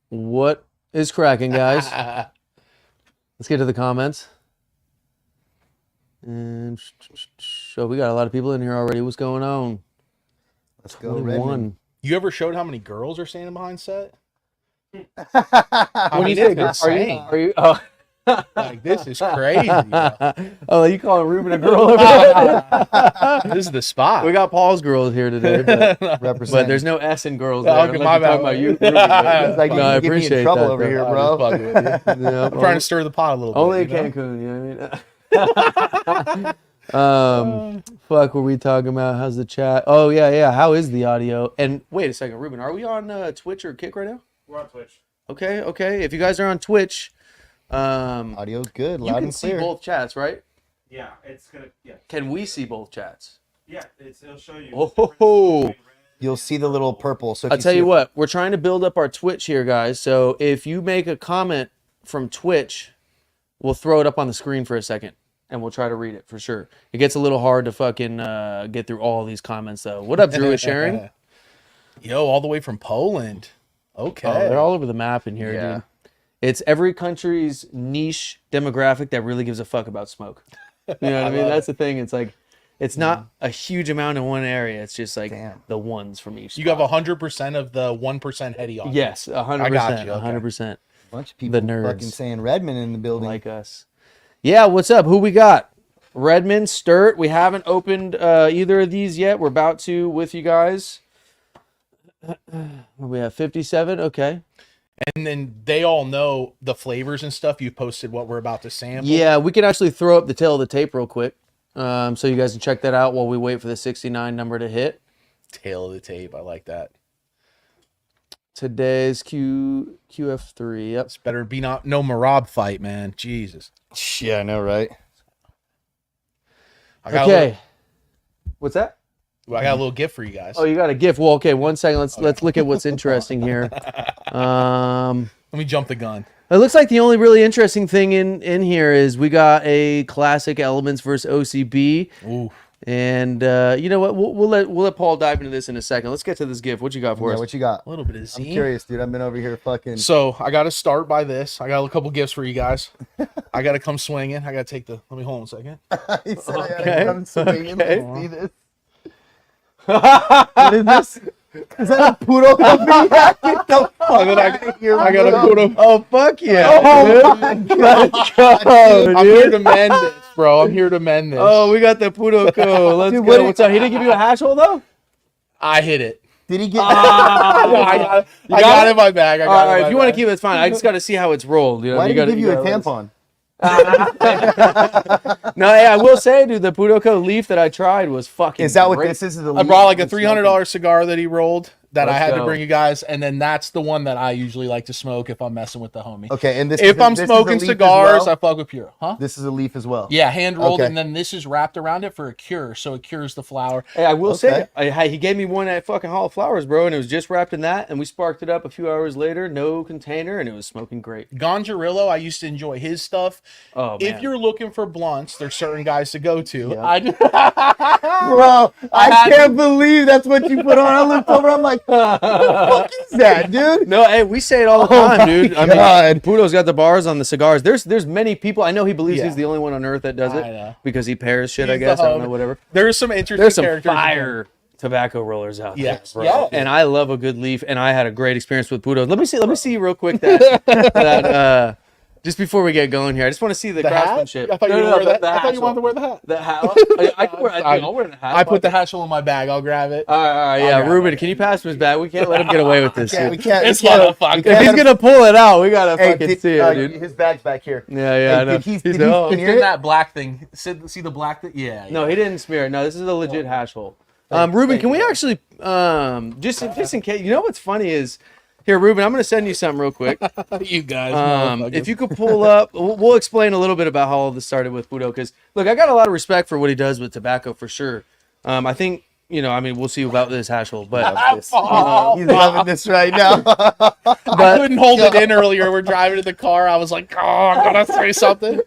What is cracking, guys? Let's get to the comments. And so we got a lot of people in here already. What's going on? Let's go, Redmond. You ever showed how many girls are standing behind set? When you say girls, are you? Oh. Like, this is crazy. Bro. Oh, you calling Ruben a girl over there? This is the spot. We got Paul's girls here today, but there's no S in girls there. Okay, my bad. About you, Ruben, like, no, I appreciate trouble that, over here, bro. Yeah, I'm trying to stir the pot a little only bit. Only Cancun, you know what I mean? Fuck, were we talking about? How's the chat? Oh, yeah. How is the audio? And wait a second, Ruben, are we on Twitch or Kick right now? We're on Twitch. Okay. If you guys are on Twitch, audio's good, loud and clear. You can see both chats, right? Yeah, it's gonna. Yeah. Can we see both chats? Yeah, it'll show you. Oh, you'll see the little purple. So I'll tell you what, we're trying to build up our Twitch here, guys. So if you make a comment from Twitch, we'll throw it up on the screen for a second, and we'll try to read it for sure. It gets a little hard to fucking get through all these comments, though. What up, Drew? Is sharing? Yo, all the way from Poland. Okay. Oh, they're all over the map in here, dude. It's every country's niche demographic that really gives a fuck about smoke. You know what I mean? That's the thing. It's like, it's not a huge amount in one area. It's just like the ones from each spot. You have 100% of the 1% heady audience. Yes, 100%. I got you. 100%. A bunch of people the nerds fucking saying Redmond in the building. like us. Yeah, what's up? Who we got? Redmond, Sturt. We haven't opened either of these yet. We're about to with you guys. We have 57. Okay. And then they all know the flavors and stuff. You posted what we're about to sample. Yeah, we can actually throw up the tail of the tape real quick. So you guys can check that out while we wait for the 69 number to hit. Tail of the tape. I like that. Today's QF3. Yep. It's better be no Marab fight, man. Jesus. Yeah, I know, right? Okay. What's that? I got a little gift for you guys. Oh, you got a gift. Well, okay, 1 second. Let's look at what's interesting here. Let me jump the gun. It looks like the only really interesting thing in here is we got a classic Elements versus OCB. Ooh. And you know what? We'll let Paul dive into this in a second. Let's get to this gift. What you got for us? What you got? A little bit of zine. I'm curious, dude. I've been over here fucking. So I got to start by this. I got a couple gifts for you guys. I got to come swinging. I got to take the. Let me hold on a second. He said I Okay. gotta come swinging. Okay. Let's see this. What is this? Is that a Puro company? Get the fuck out of here, I got bro. a Puro. Oh, fuck yeah. Oh my god. I'm here to mend this, bro. I'm here to mend this. Oh, we got the Puro Co. Let's Dude, go. What's up? He didn't give you a hash hole, though? I hit it. Did he get? I got it in my bag. I got All it right, in my if you want to bag. keep it, it's fine. I just got to see how it's rolled. You know, Why did he give you a gotta- tampon? No, hey, I will say, dude, the Puro Co leaf that I tried was fucking Is that what great. this is? I brought like a $300 cigar that he rolled that I Let's had go. to bring you guys, and then that's the one that I usually like to smoke if I'm messing with the homie. Okay, and this. If I'm this is a smoking leaf as cigars, well? I fuck with Puro. Huh? This is a leaf as well. Yeah, hand rolled, Okay. and then this is wrapped around it for a cure, so it cures the flower. Hey, I will Okay. say, he gave me one at fucking Hall of Flowers, bro, and it was just wrapped in that, and we sparked it up a few hours later, no container, and it was smoking great. Gonjarillo, I used to enjoy his stuff. Oh, If man. you're looking for blunts, there's certain guys to go to. Yeah. Bro, I can't believe that's what you put on. I looked over. I'm like, what the fuck is that, dude? No, hey, we say it all the Oh time, my dude. I God. mean, Pudo's got the bars on the cigars. There's many people. I know he believes Yeah. he's the only one on earth that does I it know. because he pairs shit. He's I guess the I don't homie. know, whatever. There's some interesting There's some characters. fire tobacco rollers out Yes. there, bro. Yeah. And I love a good leaf, and I had a great experience with Pudo. Let me see real quick that just before we get going here. I just want to see the The hat? craftsmanship. I thought you No, were no, wear that. the I thought you hassle. wanted to wear the hat. The hat. I can wear. I'll wear the hat. I put the hatchel in my bag. I'll grab it. All right, I'll yeah, grab Ruben, it. can you pass him his bag? We can't let him get away with this. Yeah, dude. we can't. It's we can't- motherfucker. we If he's can't- gonna pull it out, we gotta Hey, fucking did- see it, dude. His bag's back here. Yeah, I Hey, know. did he He's smear the- It's it? in that black thing. See the black thing? Yeah. No, he didn't smear it. No, this is a legit hash hole. Ruben, can we actually just in case? You know what's funny is here, Ruben. I'm gonna send you something real quick. You guys. If you could pull up, we'll explain a little bit about how all this started with Puro. Because look, I got a lot of respect for what he does with tobacco for sure. I think I mean, we'll see about this hash hole, but He's loving this right now. I couldn't hold it in earlier. We're driving to the car. I was like, oh, I'm gonna say something.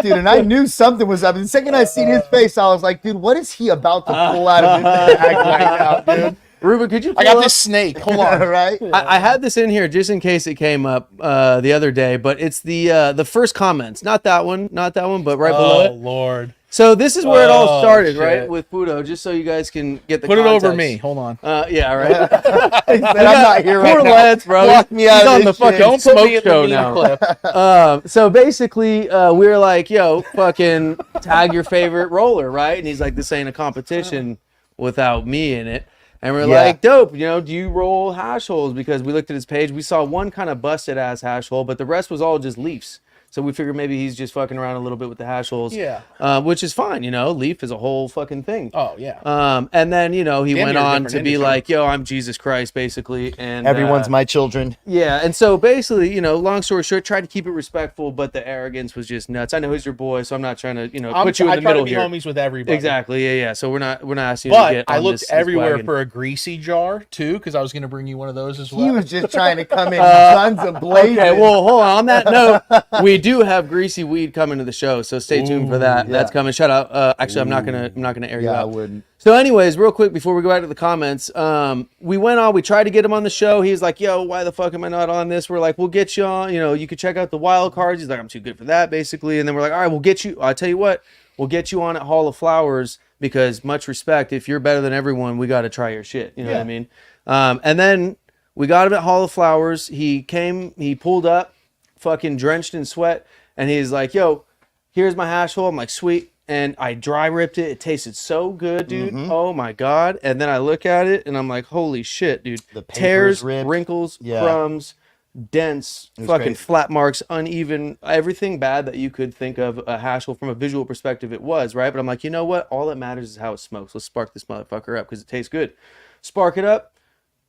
Dude, and I knew something was up. The second I seen his face, I was like, dude, what is he about to pull out of his bag right now, dude? Ruben, could you? I got pull this snake. Hold on. right? I had this in here just in case it came up the other day, but it's the first comments, not that one, but right below Oh it. Lord. So this is where it all Oh, started, shit. right, with Puro, just so you guys can get the Put it over context. me. Hold on. Yeah, right. He said, I'm not here right Poor now. Lance, bro. Block me out He's of on this the fucking shit. Don't put smoke me in show the now. meme clip. So basically, we were like, yo, fucking tag your favorite roller, right? And he's like, this ain't a competition without me in it. And we're Yeah. like, dope, you know, do you roll hash holes? Because we looked at his page, we saw one kind of busted ass hash hole, but the rest was all just leafs. So we figured maybe he's just fucking around a little bit with the hash holes. Yeah. Which is fine, you know, leaf is a whole fucking thing. Oh yeah. And then, you know, he Damn went near a on different to be industry. like, yo, I'm Jesus Christ, basically. And Everyone's my children. yeah, and so basically, you know, long story short, tried to keep it respectful, but the arrogance was just nuts. I know he's your boy, so I'm not trying to, you know, put you in I the try middle to be here. homies with everybody. Exactly, yeah. So we're not asking you to But get I on looked this everywhere wagon. for a greasy jar too, because I was gonna bring you one of those as well. He was just trying to come in guns ablazing. Okay, well, hold on. On that note, we do have greasy weed coming to the show, so stay tuned for that. yeah. That's coming. Shout out. Actually, I'm not gonna air you Yeah, I out. wouldn't. So, anyways, real quick before we go back to the comments, we went on. We tried to get him on the show. He's like, "Yo, why the fuck am I not on this?" We're like, "We'll get you on. You know, you could check out the wild cards." He's like, "I'm too good for that," basically. And then we're like, "All right, we'll get you. I'll tell you what, we'll get you on at Hall of Flowers because much respect. If you're better than everyone, we got to try your shit. You know what I mean?" And then we got him at Hall of Flowers. He came. He pulled up, fucking drenched in sweat, and he's like, "Yo, here's my hash hole." I'm like, "Sweet." And I dry ripped it. It tasted so good, dude. Oh my God. And then I look at it and I'm like, holy shit, dude. The paper's Tears, ripped. wrinkles, Yeah. crumbs, dents, was fucking crazy. flat marks, uneven, everything bad that you could think of a hash hole from a visual perspective it was, right? But I'm like, you know what? All that matters is how it smokes. Let's spark this motherfucker up because it tastes good. Spark it up.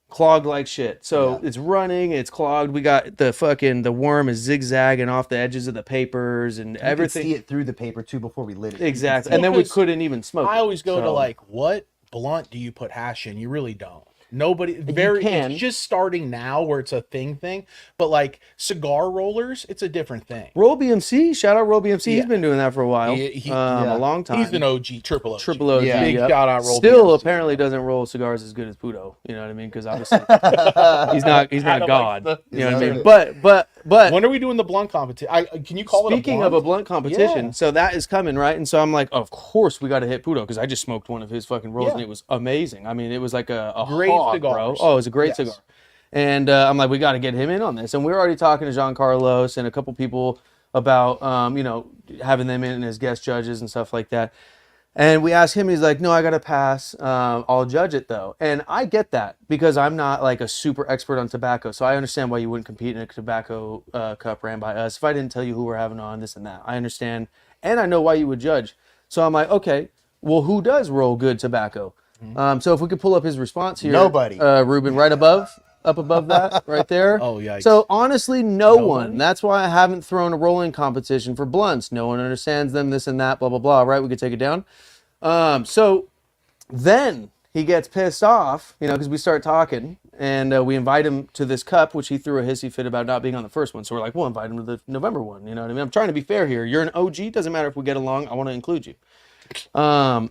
Clogged like shit. So it's running, it's clogged. We got the worm is zigzagging off the edges of the papers and You everything. could see it through the paper too before we lit it. Exactly. And then we Because couldn't even smoke. I always go to So- like, what blunt do you put hash in? You really don't. Nobody very can. it's just starting now where it's a thing, but like cigar rollers, it's a different thing. Roll BMC, shout out Roll BMC. He's Yeah. been doing that for a while, yeah. a long time. He's an OG, triple OG. Triple OG. Yeah. Big yep. shout out Roll Still, BMC. apparently doesn't roll cigars as good as Puro. You know what I mean? Because obviously he's not God. You know what I mean? But When are we doing the blunt competition? Can you call speaking it a of a blunt? blunt competition, Yeah. so that is coming, right? And so I'm like, of course we got to hit Puro because I just smoked one of his fucking rolls Yeah. and it was amazing. I mean, it was like a Great hog, cigars. bro. Oh, it was a great Yes. cigar. And I'm like, we got to get him in on this. And we were already talking to Jean Carlos and a couple people about, you know, having them in as guest judges and stuff like that. And we asked him, he's like, no, I got to pass. I'll judge it though. And I get that because I'm not like a super expert on tobacco. So I understand why you wouldn't compete in a tobacco cup ran by us. If I didn't tell you who we're having on, this and that, I understand. And I know why you would judge. So I'm like, okay, well, who does roll good tobacco? So if we could pull up his response here. Nobody. Ruben, right above. Up above that, right there. Oh, yikes. So honestly, no one. That's why I haven't thrown a rolling competition for blunts. No one understands them, this and that, blah, blah, blah. Right? We could take it down. So then he gets pissed off, you know, because we start talking and we invite him to this cup, which he threw a hissy fit about not being on the first one. So we're like, we'll invite him to the November one. You know what I mean? I'm trying to be fair here. You're an OG. Doesn't matter if we get along. I want to include you.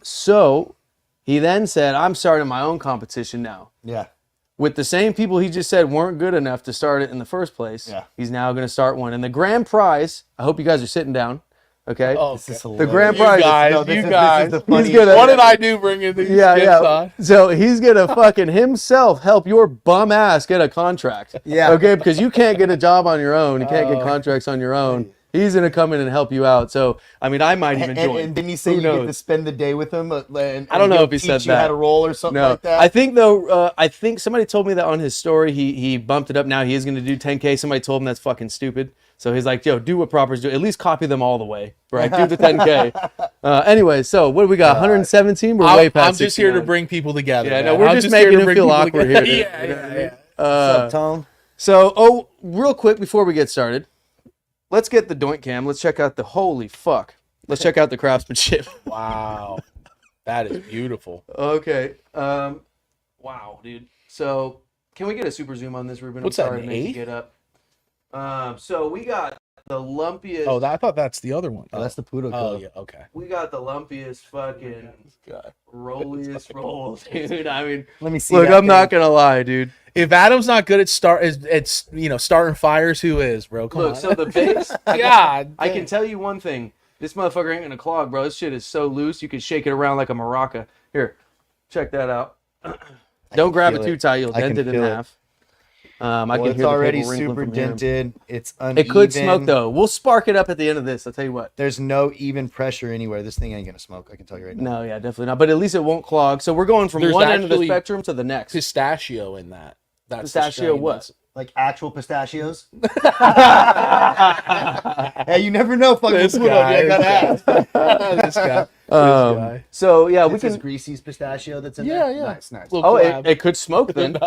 So he then said, I'm starting my own competition now. Yeah. With the same people he just said weren't good enough to start it in the first place. Yeah. He's now going to start one. And the grand prize, I hope you guys are sitting down. Okay. Oh, This is okay. The hilarious. grand You prize. guys, No, this you is- this is guys. the He's funniest gonna- shit. What did I do bringing these Yeah, kids yeah. on? So he's gonna fucking himself help your bum ass get a contract. Yeah. Okay, because you can't get a job on your own. You can't get contracts on your own. He's gonna come in and help you out. So I mean, I might even join. And didn't he say Who you get knows? to spend the day with him? And I don't know he'll if he teach said you how that. to roll or something No, like that. I think though. I think somebody told me that on his story. He bumped it up. Now he is going to do 10K. Somebody told him that's fucking stupid. So he's like, yo, do what propers do. At least copy them all the way, right? Do the 10K. Anyway, so what do we got? 117. We're way I'm past. just here to 69. bring people together. Yeah, man. no, we're I'm just here making to him bring feel people awkward together. here. Yeah, yeah, yeah. What's up, Tom? So, real quick before we get started, let's get the doink cam. Let's check out the holy fuck. Let's check out the craftsmanship. Wow, that is beautiful. Okay. Wow, dude. So, can we get a super zoom on this, Ruben? What's I'm that, sorry an to make you eighth? get up. So we got the lumpiest. Oh, I thought that's the other one. Oh, that's the Puro Oh, color. yeah. Okay. We got the lumpiest fucking God. rolliest roll, dude. I mean, Let me see. look, that I'm thing. not gonna lie, dude. If Adam's not good at starting fires, who is, bro? Come Look, on. so the base. God, I can tell you one thing. This motherfucker ain't gonna clog, bro. This shit is so loose, you can shake it around like a maraca. Here, check that out. Don't grab it feel too it. tight; you'll I dent can it in feel it. half. I Well, can it's hear the already paper wrinkling super from here. dented. It's uneven. It could smoke though. We'll spark it up at the end of this. I'll tell you what. There's no even pressure anywhere. This thing ain't gonna smoke. I can tell you right now. No, yeah, definitely not. But at least it won't clog. So we're going from There's one end of the actually spectrum to the next. pistachio in that. That's the Pistachio strain. what? Like actual pistachios. Hey, you never know. Fucking This Puro, guy. I gotta ask. This guy. guy. So yeah, we This is can. Greasy's pistachio that's in Yeah, there. yeah. Nice, nice. Little Oh, collab. it could smoke then.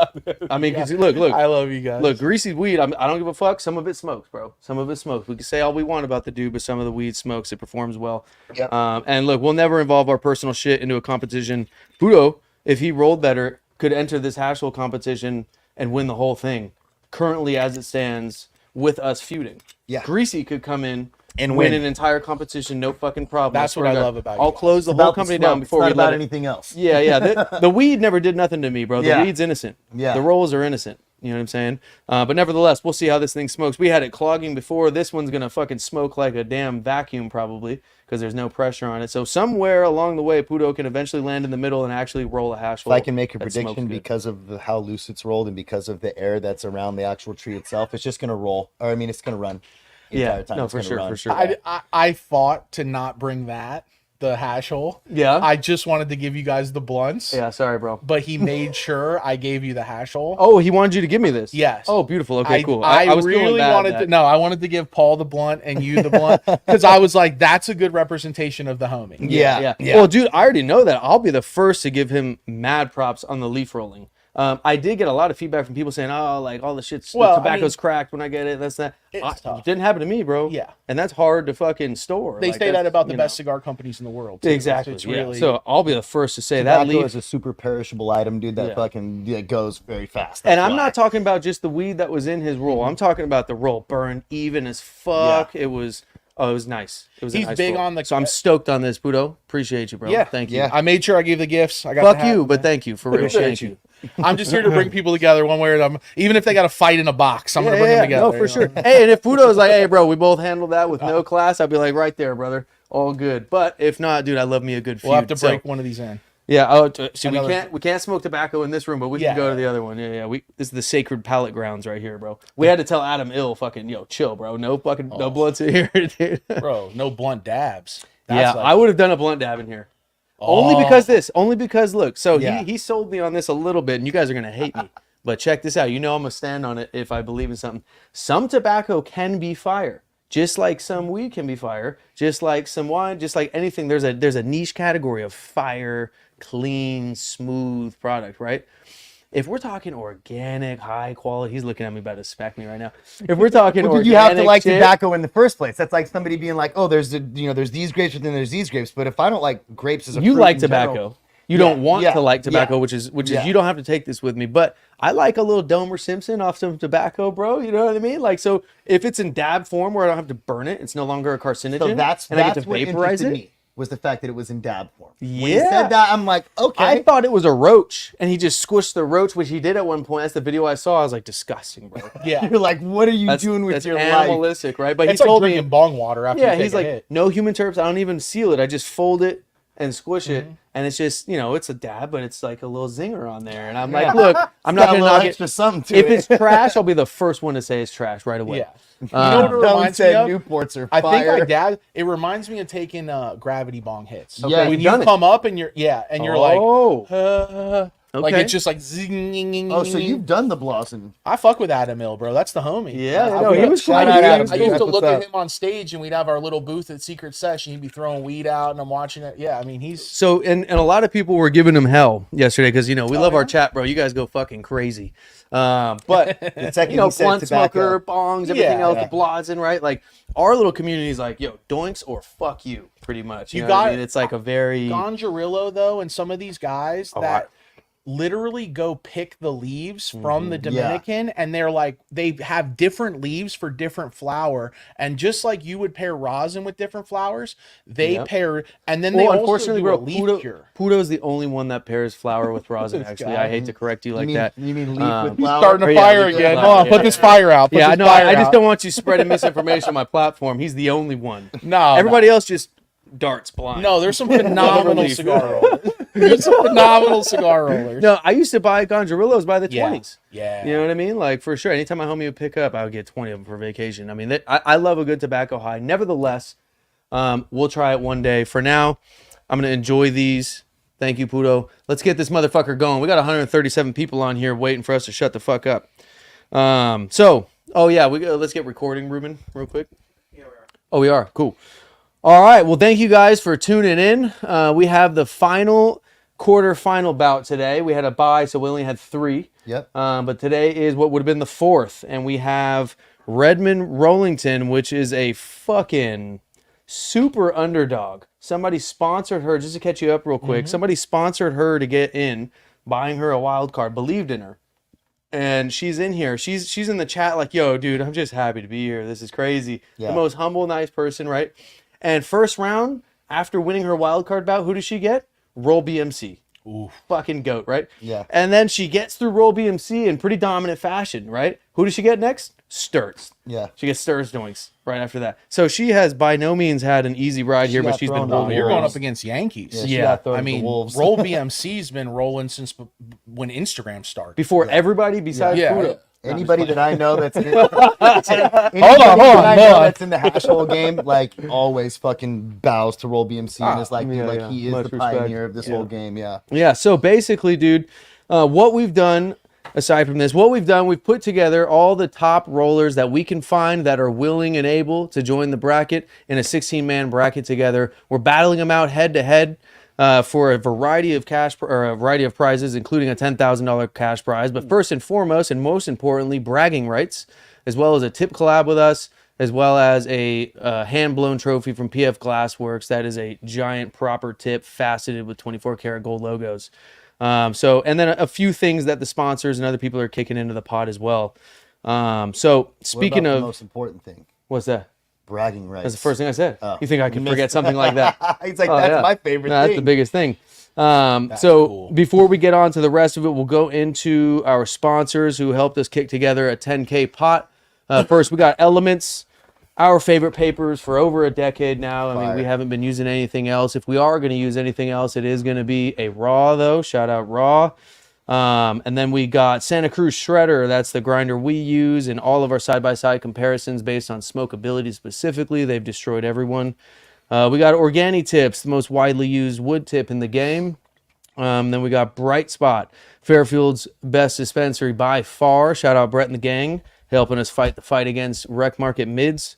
I mean, 'cause look, I love you guys. look, greasy weed. I don't give a fuck. Some of it smokes, bro. Some of it smokes. We can say all we want about the dude, but some of the weed smokes. It performs well. Yep. And look, we'll never involve our personal shit into a competition. Puro, if he rolled better, could enter this hash roll competition and win the whole thing. Currently, as it stands, with us feuding. Yeah. Greasy could come in And win win. an entire competition, no fucking problem. That's swear what to I God. love about I'll you close the It's whole about the company smoke. down before it's we not let about it. anything else. Yeah, yeah. The weed never did nothing to me, bro. The Yeah. weed's innocent. Yeah. The rolls are innocent. You know what I'm saying? But nevertheless, we'll see how this thing smokes. We had it clogging before. This one's gonna fucking smoke like a damn vacuum probably because there's no pressure on it. So somewhere along the way, Puro can eventually land in the middle and actually roll a hash If roll. I can make a that smokes prediction good. because of how loose it's rolled and because of the air that's around the actual tree itself, it's just gonna roll. Or I mean, it's gonna run. The Yeah, entire time. no, It's for gonna sure, run. for sure. I fought to not bring the hash hole. Yeah. I just wanted to give you guys the blunts. Yeah, sorry, bro. But he made sure I gave you the hash hole. Oh, he wanted you to give me this. Yes. Oh, beautiful. Okay, cool. I was feeling really bad wanted that- to. No, I wanted to give Paul the blunt and you the blunt because I was like, that's a good representation of the homie. Yeah. Well, dude, I already know that. I'll be the first to give him mad props on the leaf rolling. I did get a lot of feedback from people saying, "Oh, like all the shit's Well, the tobacco's cracked when I get it." That's that. It's tough. Didn't happen to me, bro. Yeah. and that's hard to fucking store. They Like, say that that's, about the you best know. cigar companies in the world. Too. Exactly. It's Yeah. really. So I'll be the first to say that Tobacco leaf. is a super perishable item, dude. That Yeah. fucking goes very fast. And That's I'm why. not talking about just the weed that was in his roll. I'm talking about the roll burned even as fuck. It was. Oh, it was nice. It was. He's a nice big roll. on the- So I'm stoked on this, Puro. Appreciate you, bro. Yeah. Thank you. Yeah. I made sure I gave the gifts. I got Fuck the hat. you, but thank you for real. Appreciate Thank you. you. I'm just here to bring people together one way or another. Even if they got to fight in a box, I'm gonna bring them together. No, for sure. Hey, and if Pudo's like, hey, bro, we both handled that with no class, I'd be like, right there, brother. All good. But if not, dude, I love me a good feud. We'll have to So- break one of these in. yeah. Oh, see, Another- we can't smoke tobacco in this room, but we Yeah. can go to the other one. Yeah, yeah. This is the sacred pallet grounds right here, bro. We had to tell Adam Ill, fucking, yo, chill, bro. No fucking no blunts in here, dude. Bro, no blunt dabs. Yeah, like- I would have done a blunt dab in here. Oh. Only because look, so Yeah. he sold me on this a little bit, and you guys are gonna hate me. But check this out. You know I'm gonna stand on it if I believe in something. Some tobacco can be fire. Just like some weed can be fire, just like some wine, just like anything. There's a niche category of fire, clean, smooth product, right? If we're talking organic, high quality, he's looking at me about to smack me right now. If we're talking Well, organic, dude, you have to like shit, tobacco in the first place. That's like somebody being like, "Oh, there's these grapes, but then there's these grapes." But if I don't like grapes as a you fruit like in tobacco. general- You don't want yeah, to like tobacco, yeah, which is yeah. you don't have to take this with me, but I like a little Domer Simpson off some tobacco, bro. You know what I mean? Like, so if it's in dab form where I don't have to burn it, it's no longer a carcinogen, So that's and I get to what vaporize interested it. me was the fact that it was in dab form. When you Yeah. said that, I'm like, okay. I thought it was a roach, and he just squished the roach, which he did at one point. That's the video I saw. I was like, disgusting, bro. Yeah. You're like, what are you That's, doing with that's your life? animalistic, right? But It's he like told me, drinking bong water after yeah, you take he's a like, hit. no human terps. I don't even seal it. I just fold it and squish it, Mm-hmm. and it's just, it's a dab, but it's like a little zinger on there. And I'm like, look, I'm not Got a gonna little knock it. extra something to If it. it's trash, I'll be the first one to say it's trash right away. Yeah. You know what it Don't reminds say me of? Newports are I fire. think I dab. It reminds me of taking gravity bong hits. Yeah, when you've you done it. come up and you're Oh. like Okay. it's just like zing. Oh, so you've done the Blossom. I fuck with Adam Mill, bro. That's the homie. Yeah, I no, would- he was cool. shout dude. out He Adam. was I cool. used to What's look up? at him on stage, and we'd have our little booth at Secret Sesh, and he'd be throwing weed out, and I'm watching it. Yeah, I mean, he's So, and a lot of people were giving him hell yesterday because, we love our yeah? chat, bro. You guys go fucking crazy. But, The second he said blunt tobacco. smoker, bongs, everything Yeah. else, Yeah. the blazen, right? Like, our little community is like, yo, doinks or fuck you, pretty much. You You know what I got- mean? It's like a very... Gonjarillo though, and some of these guys that literally go pick the leaves from the Dominican, and they're like, they have different leaves for different flower, and just like you would pair rosin with different flowers, they pair, and then they also unfortunately, do a bro, leaf cure. Pudo is the only one that pairs flower with rosin. Actually, I hate to correct you like that. You mean leaf with flower? Starting a Yeah, fire leaf with again. flower, Hold on, yeah, put this fire out. Put Yeah, I this know. fire I just out. don't want you spreading misinformation on my platform. He's the only one. No, Everybody else just darts blind. No, there's some phenomenal Relief. cigar rollers. There's some phenomenal cigar rollers. No, I used to buy Gondorillos by the 20s. Yeah. You know what I mean? Like, for sure. Anytime my homie would pick up, I would get 20 of them for vacation. I mean, I love a good tobacco high. Nevertheless, we'll try it one day. For now, I'm going to enjoy these. Thank you, Puro. Let's get this motherfucker going. We got 137 people on here waiting for us to shut the fuck up. Let's get recording, Ruben, real quick. Yeah, we are. Oh, we are. Cool. All right. Well, thank you guys for tuning in. We have the quarterfinal bout today. We had a bye, so we only had 3. Yep. But today is what would have been the 4th, and we have Redmond Rollington, which is a fucking super underdog. Somebody sponsored her, just to catch you up real quick. Somebody sponsored her to get in, buying her a wild card, believed in her. And she's in here. She's in the chat like, yo, dude, I'm just happy to be here. This is crazy. Yeah. The most humble, nice person, right? And first round, after winning her wild card bout, who does she get? Roll BMC. Ooh. Fucking goat, right? Yeah. And then she gets through Roll BMC in pretty dominant fashion, right? Who does she get next? Sturt. Yeah. She gets Sturt's Doinks right after that. So she has by no means had an easy ride here, got but she's been thrown rolling. on. You're going around. up against Yankees. She Yeah. got thrown I to the mean, wolves. Roll BMC's been rolling since when Instagram started. Before everybody besides Yeah. Puro. Anybody that I know that's Hold on. that's in the hash roll game, like always fucking bows to Roll BMC and is like, dude, like he is Much the respect. pioneer of this whole game. Yeah. Yeah, so basically, dude, what we've done, aside from this, we've put together all the top rollers that we can find that are willing and able to join the bracket in a 16-man bracket together. We're battling them out head-to-head for a variety of prizes, including a $10,000 cash prize. But first and foremost, and most importantly, bragging rights, as well as a tip collab with us, as well as a hand-blown trophy from PF Glassworks. That is a giant proper tip, faceted with 24-karat gold logos. And then a few things that the sponsors and other people are kicking into the pot as well. So speaking What about of, the most important thing, what's that? bragging rights. That's the first thing I said. Oh. You think I could forget something like that? He's like, Oh, that's yeah. my favorite No, thing. that's the biggest thing. So cool. before we get on to the rest of it, we'll go into our sponsors who helped us kick together a 10K pot. First, we got Elements, our favorite papers for over a decade now. I mean, Fire. we haven't been using anything else. If we are going to use anything else, it is going to be a Raw, though. Shout out Raw. And then we got Santa Cruz Shredder. That's the grinder we use in all of our side-by-side comparisons based on smokability specifically. They've destroyed everyone. We got Organi Tips, the most widely used wood tip in the game. Then we got Bright Spot, Fairfield's best dispensary by far. Shout out Brett and the gang, helping us fight the fight against rec market mids.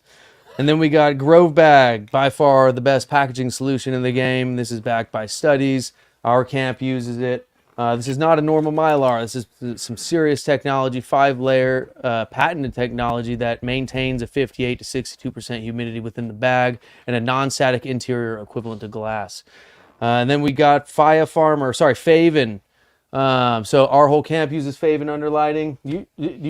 And then we got Grove Bag, by far the best packaging solution in the game. This is backed by studies. Our camp uses it. This is not a normal Mylar. This is some serious technology, 5-layer patented technology that maintains a 58 to 62% humidity within the bag and a non-static interior equivalent to glass. And then we got Faven. So our whole camp uses Faven underlighting. You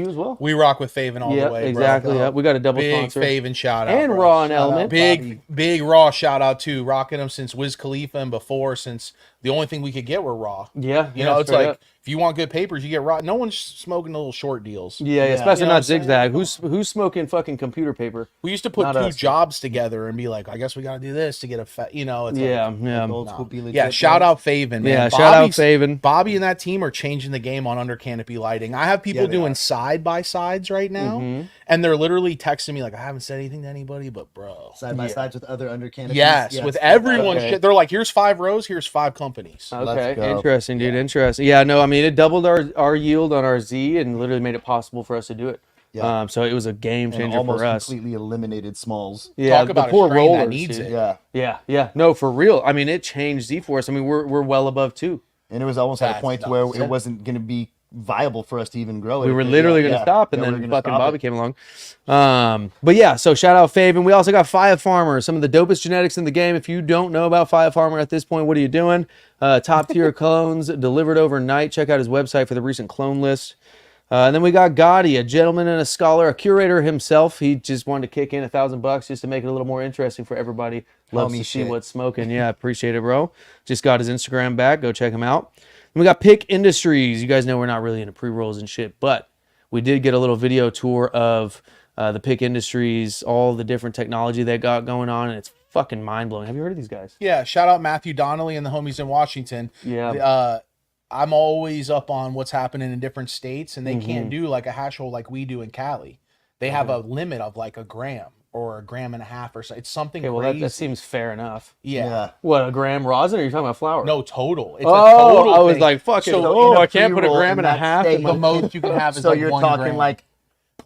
as well? We rock with Faven all the way, exactly. bro. Yep. We got a double Big sponsor. Faven shout out. And bro. Raw and Shout out. Element. Big Raw shout out too. Rocking them since Wiz Khalifa and before, since the only thing we could get were Raw. Yeah. You know, it's straight like, up. if you want good papers, you get Raw. No one's smoking the little short deals. Yeah, especially You know what I'm not saying? zigzag. Who's smoking fucking computer paper? We used to put Not 2 us. jobs together and be like, I guess we got to do this to get a it's Yeah, like, yeah. Old school be legit, yeah, shout man. out Faven, man. Yeah, shout out Faven. Bobby and that team are changing the game on under canopy lighting. I have people Yeah, they doing are. side by sides right now, and they're literally texting me like, I haven't said anything to anybody, but bro. Side by sides with other under canopies. Yes, with everyone. Okay. They're like, here's 5 rows, here's 5 companies. Okay, go. interesting, dude. Interesting. Yeah, no, I mean, it doubled our yield on our Z and literally made it possible for us to do it. Yeah. So it was a game and changer almost for us. completely eliminated smalls. Yeah, Talk about the poor a strain that rollers needs dude. it. Yeah. Yeah. No, for real. I mean, it changed Z for us. I mean, we're well above 2. And it was almost at a That's point to nuts. where it wasn't going to be viable for us to even grow it. We were literally going to stop, and we were then gonna fucking stop Bobby it. came along. But yeah, so shout out Fave, and we also got Fire Farmer, some of the dopest genetics in the game. If you don't know about Fire Farmer at this point, what are you doing? Top tier clones delivered overnight. Check out his website for the recent clone list. And then we got Gotti, a gentleman and a scholar, a curator himself. He just wanted to kick in $1,000 just to make it a little more interesting for everybody. Loves Homie to see shit. what's smoking. Yeah, appreciate it, bro. Just got his Instagram back. Go check him out. And we got Pick Industries. You guys know we're not really into pre-rolls and shit, but we did get a little video tour of the Pick Industries, all the different technology they got going on, and it's fucking mind-blowing. Have you heard of these guys? Yeah, shout out Matthew Donnelly and the homies in Washington. Yeah. I'm always up on what's happening in different states, and they can't do like a hash hole like we do in Cali. They have a limit of like a gram or a gram and a half or so. It's something Okay, well, crazy. that seems fair enough. Yeah. What, a gram rosin, or are you talking about flour? No, total. It's a Oh, total I was thing. like, fuck it. So, Oh, I can't put a pre-roll gram in and a that half state. in the my... most you can have is So like you're 1 talking gram. like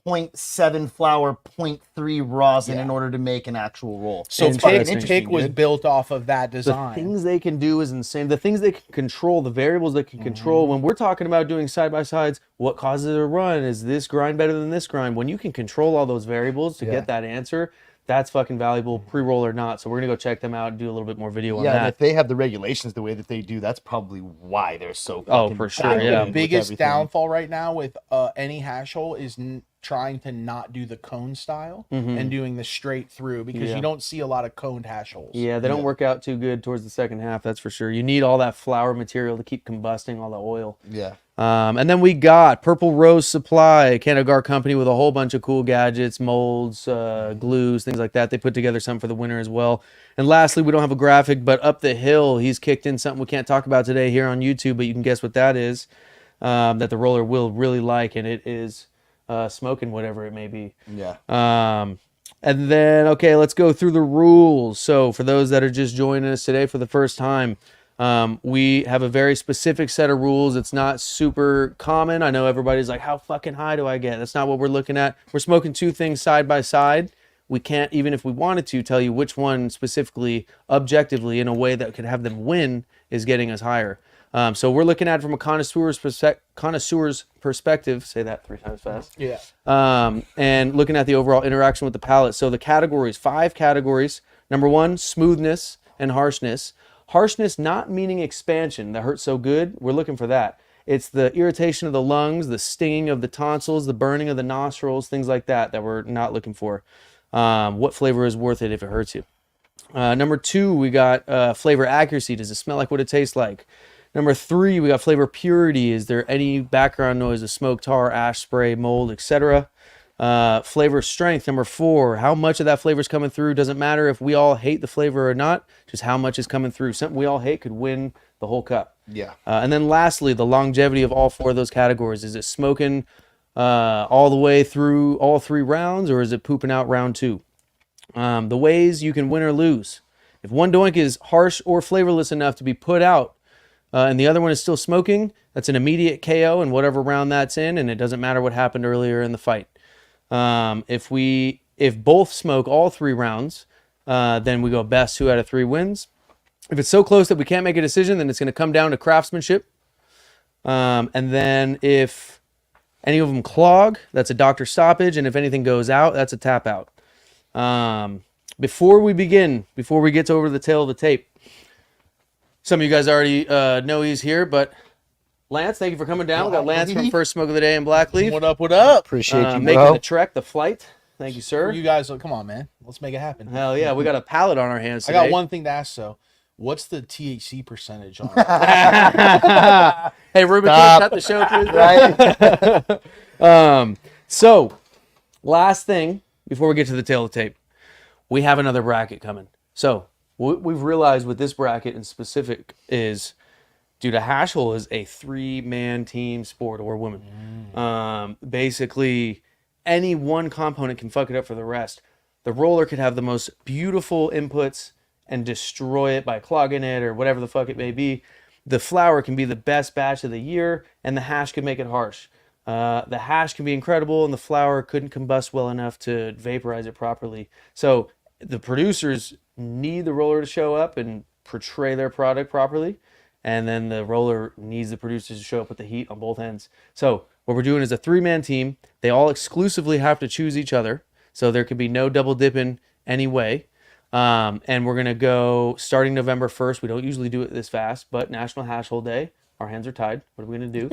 0.7 flour, 0.3 rosin Yeah. in order to make an actual roll. So It's fucking Pick interesting, was dude. built off of that The design. things they can do is insane. The things they can control, the variables they can control. When we're talking about doing side-by-sides, what causes it to run? Is this grind better than this grind? When you can control all those variables to get that answer, that's fucking valuable, pre-roll or not. So we're going to go check them out and do a little bit more video on Yeah, and that. if they have the regulations the way that they do, that's probably why they're so. Oh, fucking for sure, dialed yeah. in The with biggest everything. downfall right now with any hash hole is trying to not do the cone style and doing the straight through, because Yeah. you don't see a lot of coned hash holes. Yeah, they don't work out too good towards the second half, that's for sure. You need all that flour material to keep combusting all the oil. Yeah. And then we got Purple Rose Supply, a Canagar company with a whole bunch of cool gadgets, molds, glues, things like that. They put together something for the winter as well. And lastly, we don't have a graphic, but up the hill, he's kicked in something we can't talk about today here on YouTube, but you can guess what that is, that the roller will really like, and it is smoking whatever it may be. Yeah. And then, okay, let's go through the rules. So for those that are just joining us today for the first time, we have a very specific set of rules. It's not super common. I know everybody's like, how fucking high do I get? That's not what we're looking at. We're smoking two things side by side. We can't, even if we wanted to, tell you which one specifically, objectively, in a way that could have them win is getting us higher. So we're looking at it from a connoisseur's perspective. Say that 3 times fast. Yeah. And looking at the overall interaction with the palate. So the categories, 5 categories. Number 1, smoothness and harshness. Harshness not meaning expansion, that hurts so good. We're looking for that. It's the irritation of the lungs, the stinging of the tonsils, the burning of the nostrils, things like that we're not looking for. What flavor is worth it if it hurts you? Number 2, we got flavor accuracy. Does it smell like what it tastes like? Number 3, we got flavor purity. Is there any background noise of smoke, tar, ash, spray, mold, etc.? Flavor strength. Number 4, how much of that flavor is coming through? Doesn't matter if we all hate the flavor or not, just how much is coming through. Something we all hate could win the whole cup. Yeah. And then lastly, the longevity of all 4 of those categories. Is it smoking all the way through all 3 rounds, or is it pooping out round 2? The ways you can win or lose. If one doink is harsh or flavorless enough to be put out, and the other one is still smoking, that's an immediate KO in whatever round that's in, and it doesn't matter what happened earlier in the fight. If both smoke all 3 rounds, then we go best 2 out of 3 wins. If it's so close that we can't make a decision, then it's going to come down to craftsmanship. And then if any of them clog, that's a doctor stoppage, and if anything goes out, that's a tap out. Before we get over the tail of the tape, some of you guys already know he's here, but Lance, thank you for coming down. We got Lance from First Smoke of the Day in Blackleaf. What up? What up? Appreciate you, making bro. the trek, the flight. Thank you, sir. You guys, come on, man. Let's make it happen. Hell yeah, we got a pallet on our hands I today. got one thing to ask, though. What's the THC percentage on it? Hey, Ruben, Stop. can you cut the show, please? Right? So, last thing before we get to the tail of the tape, we have another bracket coming. So, what we've realized with this bracket in specific is, dude, a hash hole is a 3-man team sport, or woman. Basically, any one component can fuck it up for the rest. The roller could have the most beautiful inputs and destroy it by clogging it or whatever the fuck it may be. The flour can be the best batch of the year, and the hash can make it harsh. The hash can be incredible, and the flour couldn't combust well enough to vaporize it properly. So the producers need the roller to show up and portray their product properly. and then the roller needs the producers to show up with the heat on both ends. So what we're doing is a 3-man team. They all exclusively have to choose each other, so there can be no double dipping any way. And we're gonna go starting November 1st. We don't usually do it this fast, but National Hash Hole Day. Our hands are tied. What are we gonna do?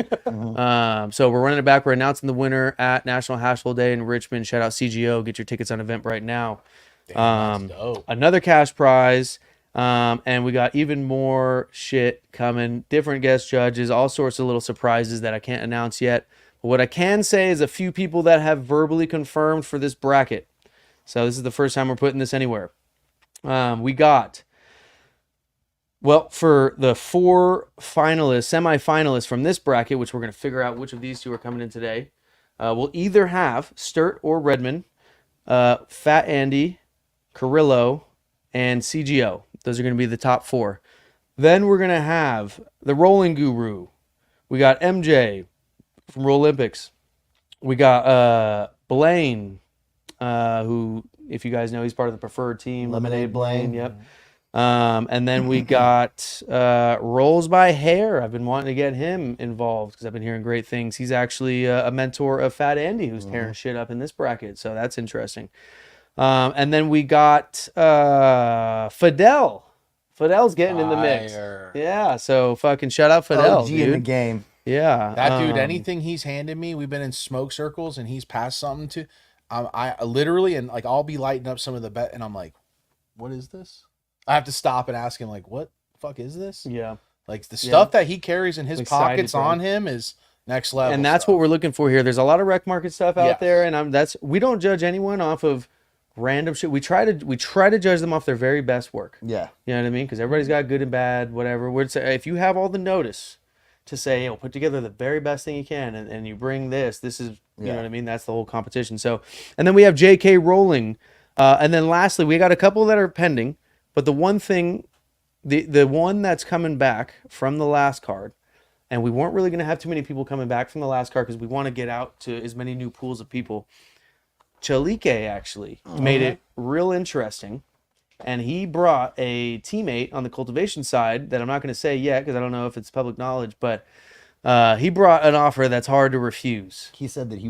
So we're running it back. We're announcing the winner at National Hash Hole Day in Richmond. Shout out CGO. Get your tickets on Eventbrite now. Damn, that's dope. Another cash prize. And we got even more shit coming. Different guest judges, all sorts of little surprises that I can't announce yet. But what I can say is a few people that have verbally confirmed for this bracket. So this is the first time we're putting this anywhere. We got, well, for the 4 finalists, semifinalists from this bracket, which we're going to figure out which of these 2 are coming in today. We'll either have Sturt or Redmond, Fat Andy, Carrillo, and CGO. Those are going to be the top 4. Then we're going to have the Rolling Guru. We got MJ from Rolympics. We got Blaine, who, if you guys know, he's part of the preferred team. Lemonade Blaine. Yep. And then we got Rolls by Hair. I've been wanting to get him involved because I've been hearing great things. He's actually a mentor of Fat Andy, who's tearing shit up in this bracket. So that's interesting. And then we got Fidel. Fidel's getting in the mix. Yeah, so fucking shout out Fidel, OG in the game. Yeah. That dude, anything he's handed me, we've been in smoke circles and he's passed something to, I literally, and like I'll be lighting up some of the bet and I'm like, what is this? I have to stop and ask him like, what the fuck is this? Yeah. Like the stuff that he carries in his Excited pockets for him. on him is next level. And that's stuff. what we're looking for here. There's a lot of rec market stuff out Yes. there, and we don't judge anyone off of random shit. We try to judge them off their very best work. Yeah. You know what I mean? Because everybody's got good and bad, whatever. We'd say if you have all the notice to say, you know, put together the very best thing you can, and you bring this is, you know what I mean? That's the whole competition. So, and then we have JK rolling, and then lastly, we got a couple that are pending, but the one thing, the one that's coming back from the last card, and we weren't really going to have too many people coming back from the last card because we want to get out to as many new pools of people. Chalike actually made it real interesting, and he brought a teammate on the cultivation side that I'm not going to say yet because I don't know if it's public knowledge, but he brought an offer that's hard to refuse. He said that he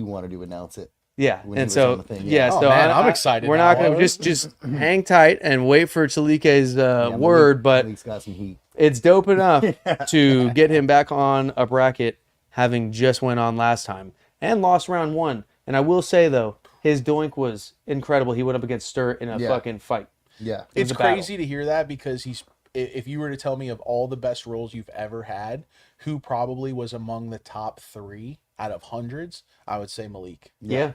wanted to announce it. Yeah, when he and was so on the thing, yeah, Oh, so man, I'm excited We're now. not going to just hang tight and wait for Chalike's word, but Malik's got some heat. it's dope enough to get him back on a bracket, having just went on last time and lost round 1. And I will say though, his doink was incredible. He went up against Sturt in a fucking fight. Yeah. It was It's a battle. crazy to hear that because if you were to tell me of all the best rolls you've ever had, who probably was among the top 3 out of hundreds, I would say Malik. Yeah.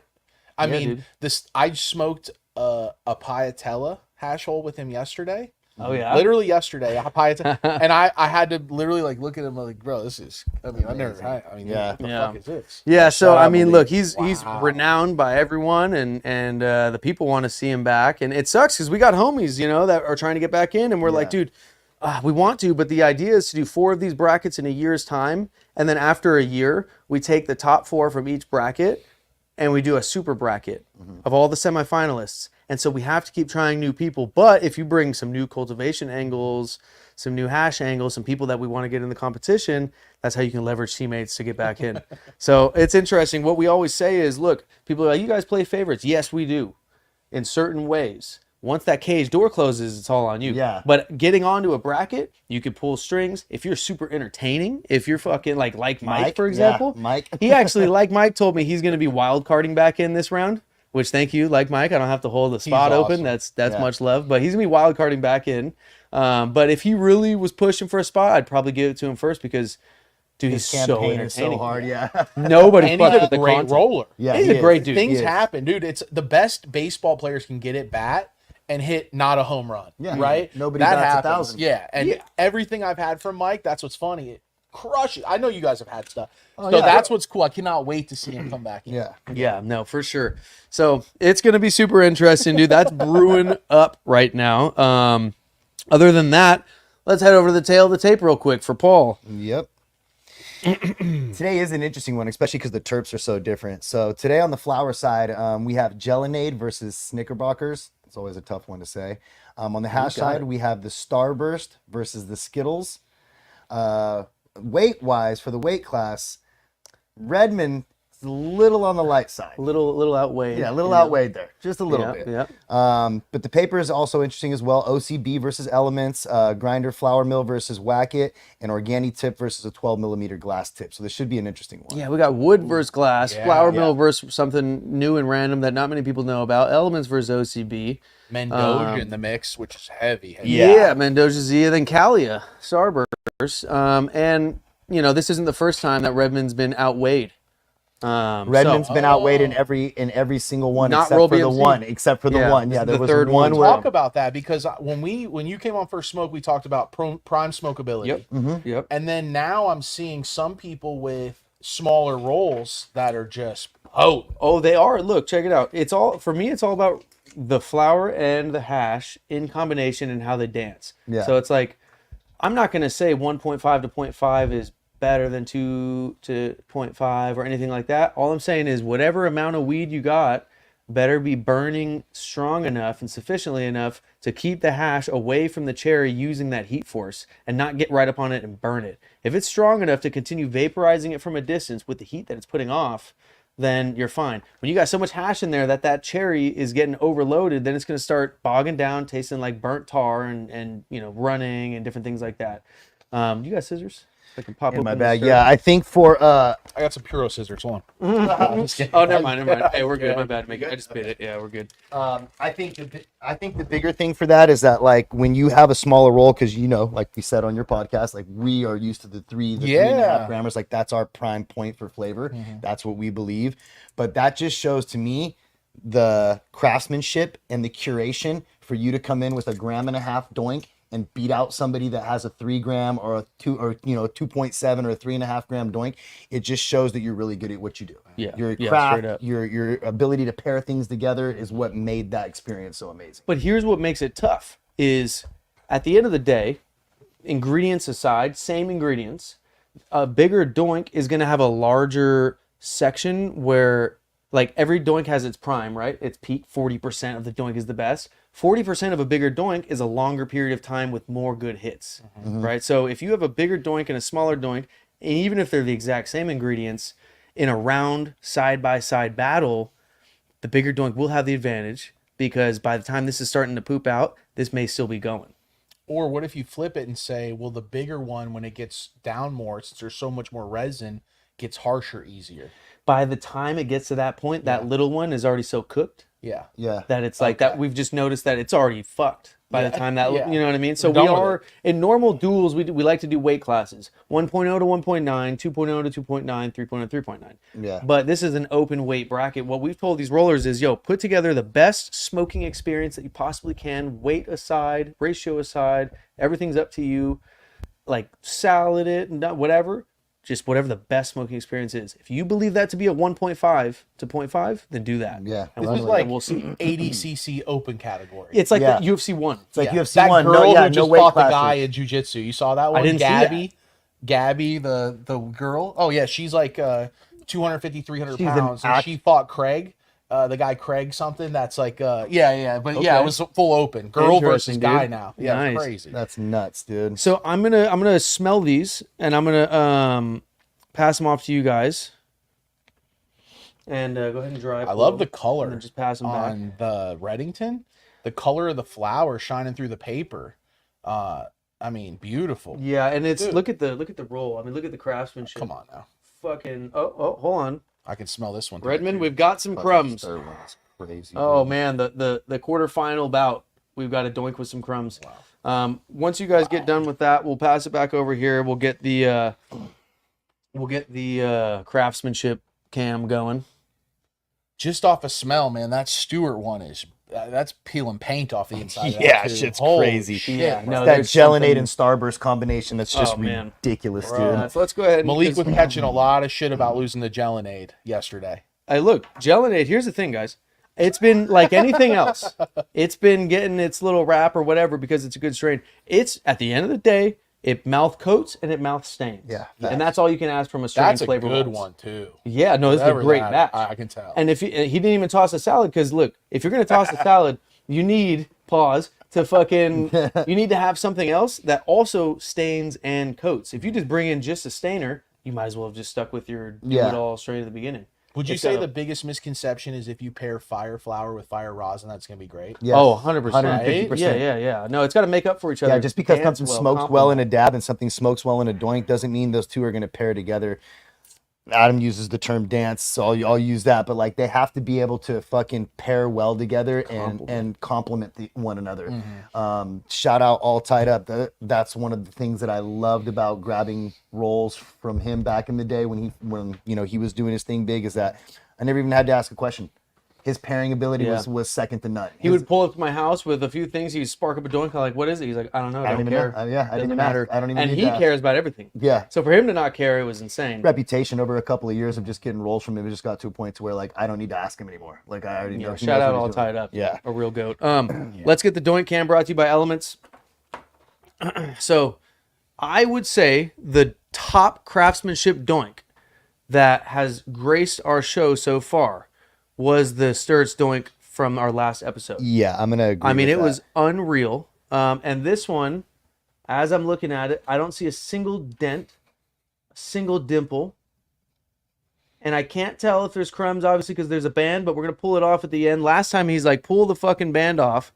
I Yeah, mean, dude. I smoked a Piatella hash hole with him yesterday. Oh yeah. Literally yesterday, a Piatella, and I had to literally like look at him like, bro, this is. I mean, I've never had. I mean, what the fuck is this? Yeah, so Shout I out mean, Malik. look, he's Wow. renowned by everyone, and the people want to see him back, and it sucks because we got homies, you know, that are trying to get back in, and we're like, dude, we want to, but the idea is to do 4 of these brackets in a year's time, and then after a year, we take the top 4 from each bracket, and we do a super bracket of all the semifinalists. And so we have to keep trying new people. But if you bring some new cultivation angles, some new hash angles, some people that we want to get in the competition, that's how you can leverage teammates to get back in. So it's interesting. What we always say is, look, people are like, you guys play favorites. Yes, we do. In certain ways. Once that cage door closes, it's all on you. Yeah. But getting onto a bracket, you could pull strings. If you're super entertaining, if you're fucking like Mike, for example. Yeah, Mike. He actually, like Mike told me, he's going to be wild carding back in this round. Which, thank you, like Mike. I don't have to hold the spot open. awesome. That's much love. But he's gonna be wild carding back in. But if he really was pushing for a spot, I'd probably give it to him first because, dude, he's so Campaign is entertaining. so hard. Yeah. Nobody And he's fucks a with the great content. roller. Yeah. He's he a great is. dude. Things is. happen, dude. It's the best baseball players can get at bat and hit not a home run. Yeah. Right. Nobody that bats happens. 1,000. Yeah, and everything I've had from Mike, that's what's funny. It crushes. I know you guys have had stuff. So yeah. that's what's cool. I cannot wait to see him come back in. Yeah. Yeah, no, for sure. So it's gonna be super interesting, dude. That's brewing up right now. Other than that, let's head over to the tail of the tape real quick for Paul. Yep. Today is an interesting one, especially because the terps are so different. So today on the flower side, we have Gelinade versus Knickerbockers. It's always a tough one to say. On the hash side, we have the Starburst versus the Skittles. Weight wise, for the weight class, Redmond is a little on the light side. A little outweighed. Yeah, a little you know? outweighed there, just a little bit. Yeah. But the paper is also interesting as well. OCB versus Elements, grinder flour mill versus Wacket, and Organi tip versus a 12 millimeter glass tip. So this should be an interesting one. Yeah, we got wood versus glass, Yeah. flour mill versus something new and random that not many people know about, elements versus OCB. Mendoza in the mix, which is heavy. Yeah, Mendoza Zia, then Calia, Starburst. And, you know, this isn't the first time that Redmond's been outweighed. Redmond's been outweighed in every single one Not except Roll for the BMC. one. Except for the Yeah, one. this Yeah, is there the was third one one. where Talk about that, because when you came on First Smoke, we talked about prime smokability. Yep. And then now I'm seeing some people with smaller rolls that are just potent. Oh, they are. Look, check it out. It's all, for me, it's all about the flour and the hash in combination and how they dance. Yeah. So it's like, I'm not going to say 1.5 to 0.5 is better than 2 to 0.5 or anything like that. All I'm saying is whatever amount of weed you got better be burning strong enough and sufficiently enough to keep the hash away from the cherry using that heat force and not get right up on it and burn it. If it's strong enough to continue vaporizing it from a distance with the heat that it's putting off, then you're fine. When you got so much hash in there that cherry is getting overloaded, then it's going to start bogging down, tasting like burnt tar and you know, running and different things like that. You got scissors? I can pop in open my the bag. stir. Yeah, I think for I got some Puro scissors. Hold on. Oh, never mind. Hey, we're good. My bad. I just bit it. Yeah, we're good. I think the bigger thing for that is that, like, when you have a smaller roll, because, you know, like we said on your podcast, like, we are used to the 3.5 grammars. Like, that's our prime point for flavor. That's what we believe. But that just shows to me the craftsmanship and the curation for you to come in with 1.5 grams doink and beat out somebody that has a 3 gram or a 2 or 2.7 or a 3.5 gram doink. It just shows that you're really good at what you do. Yeah. Your Yeah, craft, straight up. your ability to pair things together is what made that experience so amazing. But here's what makes it tough is at the end of the day, ingredients aside, same ingredients, a bigger doink is going to have a larger section where, like, every doink has its prime, right? Its peak, 40% of the doink is the best. 40% of a bigger doink is a longer period of time with more good hits, right? So if you have a bigger doink and a smaller doink, and even if they're the exact same ingredients, in a round side-by-side battle, the bigger doink will have the advantage because by the time this is starting to poop out, this may still be going. Or what if you flip it and say, well, the bigger one, when it gets down more, since there's so much more resin, gets harsher easier. By the time it gets to that point, that little one is already so cooked Yeah. that it's like that. We've just noticed that it's already fucked by the time that, yeah. you know what I mean? So We're we done with are, in normal duels, we like to do weight classes, 1.0 to 1.9, 2.0 to 2.9, 3.0 to 3.9. Yeah. But this is an open weight bracket. What we've told these rollers is, put together the best smoking experience that you possibly can, weight aside, ratio aside, everything's up to you. Like, salad it and whatever. Just whatever the best smoking experience is. If you believe that to be a 1.5 to 0.5 then do that. Yeah. And This is we'll, like and we'll see. 80cc open category. It's like Yeah. the UFC 1. It's like Yeah. UFC that 1. girl No, yeah, who no just weight fought the classes. guy in jiu-jitsu. You saw that one? didn't see Gabby, the girl. Oh yeah, she's like 250, 300 She's an pounds. And she fought Craig, the guy Craig something. That's like but yeah, it was full open. Girl versus Interesting, guy dude. now. Yeah, Nice. it's crazy. That's nuts, dude. So I'm gonna smell these and I'm gonna pass them off to you guys. And go ahead and dry. I love the color And then just pass them back. on the Reddington. The color of the flower shining through the paper. I mean, beautiful. Yeah, and it's Dude. look at the roll. I mean, look at the craftsmanship. Come on now. Fucking hold on. I can smell this one. Redmond, we've got some crumbs. Crazy. Oh man, the quarterfinal bout. We've got a doink with some crumbs. Once you guys get done with that, we'll pass it back over here. We'll get the craftsmanship cam going. Just off a smell, man, that Sturt one is that's peeling paint off the inside. of Yeah, that too. shit's Holy crazy. shit, Yeah, bro. no, That there's gelinade something- and Starburst combination, that's just Oh, man. ridiculous, Bro. dude. So let's go ahead. Malik was catching a lot of shit about losing the gelinade yesterday. Hey, look, gelinade. Here's the thing, guys. It's been like anything else. It's been getting its little rap or whatever because it's a good strain. It's at the end of the day, it mouth coats and it mouth stains. Yeah, and that's all you can ask from a strain That's a flavor. good wise. one too. Yeah, no, this is a Whatever great that, batch. I can tell. And if he didn't even toss a salad, because look, if you're gonna toss a salad, you need to fucking, you need to have something else that also stains and coats. If you just bring in just a stainer, you might as well have just stuck with your do it all straight at the beginning. Would you It's say gotta- the biggest misconception is if you pair fire flour with fire rosin, that's going to be great? Yes. Oh, 100%. 150%. Yeah. No, it's got to make up for each other. Yeah, just because Dance something smokes well in a dab and something smokes well in a doink doesn't mean those two are going to pair together. Adam uses the term dance, so I'll use that. But like, they have to be able to fucking pair well together and complement one another. Shout out All Tied Up. That's one of the things that I loved about grabbing rolls from him back in the day when he was doing his thing big. Is that I never even had to ask a question. His pairing ability was second to none. He would pull up to my house with a few things. He'd spark up a doink. I'm like, what is it? He's like, I don't know. I don't even care. know. I didn't Doesn't even matter. ask. I don't even and need he to ask. cares about everything. Yeah. So for him to not care, it was insane. Reputation over a couple of years of just getting rolls from him, it just got to a point to where like I don't need to ask him anymore. Like I already know. Shout out All Tied Up. Yeah. A real goat. Let's get the doink cam brought to you by Elements. So I would say the top craftsmanship doink that has graced our show so far was the Sturt's doink from our last episode. Yeah, I'm gonna agree. I mean, with it that. was unreal. And this one, as I'm looking at it, I don't see a single dent, a single dimple. And I can't tell if there's crumbs, obviously, because there's a band, but we're going to pull it off at the end. Last time he's like, pull the fucking band off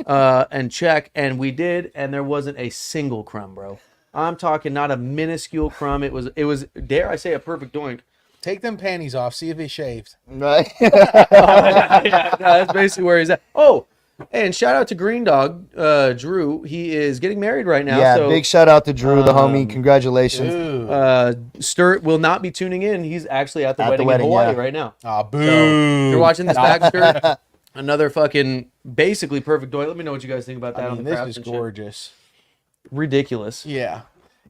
and check. And we did, and there wasn't a single crumb, bro. I'm talking not a minuscule crumb. It was, dare I say, a perfect doink. Take them panties off. See if he shaved. right. Yeah, no, that's basically where he's at. Oh, and shout out to Green Dog, Drew. He is getting married right now. Yeah, so, big shout out to Drew, the homie. Congratulations. Sturt will not be tuning in. He's actually at the At the wedding, wedding, in Hawaii yeah. right now. Ah, boo. So if you're watching this back, Sturt, another fucking basically perfect doink. Let me know what you guys think about that. I on mean, the this is craftsmanship. gorgeous. Ridiculous. Yeah.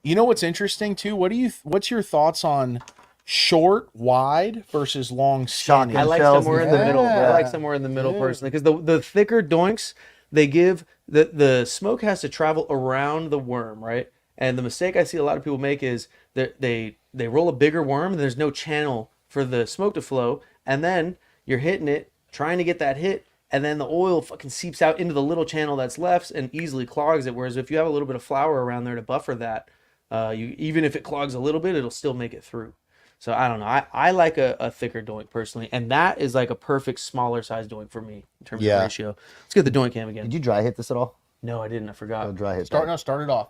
You know what's interesting too? What's your thoughts on short, wide versus long, skinny? Shotgun. I like Shells somewhere in the middle. I like somewhere in the middle personally, because the thicker doinks, they give the smoke has to travel around the worm, right? And the mistake I see a lot of people make is that they roll a bigger worm and there's no channel for the smoke to flow, and then you're hitting it, trying to get that hit, and then the oil fucking seeps out into the little channel that's left and easily clogs it. Whereas if you have a little bit of flour around there to buffer that, even if it clogs a little bit, it'll still make it through. So I don't know. I like a thicker doink personally, and that is like a perfect smaller size doink for me in terms of ratio. Let's get the doink cam again. Did you dry hit this at all? No, I didn't. I forgot. Oh, dry hit. Start it off.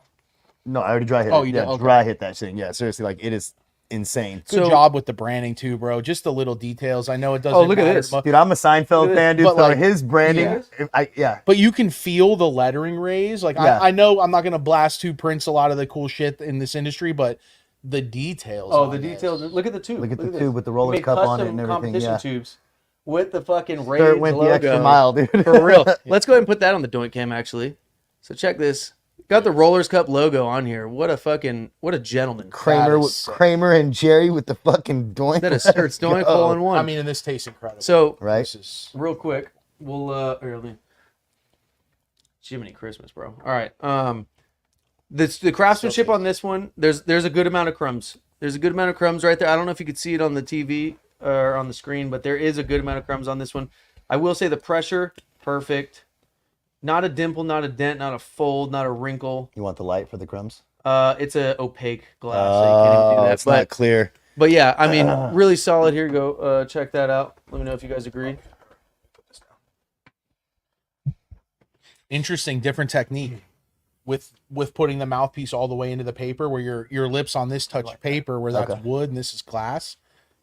No, I already dry hit. Oh, it. you did? Yeah, Okay. dry hit that thing. Yeah, seriously, like it is insane. Good job with the branding too, bro. Just the little details. I know it doesn't. Oh, look at matter this. much, Dude, I'm a Seinfeld fan, dude. But, So like, his branding, but you can feel the lettering raise. Like Yeah. I know I'm not gonna blast who prints a lot of the cool shit in this industry, but the details. Oh, on the this. details. Look at the tube. Look at the this. tube with the We roller made cup on it custom and everything. competition Yeah. tubes with the fucking Rage Sturt went logo. the extra mile, dude. For real. Let's go ahead and put that on the doink cam actually. So check this. Got the Rollers Cup logo on here. What a gentleman. Kramer, That is sick. Kramer and Jerry with the fucking doink. That is Sturt's doink go. hole in one. I mean, and this tastes incredible. so Right? This is real quick, we'll here, let me- Jiminy Christmas, bro. All right. The craftsmanship on this one, there's a good amount of crumbs. There's a good amount of crumbs right there. I don't know if you could see it on the TV or on the screen, but there is a good amount of crumbs on this one. I will say the pressure, perfect. Not a dimple, not a dent, not a fold, not a wrinkle. You want the light for the crumbs? It's a opaque glass, so you can't even do that. It's not clear. But yeah, I mean, really solid. Here you go. Check that out. Let me know if you guys agree. interesting, different technique with putting the mouthpiece all the way into the paper, where your lips on this touch paper, where that's wood and this is glass.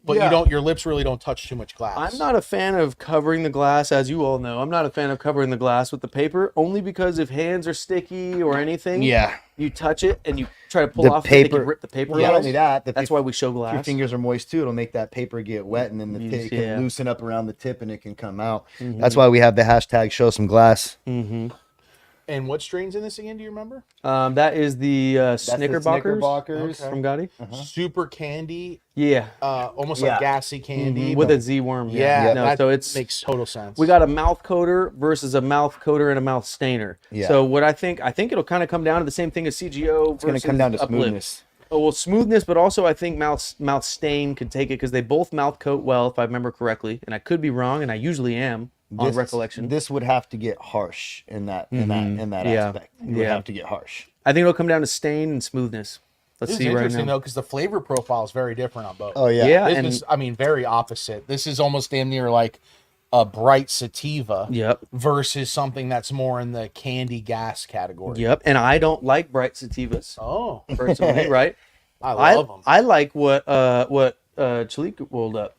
But Yeah. you don't. Your lips really don't touch too much glass. I'm not a fan of covering the glass, as you all know. I'm not a fan of covering the glass with the paper, only because if hands are sticky or anything, Yeah. you touch it and you try to pull The off, they paper- can rip the paper Not off. only that, That's why we show glass. your fingers are moist too. It'll make that paper get wet, and then the Yes, it can yeah. loosen up around the tip, and it can come out. That's why we have the hashtag show some glass. And what strains in this again? Do you remember? That is the Snickerbockers Knickerbockers. from Gotti. Super candy, Yeah, almost Yeah. like gassy candy with but- a Z worm. Yeah, no, that so it's makes total sense. we got a mouth coater versus a mouth coater and a mouth stainer. Yeah. So what I think it'll kind of come down to the same thing as CGO. It's going to come down to smoothness. Oh, well, smoothness, but also I think mouth stain could take it because they both mouth coat well, if I remember correctly, and I could be wrong, and I usually am. on recollection. This would have to get harsh in that Yeah. aspect. It would Yeah. have to get harsh. I think it'll come down to stain and smoothness. Let's This see is right interesting now. though, because the flavor profile is very different on both. Oh yeah. Yeah, This and is, I mean, very opposite. This is almost damn near like a bright sativa yep, versus something that's more in the candy gas category. yep. And I don't like bright sativas Oh, personally, right? I love them. I like what Chalik rolled up.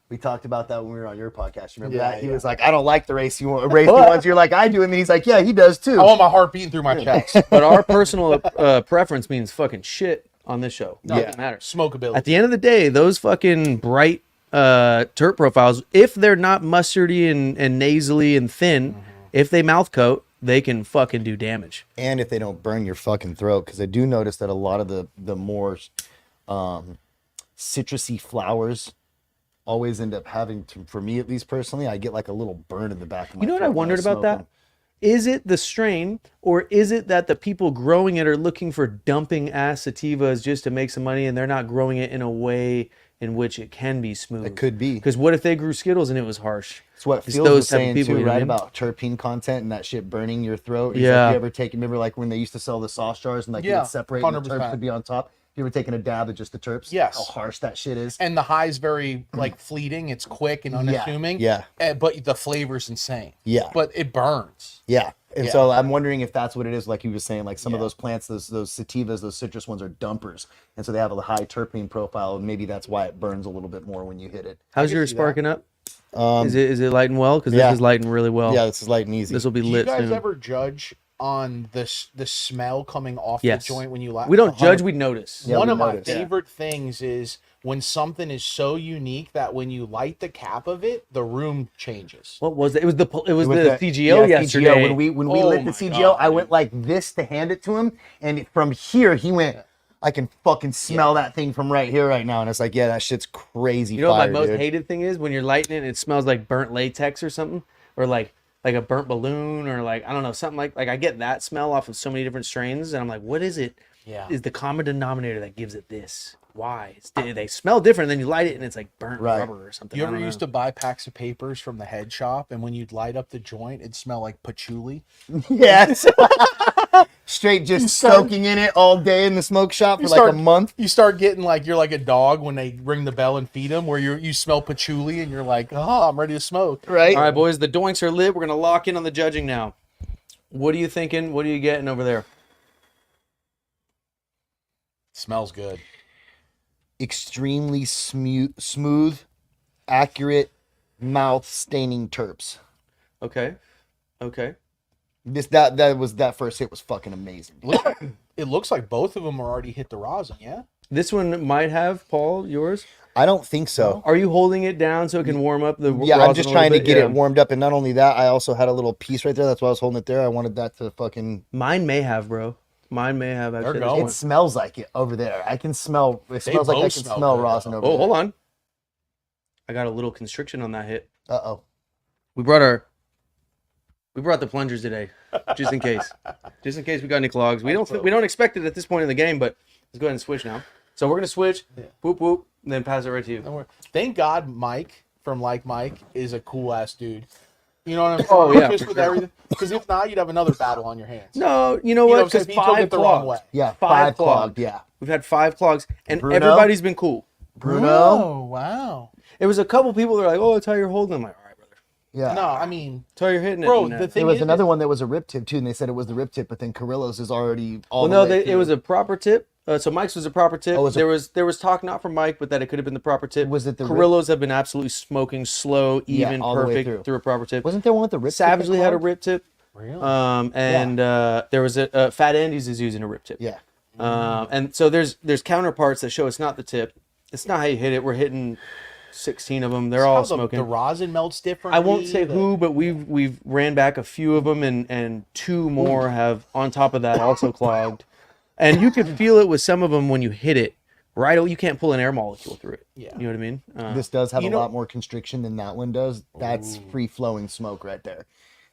We talked about that when we were on your podcast. Remember Yeah, that? He yeah. was like, I don't like the racy ones. You're like, I do. And then he's like, yeah, he does too. I want my heart beating through my chest. But our personal preference means fucking shit on this show. No, Doesn't matter. Smokeability. At the end of the day, those fucking bright terp profiles, if they're not mustardy and nasally and thin, if they mouth coat, they can fucking do damage. And if they don't burn your fucking throat, because I do notice that a lot of the more citrusy flowers always end up having to, for me at least personally, I get like a little burn in the back of my You know what throat I when wondered about smoke that? them. Is it the strain, or is it that the people growing it are looking for dumping ass sativas just to make some money, and they're not growing it in a way in which it can be smooth? It could be. Because what if they grew Skittles and it was harsh? It's what It's Fields those was type of saying people, too, you know what I right? mean? About terpene content and that shit burning your throat. He's Yeah. like, you ever remember like when they used to sell the sauce jars and like you Yeah, would separate and the 100%. terps would be on top? You ever taken a dab of just the terps? Yes. How harsh that shit is. and the high's very like fleeting. It's quick and unassuming. yeah. But the flavor's insane. Yeah. But it burns. Yeah. And Yeah. so I'm wondering if that's what it is, like he was saying, like some of Yeah. those plants, those sativas, those citrus ones are dumpers. And so they have a high terpene profile, and maybe that's why it burns a little bit more when you hit it. How's can yours see that. sparking up? Is it lighting well? Because yeah. this is lighting really well. Yeah, this is light and easy. This will be Do you lit guys soon. ever judge on the smell coming off Yes. the joint when you light? We don't judge, we notice. Yeah, One we of my notice. Yeah. favorite things is when something is so unique that when you light the cap of it, the room changes. What was it? It was the With CGO yeah, yesterday. CGO. When we Oh lit the my CGO, God, I dude. went like this to hand it to him, and from here he went. I can fucking smell that thing from right here, right now, and it's like, yeah, that shit's crazy. You know what fire, my most dude. hated thing is? When you're lighting it and it smells like burnt latex or something, or like a burnt balloon, or like, I don't know, something like I get that smell off of so many different strains, and I'm like, what is it? Yeah. Is the common denominator that gives it this? Why? They smell different, then you light it and it's like burnt Right. rubber or something. You I ever don't used know. to buy packs of papers from the head shop, and when you'd light up the joint, it'd smell like patchouli? Yes. Straight just soaking in it all day in the smoke shop for like a month. You start getting like you're like a dog when they ring the bell and feed them, where you smell patchouli and you're like, oh, I'm ready to smoke. Right? All right, boys, the doinks are lit. We're gonna lock in on the judging now. What are you thinking? What are you getting over there? Smells good. Extremely smooth, accurate, mouth staining terps. Okay. Okay. That first hit was fucking amazing. It looks like both of them are already hit the rosin, yeah? This one might have, Paul, yours. I don't think so. Are you holding it down so it can warm up the Yeah, I'm rosin just a trying to little get bit? it warmed up, and not only that, I also had a little piece right there. That's why I was holding it there. I wanted that to fucking. Mine may have, bro. Mine may have. Actually. They're going. It smells like it over there. I can smell. It smells like I both can smell smell good, rosin though. over Oh, there. hold on. I got a little constriction on that hit. Uh-oh. We brought the plungers today, just in case. Just in case we got any clogs. We don't expect it at this point in the game, but let's go ahead and switch now. So we're gonna switch, whoop whoop, and then pass it right to you. Thank God Mike from Like Mike is a cool ass dude. You know what I'm saying? Oh, yeah, Just for with sure. everything. Because if not, you'd have another battle on your hands. No, you know You know what? what I'm Because saying? He took it the wrong way. Yeah, Five five clogged. Yeah. We've had 5 clogs, and Bruno? everybody's been cool. Bruno. Oh, wow. It was a couple people that are like, "Oh, that's how you're holding." I'm like, "All right, brother, Yeah. No, I mean, that's how you're hitting bro, it." the And, thing There was is, another one that was a rip tip too, and they said it was the rip tip, but then Carrillo's is already all well, the no, way it through. was a proper tip. So Mike's was a proper tip. Oh, was it- there was talk not from Mike, but that it could have been the proper tip. Was it the rip- Carrillo's have been absolutely smoking slow, Yeah, even, all the way perfect through. a proper tip. Wasn't there one with the rip Savagely tip? had a rip tip. Really? And there was a Fat Andy's is using a rip tip. Yeah. And so there's counterparts that show it's not the tip. It's not how you hit it. We're hitting 16 of them. They're all How smoking. The rosin melts differently. I won't say the- who, but we've ran back a few of them, and 2 more have on top of that also clogged. And you can feel it with some of them when you hit it. Right, you can't pull an air molecule through it. Yeah. You know what I mean? This does have you a know- lot more constriction than that one does. That's free flowing smoke right there.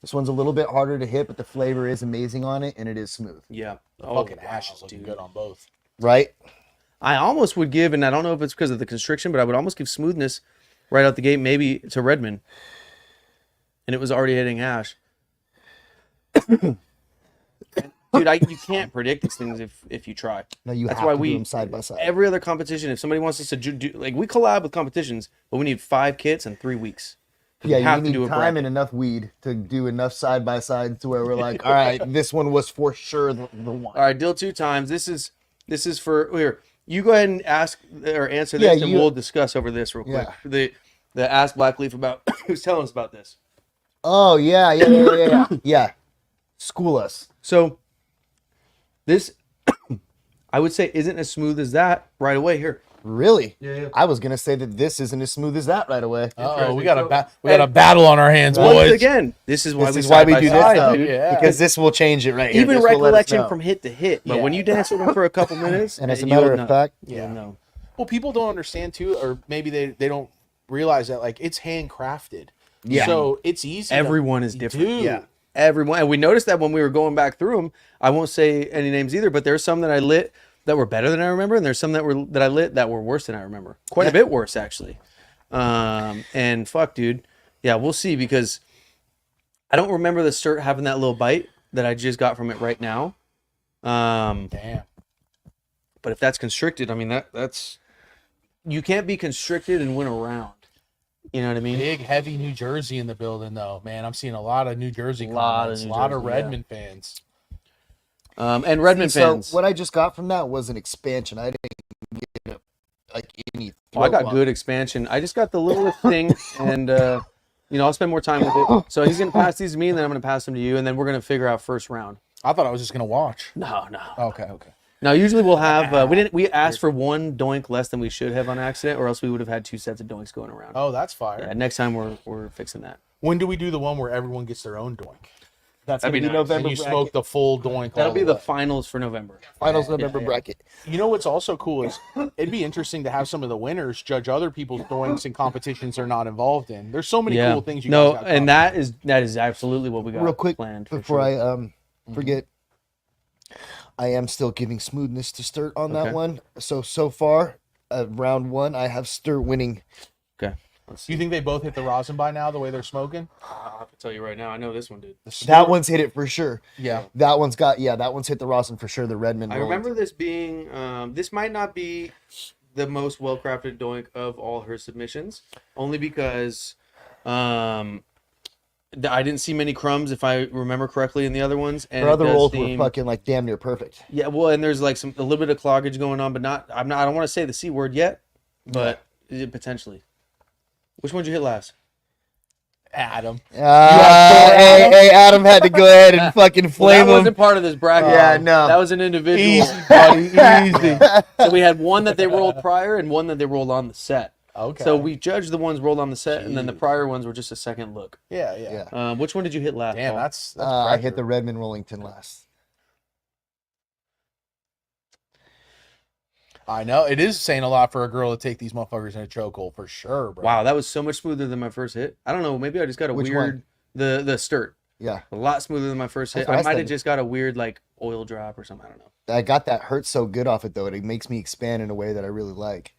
This one's a little bit harder to hit, but the flavor is amazing on it, and it is smooth. Yeah. The fucking ash is looking good on both. Right? I almost would give, and I don't know if it's because of the constriction, but I would almost give smoothness right out the gate, maybe to Redmond. and it was already hitting ash. Dude, you can't predict these things if you try. No, you That's have why to we do them side by side. every other competition. If somebody wants us to do like we collab with competitions, but we need 5 kits in 3 weeks. Yeah, we have you to do need a time bracket. and enough weed to do enough side by side to where we're like, all right, this one was for sure the one. All right, deal 2 times. This is for here. You go ahead and ask or answer this, Yeah, and we'll discuss over this real quick. Yeah. The Ask Blackleaf about who's telling us about this. Oh yeah. Yeah. School us. So this, I would say, isn't as smooth as that right away. Here, Really? Yeah. I was gonna say that this isn't as smooth as that right away. Oh, we got a battle on our hands, once boys. again, this is why This we is why we side do by this side, though, dude. Yeah. because this will change it right here. Even This will let us recollection know. from hit to hit, but Yeah. when you dance with them for a couple minutes, And as a you'll matter of know. fact, You'll know. Well, people don't understand too, or maybe they don't realize that like it's handcrafted. Yeah. So it's easy. Everyone is different. Dude. Yeah. Everyone, and we noticed that when we were going back through them. I won't say any names either, but there's some that I lit that were better than I remember, and there's some that I lit that were worse than I remember. Quite a bit worse, actually. And fuck, dude. Yeah, we'll see, because I don't remember the Sturt having that little bite that I just got from it right now. Damn. But if that's constricted, I mean that's you can't be constricted and win a round. You know what I mean? Big, heavy New Jersey in the building, though. Man, I'm seeing a lot of New Jersey Lot of comments, New a lot of Jersey, yeah. Redmond fans. And Redmond fans. So what I just got from that was an expansion. I didn't get like any. Well, I got throat good expansion. I just got the littlest thing, and I'll spend more time with it. So he's gonna pass these to me, and then I'm gonna pass them to you, and then we're gonna figure out first round. I thought I was just gonna watch. No. Okay. Now usually we'll have we asked for 1 doink less than we should have on accident, or else we would have had 2 sets of doinks going around. Oh, that's fire. Yeah, next time we're fixing that. When do we do the one where everyone gets their own doink? That's That'd gonna be be nice. November. And you bracket. smoke the full doink. That'll all be the way. finals for November. Finals November yeah. bracket. You know what's also cool is it'd be interesting to have some of the winners judge other people's doinks in competitions they're not involved in. There's so many cool things you no, guys got and covered. that is absolutely what we got Real quick planned for before sure. I forget, I am still giving smoothness to Sturt on Okay. that one. So far, round 1, I have Sturt winning. Okay. Let's Do see. you think they both hit the rosin by now, the way they're smoking? I'll have to tell you right now. I know this one did. That one's hit it for sure. Yeah. That one's hit the rosin for sure. The Redmond. I remember this being this might not be the most well crafted doink of all her submissions, only because I didn't see many crumbs, if I remember correctly, in the other ones. And Her other it does rolls seem- were fucking like damn near perfect. Yeah, well, and there's like a little bit of cloggage going on, but I don't want to say the C word yet, but potentially. Which one did you hit last? Adam. Hey, Adam had to go ahead and fucking Well, flame that wasn't him. part of this bracket. Yeah, no. That was an individual. Easy, buddy. Easy. So we had one that they rolled prior and one that they rolled on the set. Okay. So we judged the ones rolled on the set, and then the prior ones were just a second look. Yeah. Yeah. Which one did you hit last? Damn, Paul? that's I hit pressure. the Redmond Rollington last. I know it is saying a lot for a girl to take these motherfuckers in a chokehold for sure, bro. Wow, that was so much smoother than my first hit. I don't know. Maybe I just got a Which weird the Sturt. Yeah, A lot smoother than my first That's hit. what I I might have said. just got a weird like oil drop or something. I don't know. I got that hurt so good off it though. It makes me expand in a way that I really like.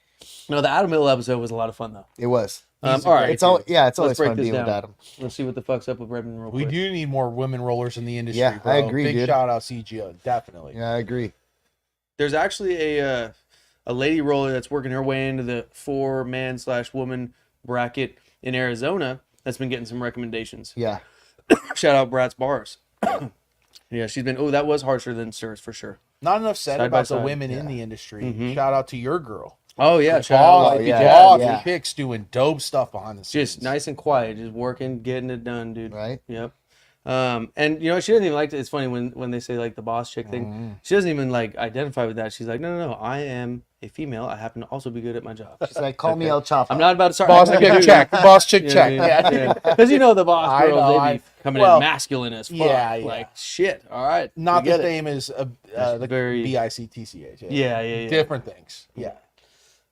No, the Adam Hill episode was a lot of fun though. It was. All right, It's all yeah. It's Let's always break fun this being with down. Adam. Let's see what the fuck's up with Redmond real We quick. do need more women rollers in the industry. Yeah, bro. I agree, Big dude. shout out CGO, definitely. Yeah, I agree. There's actually a lady roller that's working her way into the 4-man/woman bracket in Arizona that's been getting some recommendations. Yeah, Shout out Brat's Bars. Yeah, she's been. Oh, that was harsher than Sir's for sure. Not enough said Side by about the side. women in the industry. Mhm. Shout out to your girl. Oh yeah, shout Boss, out. yeah, boss, yeah. Picks doing dope stuff behind the scenes. Just nice and quiet, just working, getting it done, dude. right. Yep. And you know she doesn't even like it. It's funny when they say like the boss chick thing. She doesn't even like identify with that. She's like, no, I am a female. I happen to also be good at my job. She's like, call me El Chapo. I'm not about to start. Boss acting chick like a check. dude. Boss chick You know check. what I mean? Because you know the boss I girls, know, they be coming well, in masculine as fuck. yeah, yeah. Like shit. All right. Not we the get it. same as the very- BICTCH. Yeah. Different things. Yeah.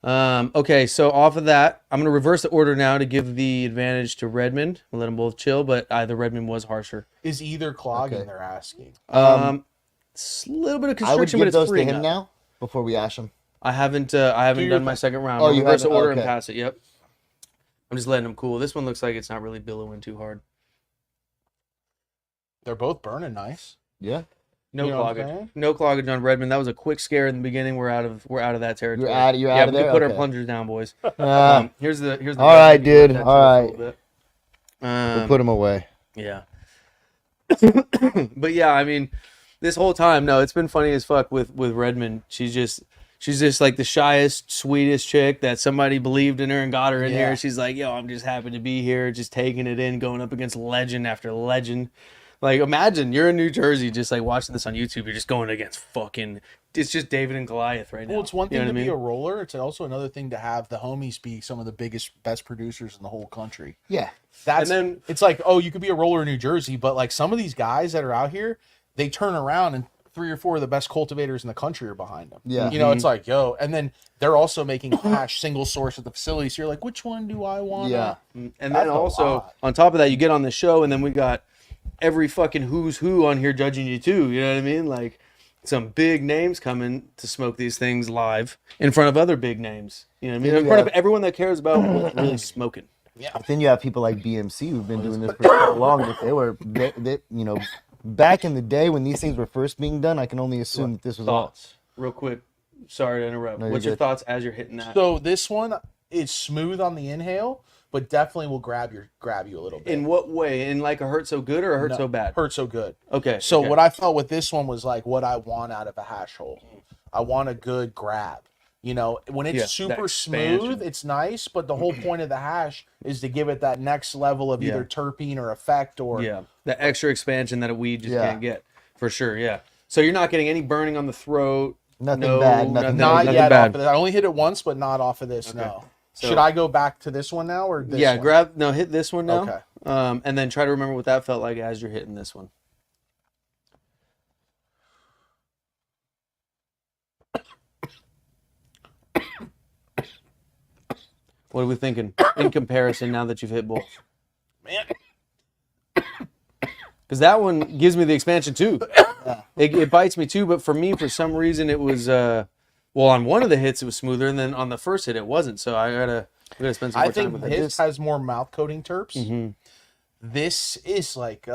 Okay, so off of that, I'm gonna reverse the order now to give the advantage to Redmond. I'll let them both chill, but the Redmond was harsher. Is either clogging? Okay. They're asking. It's a little bit of I would constriction, but give it's those to freeing him up. now before we ash them. I haven't your done my thing. second round. Oh, I'll you reverse the haven't? order and Okay. pass it. Yep. I'm just letting them cool. This one looks like it's not really billowing too hard. They're both burning nice. Yeah. No You know what I'm cloggage. saying? No cloggage on Redmond. That was a quick scare in the beginning. We're out of that territory. You're yeah, out of we can there? put our Okay. plungers down, boys. Uh, Here's the all right, gun. You can dude. let that All chill for a little bit. we'll put them away. Yeah. But yeah, I mean, this whole time, no, it's been funny as fuck with Redmond. She's just like the shyest, sweetest chick that somebody believed in her and got her in Yeah. here. She's like, yo, I'm just happy to be here, just taking it in, going up against legend after legend. Like, imagine you're in New Jersey, just like watching this on YouTube. You're just going against fucking. It's just David and Goliath right now. Well, it's one thing You know to what I be a mean? roller. It's also another thing to have the homies be some of the biggest, best producers in the whole country. Yeah. That's And then- it's like, oh, you could be a roller in New Jersey, but like some of these guys that are out here, they turn around and 3 or 4 of the best cultivators in the country are behind them. Yeah. You know, it's like, yo, and then they're also making hash single source at the facility. So you're like, which one do I want? Yeah. And That's then a also, lot. on top of that, you get on the show, and then we got every fucking who's who on here judging you too. You know what I mean? Like, some big names coming to smoke these things live in front of other big names. You know what I mean? In front of everyone that cares about what's really smoking. But then you have people like BMC who've been doing this for so long that they you know, back in the day when these things were first being done, I can only assume that this was all. Thoughts, real quick. Sorry to interrupt. No, you're What's your good. thoughts as you're hitting that? So this one is smooth on the inhale, but definitely will grab you a little bit. In what way? In like a hurt so good or a hurt No, so bad? Hurt so good. Okay. So okay. what I felt with this one was like what I want out of a hash hole. I want a good grab. You know, when it's Yeah, that super expansion. smooth, it's nice, but the whole point of the hash is to give it that next level of either terpene or effect or Yeah, the extra expansion that a weed just Yeah. can't get, for sure. Yeah. So you're not getting any burning on the throat. Nothing bad, nothing not nothing yet bad. off of this. I only hit it once, but not off of this. No. So- Should I go back to this one now or this Yeah, one? hit this one now. Okay. And then try to remember what that felt like as you're hitting this one. What are we thinking in comparison now that you've hit both? Man. Because that one gives me the expansion too. It bites me too, but for me, for some reason, it was well, on one of the hits it was smoother, and then on the first hit it wasn't. So we gotta spend some I more time think with it. his has more mouth coating terps. Mm-hmm. This is like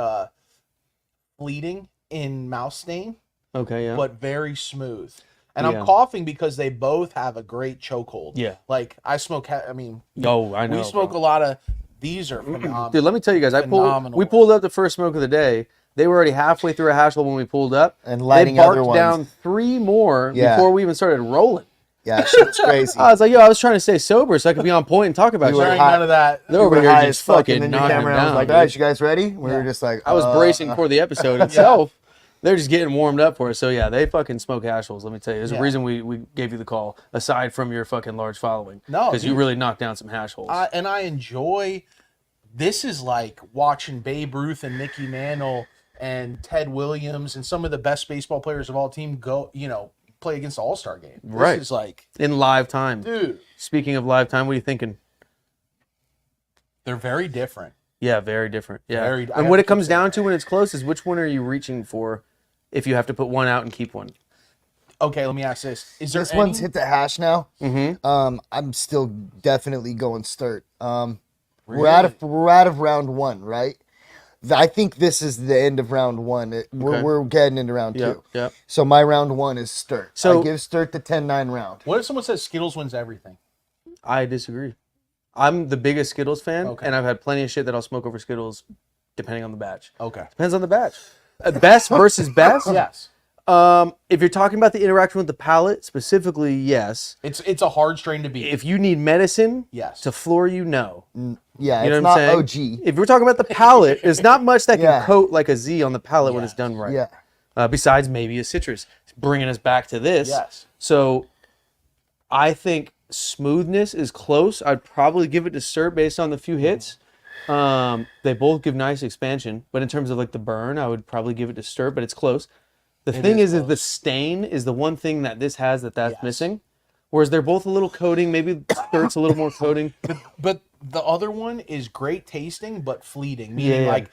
fleeting in mouth stain, Okay, yeah. but very smooth. And Yeah. I'm coughing because they both have a great chokehold. Yeah. Like I smoke. I mean, Oh, I know. we smoke bro. a lot of. These are phenomenal. Dude, let me tell you guys, Phenomenal. we pulled up the first smoke of the day. They were already halfway through a hash hole when we pulled up. And lighting they barked other ones. down 3 more Yeah. before we even started rolling. Yeah, shit's crazy. I was like, yo, I was trying to stay sober so I could be on point and talk about You There were shit. ain't high- none of that. They're over We were here high just as fuck, fucking and then you knocking came around and was down, like, dude. all right, you guys ready? We were just like, I was bracing for the episode itself. They're just getting warmed up for it. So yeah, they fucking smoke hash holes. Let me tell you, there's a Yeah. reason we gave you the call. Aside from your fucking large following, No, because you dude. really knocked down some hash holes. And I enjoy. This is like watching Babe Ruth and Mickey Mantle and Ted Williams and some of the best baseball players of all team go. You know, play against the All-Star game. This Right. is like, In live time. dude, Speaking of live time, what are you thinking? they're very different. Yeah, very different. Yeah. Very- I and have what to it comes say down that. to when it's close is which one are you reaching for if you have to put one out and keep one? Okay, let me ask this: is there this one's any- hit the hash now. Mm-hmm. I'm still definitely going Sturt. We're out of round 1, right? I think this is the end of round 1. Okay. We're getting into round 2. Yep. Yep. So my round 1 is Sturt. So- I give Sturt the 10-9 round. What if someone says Skittles wins everything? I disagree. I'm the biggest Skittles fan, Okay. and I've had plenty of shit that I'll smoke over Skittles, depending on the batch. Okay. Depends on the batch. Best versus best. Yes, If you're talking about the interaction with the palate specifically, yes. it's a hard strain to beat. If you need medicine Yes. to floor you, no. Yeah, You know it's what I'm not saying? OG. If we're talking about the palate, there's not much that can Yeah. coat like a Z on the palate when it's Yes. done right. Yeah. Besides maybe a citrus. It's bringing us back to this. Yes. So I think smoothness is close. I'd probably give it to Sturt based on the few hits. They both give nice expansion, but in terms of like the burn, I would probably give it to Sturt, but it's close. The thing is is the close. stain is the one thing that this has that's Yes. missing. Whereas they're both a little coating, maybe Sturt's a little more coating. But the other one is great tasting, but fleeting. Meaning, Yeah. like,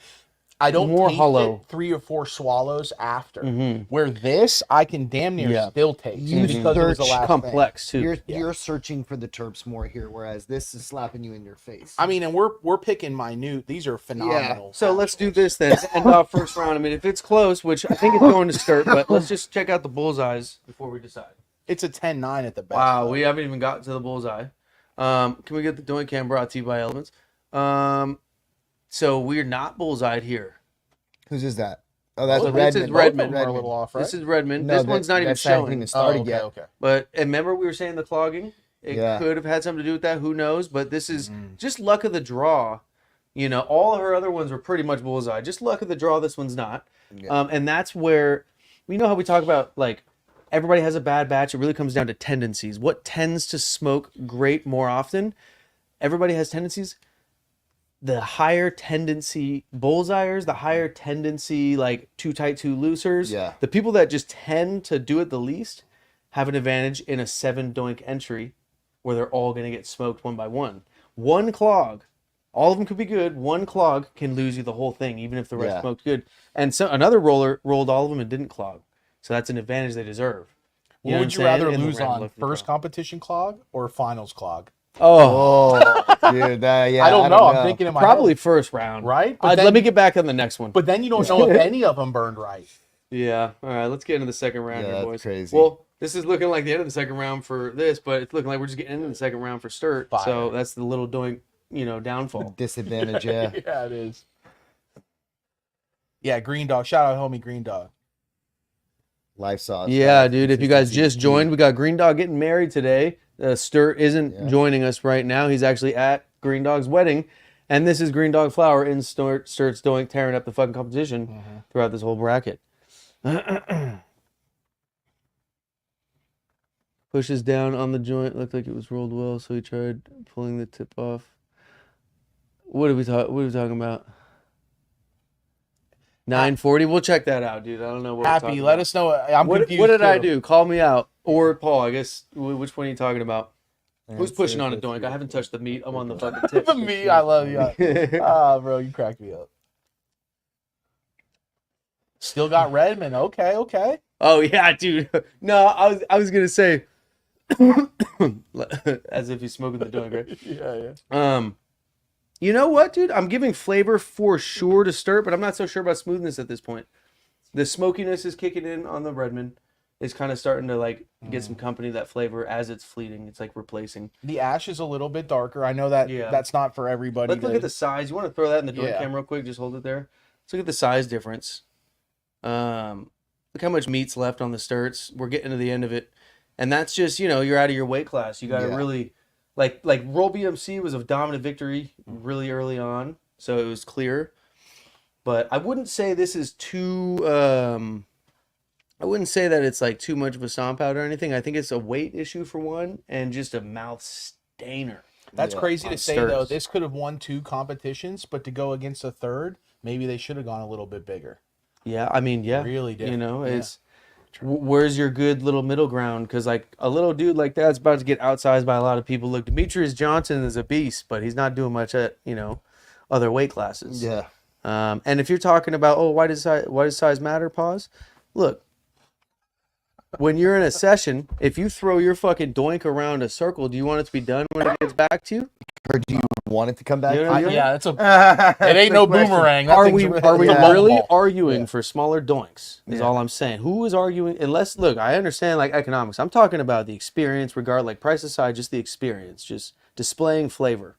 I don't more taste hollow. it 3 or 4 swallows after. Mhm. Where this, I can damn near still taste You because it was the search last complex too. You're searching for the terps more here, whereas this is slapping you in your face. I mean, and we're picking minute. These are phenomenal. So let's do this then. End off first round. I mean, if it's close, which I think it's going to Sturt, but let's just check out the bullseyes before we decide. It's a 10-9 at the best. Wow, though. we haven't even gotten to the bullseye. Can we get the Doink Cam brought to you by Elements? So we're not bullseyed here. Whose is that? Oh, that's This Redmond. is Redmond. Are a little off, right? This is Redmond. No, this one's not even that's not showing. even started yet. Okay. But and remember we were saying the clogging? It Yeah. could have had something to do with that. Who knows? But this is just luck of the draw. You know, all her other ones were pretty much bullseye. Just luck of the draw. This one's not. Yeah. And that's where we know how we talk about like everybody has a bad batch. It really comes down to tendencies. What tends to smoke great more often? Everybody has tendencies. The higher tendency bullseyers, the higher tendency like too tight, too loosers. Yeah. The people that just tend to do it the least have an advantage in a 7 doink entry where they're all going to get smoked one by one. One clog, all of them could be good. One clog can lose you the whole thing, even if the rest smoked good. And so another roller rolled all of them and didn't clog. So that's an advantage they deserve. You know What would you I'm saying? rather In the lose random on? look of the First draw. competition clog or finals clog? Oh, Oh, dude, yeah. I don't know. I'm thinking in my probably head. first round. Right? But Let then- me get back on the next one. But then you don't know if any of them burned right. Yeah. All right. Let's get into the second round Yeah, here, that's boys. crazy. Well, this is looking like the end of the second round for this, but it's looking like we're just getting into the second round for Sturt. Fire. So that's the little doink, downfall. Disadvantage, yeah. Yeah, it is. Yeah, Green Dog. Shout out, homie, Green Dog. Life sauce. Yeah, right? dude. If you guys Consistency just is key. joined, we got Green Dog getting married today. Sturt isn't Yeah. joining us right now. He's actually at Green Dog's wedding. And this is Green Dog Flower in Sturt's doink, tearing up the fucking competition throughout this whole bracket. Pushes down on the joint. Looked like it was rolled well, so he tried pulling the tip off. What are we talking about? 940. We'll check that out, dude. I don't know what. we're Happy, talking let about. us know. I'm What confused. did I too. do? Call me out. Or Paul, I guess. Which one are you talking about? Who's That's pushing it, on a that's doink? it. I haven't touched the meat. I'm on the fucking tip. The me, I love you. Bro, you cracked me up. Still got Redmond. Okay. Oh yeah, dude. No, I was gonna say, as if he's smoking the doink, right? Yeah. You know what, dude? I'm giving flavor for sure to Sturt, but I'm not so sure about smoothness at this point. The smokiness is kicking in on the Redmond. It's kind of starting to like get some company, that flavor, as it's fleeting. It's like replacing. The ash is a little bit darker. I know that that's not for everybody. Let's look at the size. You want to throw that in the doink Yeah. cam real quick? Just hold it there. Let's look at the size difference. Look how much meat's left on the Sturts. We're getting to the end of it. And that's just, you're out of your weight class. You got to really, like Roll BMC was a dominant victory really early on. So it was clear. But I wouldn't say this is too, I wouldn't say that it's like too much of a stomp out or anything. I think it's a weight issue for one and just a mouth stainer. That's crazy to on say, though. Sturts. This could have won 2 competitions, but to go against a third, maybe they should have gone a little bit bigger. Yeah, I mean, yeah. Really different. It's where's your good little middle ground? Because like a little dude like that's about to get outsized by a lot of people. Look, Demetrius Johnson is a beast, but he's not doing much at other weight classes. Yeah. And if you're talking about why does size matter? Pause. Look, when you're in a session, if you throw your fucking doink around a circle, do you want it to be done when it gets back to you? Or do you want it to come back? You know what I mean? Yeah, it ain't no boomerang. That Are thing's we really really ball. arguing for smaller doinks? Is all I'm saying. Who is arguing? Unless look, I understand like economics. I'm talking about the experience, regard like price aside, just the experience, just displaying flavor.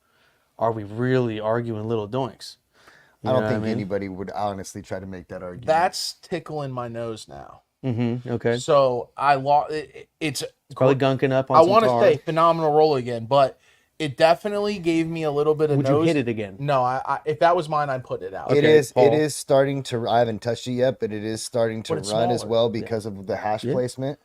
Are we really arguing little doinks? You I know don't what think mean? anybody would honestly try to make that argument. That's tickling my nose now. Okay. So I lost. It's Probably gunking up on I some want to tar. say phenomenal roll again, but it definitely gave me a little bit of Would nose. you hit it again? No, I if that was mine, I'd put it out. It Okay, is. Paul. It is starting to. I haven't touched it yet, but it is starting to But it's run as smaller. well because of the hash placement.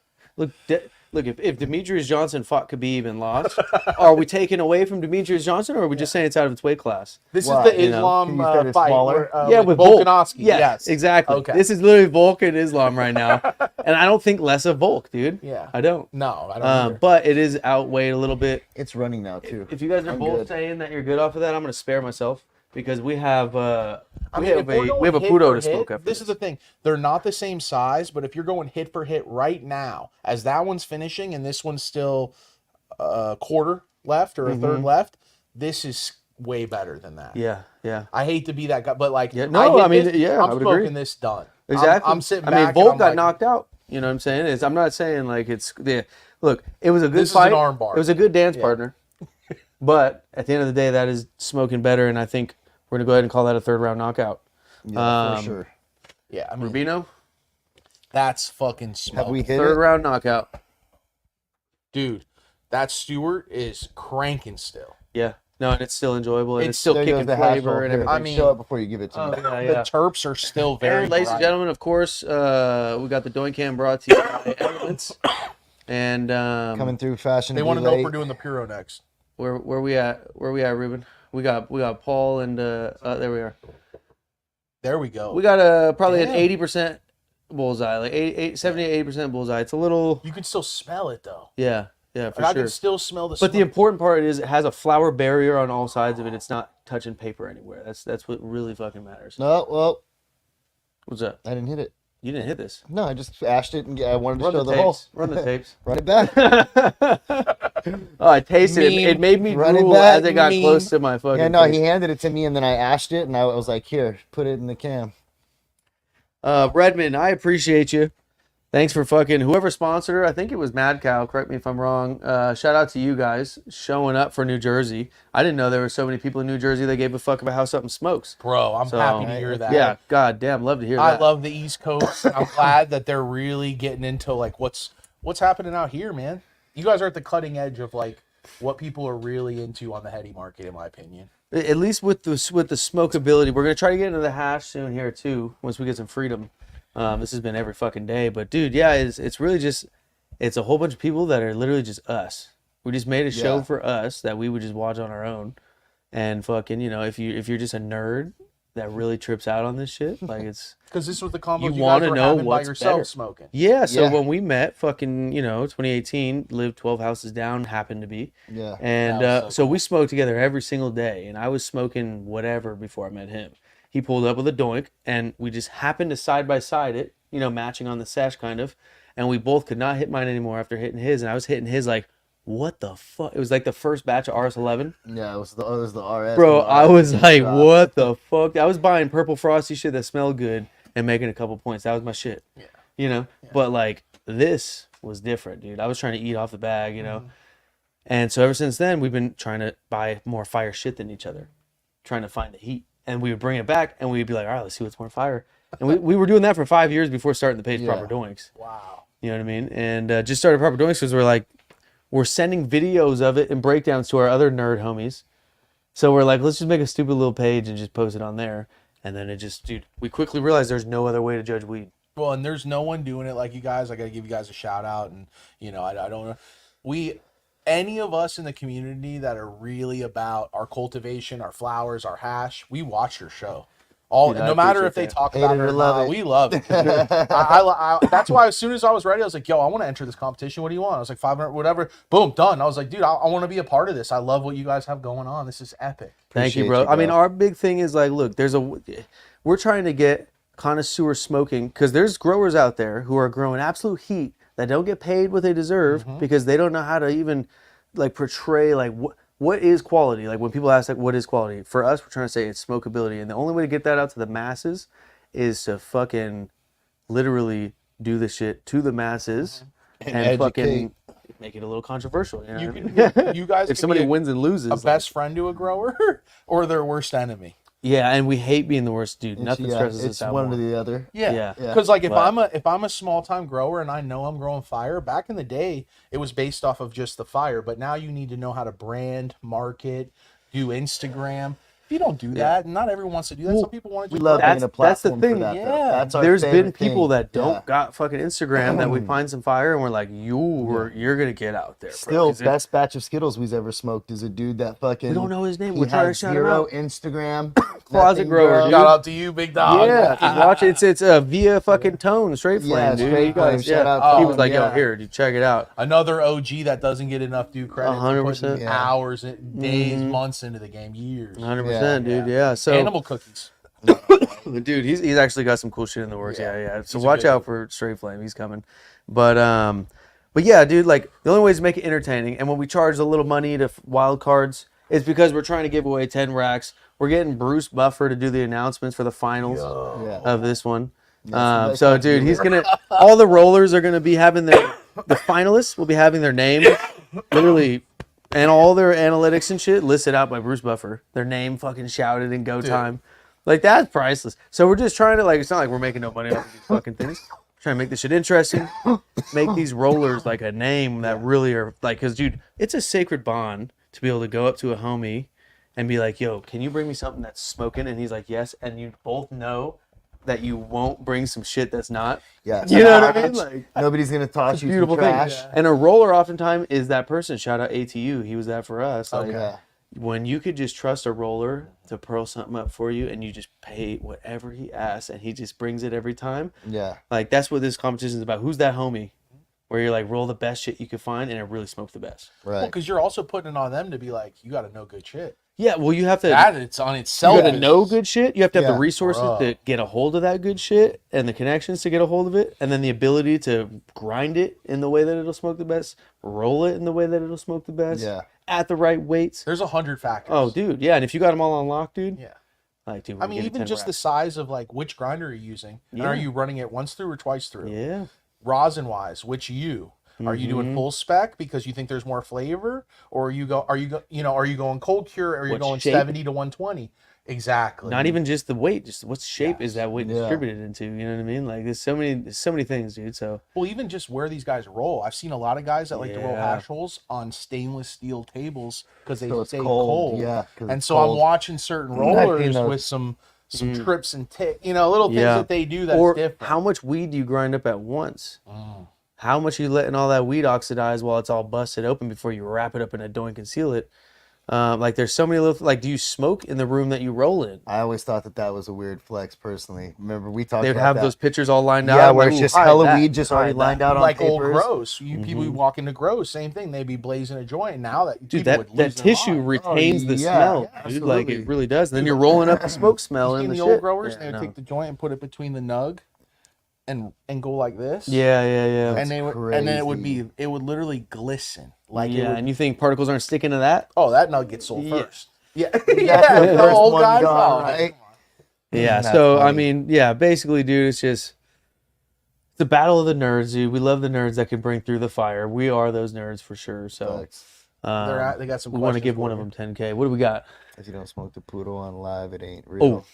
Look, if Demetrius Johnson fought Khabib and lost, are we taking away from Demetrius Johnson, or are we just saying it's out of its weight class? This Why? is the You know, Islam you said it's fight. smaller? Where, Yeah, with Volk. Volkanovski. Yes, exactly. Okay. This is literally Volk and Islam right now, and I don't think less of Volk, dude. Yeah. I don't. No, I don't. either. But it is outweighed a little bit. It's running now too. If you guys are I'm both good. saying that you're good off of that, I'm going to spare myself because we have I We mean, have if we're a- going we have a hit Puro for to hit, smoke after this is the thing. They're not the same size, but if you're going hit for hit right now, as that one's finishing and this one's still a quarter left or a third left, this is way better than that. Yeah, yeah. I hate to be that guy, but like, Yeah, no, I mean, yeah, I'm I would smoking agree. this done. Exactly. I'm sitting I back. mean, and Volt I'm got like, knocked out. You know what I'm saying? I'm not saying like it's the look. It was a good This is an fight. arm bar. It was a good dance Yeah. partner. But at the end of the day, that is smoking better, and I think we're gonna go ahead and call that a third round knockout. Yeah, for sure. Yeah, I mean, Rubino, that's fucking smoke. Have we hit third it? round knockout. Dude, that Sturt is cranking still. Yeah. No, and it's still enjoyable, and it's still There goes kicking the hash flavor roll. and Here, everything. I mean- show it before you give it to Oh, me. yeah, The yeah. terps are still very And ladies and bright. gentlemen, of course, we got the Doinks brought to you by Elements. And Coming through fashionably They want to know if late. we're doing the Puro next. where we at? Where we at, Ruben? We got Paul and there we are. There we go. We got probably Damn. an 80% bullseye, like 70-80% bullseye. It's a little, You can still smell it though. yeah, for Like, I sure. can still smell the But the smoke. important part is it has a flour barrier on all sides of it. It's not touching paper anywhere. That's what really fucking matters. No, well, What's up? I didn't hit it. You didn't hit this. No, I just ashed it and I wanted to Run show the the hole. tapes. Run the tapes. Run it back. Oh, I tasted it. Meme. It made me Run it drool back, as it got meme. close to my fucking Yeah, no, face. he handed it to me and then I ashed it and I was like, here, put it in the cam. Redmond, I appreciate you. Thanks for fucking whoever sponsored her. I think it was Mad Cow. Correct me if I'm wrong. Shout out to you guys showing up for New Jersey. I didn't know there were so many people in New Jersey that gave a fuck about how something smokes. Bro, I'm So, happy to hear that. Yeah, god damn, love to hear I that. love the East Coast. I'm glad that they're really getting into like what's happening out here, man. You guys are at the cutting edge of like what people are really into on the heady market, in my opinion. At least with the smokability. We're gonna try to get into the hash soon here too. Once we get some freedom. This has been every fucking day, but dude, yeah, it's really just it's a whole bunch of people that are literally just us. We just made a show Yeah. for us that we would just watch on our own, and fucking, you know, if you're just a nerd that really trips out on this shit, like it's Because this was the combo You you, wanna guys were know having by what's yourself better. smoking. yeah. So Yeah. when we met, fucking, you know, 2018, lived 12 houses down, happened to be, Yeah. and That was so so we smoked together every single day, and I was smoking whatever before I met him. He pulled up with a doink, and we just happened to side by side it, you know, matching on the sesh kind of, and we both could not hit mine anymore after hitting his, and I was hitting his like, what the fuck? It was like the first batch of RS11. Yeah, it was the RS. Bro, and the I was RS like, drop. what the fuck? I was buying purple frosty shit that smelled good and making a couple points. That was my shit. Yeah. You know? But like this was different, dude. I was trying to eat off the bag, you know. And so ever since then we've been trying to buy more fire shit than each other. Trying to find the heat. And we would bring it back and we'd be like, all right, let's see what's more fire. And we were doing that for 5 years before starting the page Yeah. Proper Doinks. Wow. You know what I mean? And just started Proper Doinks because we're sending videos of it and breakdowns to our other nerd homies. So we're like, let's just make a stupid little page and just post it on there. And then it just, dude, we quickly realized there's no other way to judge weed. Well, and there's no one doing it like you guys. I got to give you guys a shout out. And, you know, I don't know. Any of us in the community that are really about our cultivation, our flowers, our hash, we watch your show. Dude, I No matter appreciate if they that. talk Hate about it it or or love not, it. we love it. That's why as soon as I was ready, I was like, yo, I want to enter this competition. What do you want? I was like, 500, whatever. Boom, done. I was like, dude, I want to be a part of this. I love what you guys have going on. This is epic. Thank you, Appreciate bro. you, I mean, bro. our big thing is like, look, we're trying to get connoisseur smoking because there's growers out there who are growing absolute heat that don't get paid what they deserve because they don't know how to even like portray like what is quality. Like when people ask like what is quality, for us we're trying to say it's smokability, and the only way to get that out to the masses is to fucking literally do the shit to the masses and educate. fucking make it a little controversial. You know You what I can, mean? you guys If can somebody be wins and loses, a like- best friend to a grower or their worst enemy. yeah, and we hate being the worst, dude. It's- Nothing yeah, stresses it's us out one more. or the other. Yeah. Yeah. Because like if But- I'm a small time grower and I know I'm growing fire, back in the day it was based off of just the fire, but now you need to know how to brand, market, do Instagram. If you don't do that, and not everyone wants to do that. Some people want to We just love That's- being a that's the platform thing. for that. Yeah. Though. That's our There's been favorite people thing. that don't Yeah. got fucking Instagram that we find some fire and we're like, you're gonna get out there. bro. Still, 'Cause best batch of Skittles we've ever smoked is a dude that fucking. we don't know his name. He We're trying to has shout him zero out. Instagram. Closet nothing grower, grows. dude. shout out to you, big dog. Yeah, just watch it. It's via fucking Tone, Straight Flame, Yeah, dude. Straight You guys, Flame. Shout yeah. out He to was him, like, yo, yeah. here, dude, check it out. Another OG that doesn't get enough due credit. 100%. Yeah. Hours, days, months into the game, years. 100%, dude. Yeah. So Animal cookies. Dude, he's actually got some cool shit in the works. Yeah. So He's a watch good out for Straight Flame. He's coming. But yeah, dude, like the only way is to make it entertaining. And when we charge a little money to wild cards, it's because we're trying to give away 10 racks. We're getting Bruce Buffer to do the announcements for the finals of this one. So, dude, he's gonna. All the rollers are gonna be having the finalists will be having their name, literally, and all their analytics and shit listed out by Bruce Buffer. Their name fucking shouted in go time, like that's priceless. So we're just trying to like. It's not like we're making no money off of these fucking things. Trying to make this shit interesting, make these rollers like a name that really are like, because dude, it's a sacred bond to be able to go up to a homie and be like, yo, can you bring me something that's smoking? And he's like, yes. And you both know that you won't bring some shit that's not. Yeah. You know what I mean? Like, nobody's going to toss you beautiful some trash. thing. And a roller oftentimes is that person. Shout out ATU. He was that for us. Like, Okay. when you could just trust a roller to pearl something up for you and you just pay whatever he asks and he just brings it every time. Yeah. Like, that's what this competition is about. Who's that homie? Where you're like, roll the best shit you could find and it really smoked the best. Right. Well, because you're also putting it on them to be like, you got to know good shit. Yeah, well, you have to. That it's on itself. You got to know good shit. You have to have Yeah, the resources to get a hold of that good shit and the connections to get a hold of it. And then the ability to grind it in the way that it'll smoke the best, roll it in the way that it'll smoke the best. Yeah. At the right weights. There's 100 factors. Oh, dude. Yeah. And if you got them all on lock, dude. Yeah. Like, dude, I mean, even just the size of like which grinder are you using? And Yeah. are you running it once through or twice through? Yeah. Rosin wise, which are you doing full spec because you think there's more flavor, or are you going cold cure, or are you What going shape? 70 to 120? Exactly. Not even just the weight, just what shape is that weight Yeah. distributed into? You know what I mean? Like, there's so many things, dude. So Well, even just where these guys roll. I've seen a lot of guys that like to roll Yeah. hash holes on stainless steel tables because they So it's stay cold, cold. yeah, 'cause And it's so cold. I'm watching certain I've rollers seen those. with some trips and little things Yeah. that they do that's or different. how much weed do you grind up at once? How much are you letting all that weed oxidize while it's all busted open before you wrap it up in a doink and seal it? Like, there's so many little, like, do you smoke in the room that you roll in? I always thought that was a weird flex personally. Remember we talked They would about have that. those pictures all lined out. Yeah, I'm where like, it's ooh, just hide hella that, weed just hide already that. lined out on like papers. old grows. People who walk into grows, same thing. They'd be blazing a joint. Now that Dude, people would that lose their tissue mind. retains the yeah, smell, dude. absolutely. Like, it really does. And then you're rolling up the smoke smell You in seen the the shit. old growers, Yeah, they would no. take the joint and put it between the nug, and go like this. Yeah. and they would, and then crazy. it would literally glisten. Like it Yeah, would, and you think particles aren't sticking to that? oh, that nug gets sold Yeah. first. Yeah, That's the the first old one guys. gone, Oh, right? Yeah, That's so I funny. mean, yeah, basically, dude, it's the battle of the nerds, dude. We love the nerds that can bring through the fire. We are those nerds for sure. So Facts. They got some. we want to questions give for one of you. them 10K. What do we got? If you don't smoke the Puro on live, it ain't Oh, real.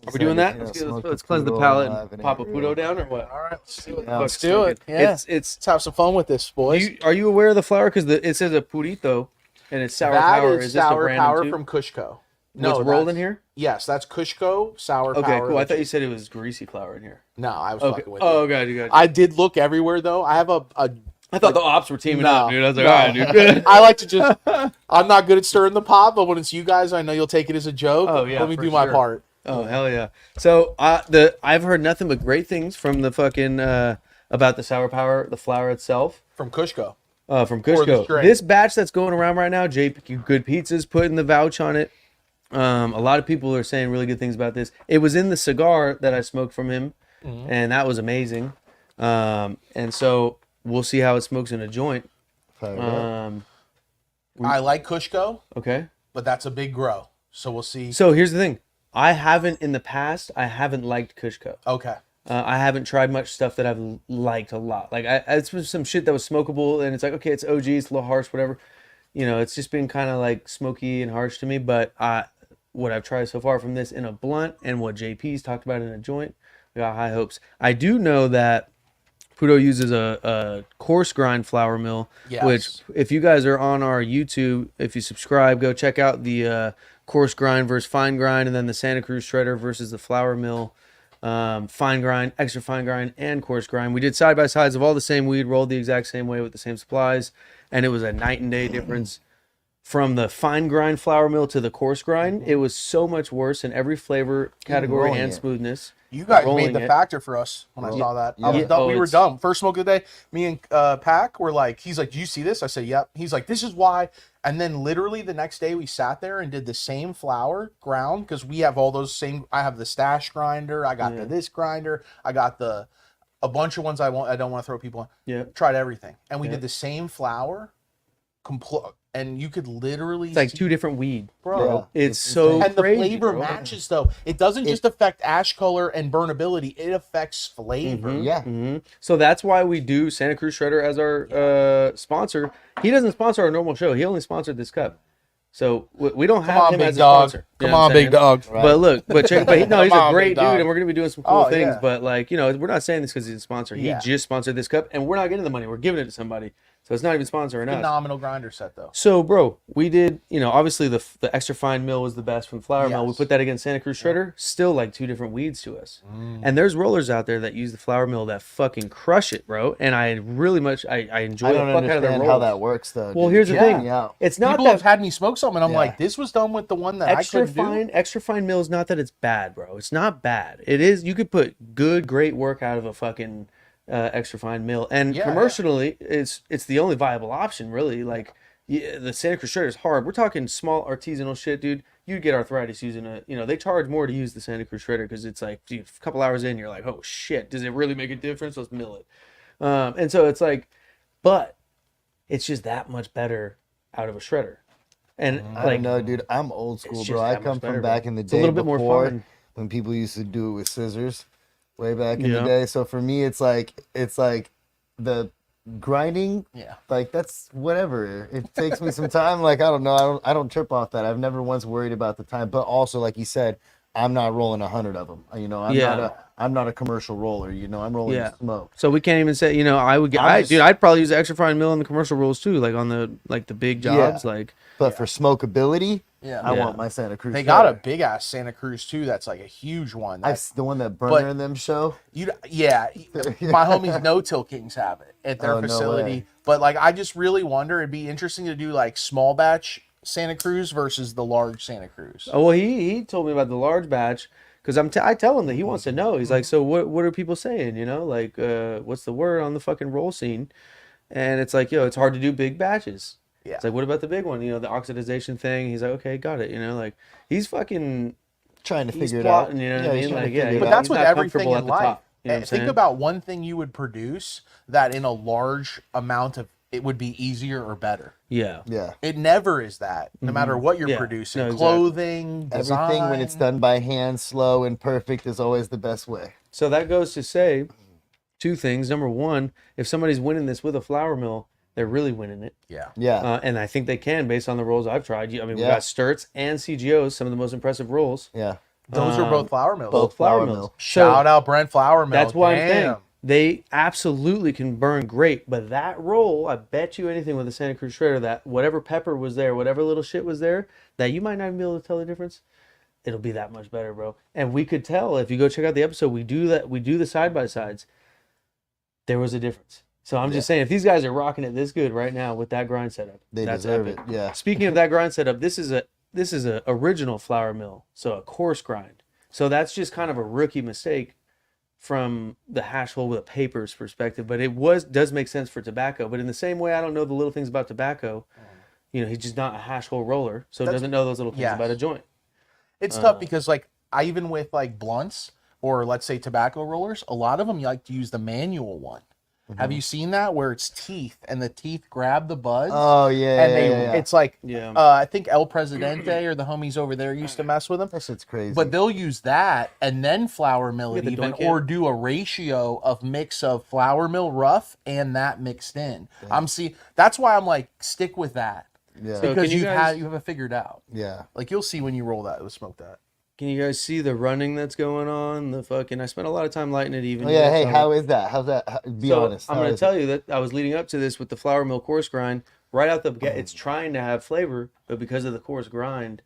are we doing that? If you don't smoke Let's cleanse the Puro palate on live, and it pop a ain't Puro real. down, or what? All right, let's do it. Yeah. Let's do it. Yeah, It's let's have some fun with this, boys. are you aware of the flower? Because it says a purito, and it's sour That power. is Is this a sour random power too? from Kushco. What's rolled in that's- here? Yes, that's Kushco sour Okay, power. cool. I thought you said it was greasy flour in here. No, I was Okay. fucking with you. Oh, God, you got. I did look everywhere though. I have a I thought the ops were teaming No, up, dude. I was like, no. all right, dude. I like to just. I'm not good at stirring the pot, but when it's you guys, I know you'll take it as a joke. Oh, yeah, Let me for do my sure. part. Oh hell yeah! So I've heard nothing but great things from the fucking about the sour power, the flour itself, From Kushco. from the Cusco. strain. This batch that's going around right now, JP Good Pizza's putting the vouch on it. A lot of people are saying really good things about this. It was in the cigar that I smoked from him, and that was amazing. And so we'll see how it smokes in a joint. Fire up. I like Kushco, Okay. but that's a big grow. So we'll see. So here's the thing. I haven't liked Kushco. Okay. I haven't tried much stuff that I've liked a lot. Like it's been some shit that was smokable, and it's like, okay, it's OG, it's a little harsh, whatever. You know, it's just been kind of like smoky and harsh to me. But what I've tried so far from this in a blunt and what JP's talked about in a joint, I got high hopes. I do know that Puro uses a coarse grind flour mill, Yes. which if you guys are on our YouTube, if you subscribe, go check out the coarse grind versus fine grind, and then the Santa Cruz shredder versus the flour mill. Fine grind, extra fine grind, and coarse grind. We did side by sides of all the same weed, rolled the exact same way with the same supplies, and it was a night and day difference. from the fine grind flour mill to the coarse grind, it was so much worse in every flavor category rolling and it. smoothness. You guys rolling made the it. factor for us when I saw that. I was Yeah. dumb. Oh, We were it's- dumb. First smoke of the day, me and Pac were like, he's like, do you see this? I said, yep. He's like, this is why. And then literally the next day we sat there and did the same flour ground because we have all those same. I have the stash grinder. I got this grinder. I got a bunch of ones I don't want to throw people on. Yeah. Tried everything, and we Yeah. did the same flour, and you could literally It's like two different weed. bro. Yeah. It's so And the crazy, flavor bro. matches though. It doesn't just affect ash color and burnability. It affects flavor. Yeah. Mhm. So that's why we do Santa Cruz Shredder as our sponsor. He doesn't sponsor our normal show. He only sponsored this cup. So we don't have Come on, him big as a dog. sponsor. Come You know what on, I'm big saying? dog. Right. But look, but check, but no, he's Come a on, great big dude, dog. and we're gonna be doing some cool Oh, things. yeah. But like, you know, we're not saying this because he's a sponsor. He Yeah. just sponsored this cup, and we're not getting the money. We're giving it to somebody, so it's not even sponsoring us. Phenomenal grinder set though. So, bro, we did, you know, obviously the extra fine mill was the best from flour mill. We Yes. put that against Santa Cruz Shredder, still like two different weeds to us. Mm. And there's rollers out there that use the flour mill that fucking crush it, bro. And I really much, I enjoy I the don't fuck out of their understand rollers. how that works though. Well, dude. here's the Yeah. thing. Yeah. It's not People that have had me smoke some, and I'm Yeah. like, this was done with the one that extra I couldn't do. extra fine mill is not that it's bad, bro. It's not bad. It is. You could put great work out of a fucking extra fine mill, and Yeah, commercially, it's the only viable option, really. Like the Santa Cruz Shredder is hard. We're talking small artisanal shit, dude. You get arthritis using a. You know, they charge more to use the Santa Cruz Shredder because it's like, dude, a couple hours in, you're like, oh shit, does it really make a difference? Let's mill it. And so it's like, but it's just that much better out of a shredder. And I like, don't know, dude. I'm old school, just bro. that I much come better, from bro. back in the It's a day little bit more before fun. when people used to do it with scissors, way back in Yeah. the day. So for me, it's like the grinding. Yeah. Like that's whatever. It takes me some time. Like I don't know. I don't trip off that. I've never once worried about the time. But also, like you said, I'm not rolling 100 of them. You know, I'm not a commercial roller. You know, I'm rolling Yeah. smoke. So we can't even say, you know, I'd probably use the extra fine mill in the commercial rolls too, like on the big jobs, like But for smokability, Yeah. I Yeah. want my Santa Cruz. They got a Shredder. big ass Santa Cruz too. That's like a huge one. That's The one that Burner but- and them show. yeah. My homies No Till Kings have it at their Oh, no facility. way. But like, I just really wonder. It'd be interesting to do like small batch Santa Cruz versus the large Santa Cruz. oh well, he told me about the large batch because I tell him that he wants to know. He's like, so what are people saying? You know, like what's the word on the fucking roll scene? And it's like, yo, it's hard to do big batches. Yeah. It's like, what about the big one? You know, the oxidization thing. He's like, okay, got it. You know, like he's fucking Trying to he's figure it out. plotting. You know what I he's mean? trying to Like, yeah, figure it But out. that's he's with not everything comfortable in at the life. top. You know what I'm Think saying? about one thing you would produce that in a large amount of it would be easier or better. Yeah. Yeah. It never is that, no matter what you're Yeah. producing. No, exactly. Clothing, design. Everything when it's done by hand, slow and perfect, is always the best way. So that goes to say two things. Number one, if somebody's winning this with a flour mill, they're really winning it. Yeah. Yeah. And I think they can based on the rolls I've tried. I mean, we Yeah. got Sturts and CGOs, some of the most impressive rolls. Yeah. Those are both flour mills. Both flour flour mills. mill. Shout out Brent Flour Mill. That's why I'm saying Damn. they absolutely can burn great. But that roll, I bet you anything with the Santa Cruz Shredder, that whatever pepper was there, whatever little shit was there, that you might not even be able to tell the difference. It'll be that much better, bro. And we could tell if you go check out the episode. We do that. We do the side by sides. There was a difference. So I'm just saying, if these guys are rocking it this good right now with that grind setup, They that's deserve epic. it. Yeah. Speaking of that grind setup, this is a original flour mill, so a coarse grind. So that's just kind of a rookie mistake from the hash hole with a paper's perspective, but does make sense for tobacco. But in the same way, I don't know the little things about tobacco. You know, he's just not a hash hole roller, so doesn't know those little things yes. about a joint. It's tough because, like, I even with like blunts or let's say tobacco rollers, a lot of them you like to use the manual one. Have you seen that where it's teeth and the teeth grab the buds? Oh yeah. and they, yeah. it's like, Yeah. I think El Presidente or the homies over there used to mess with them. That shit's crazy. But they'll use that and then flour mill it the even, doink it. or do a ratio of mix of flour mill rough and that mixed in. That's why I'm like, stick with that yeah. So- because can you guys- you have it figured out. yeah. Like you'll see when you roll that, smoke that. Can you guys see the running that's going on? The fucking, I spent a lot of time lighting it even. Oh, yeah. You Hey, guys how saw it. is that? How's that? Be So, honest. I'm How going to is tell it? you that I was leading up to this with the flour mill coarse grind. Right out the get, it's trying to have flavor, but because of the coarse grind,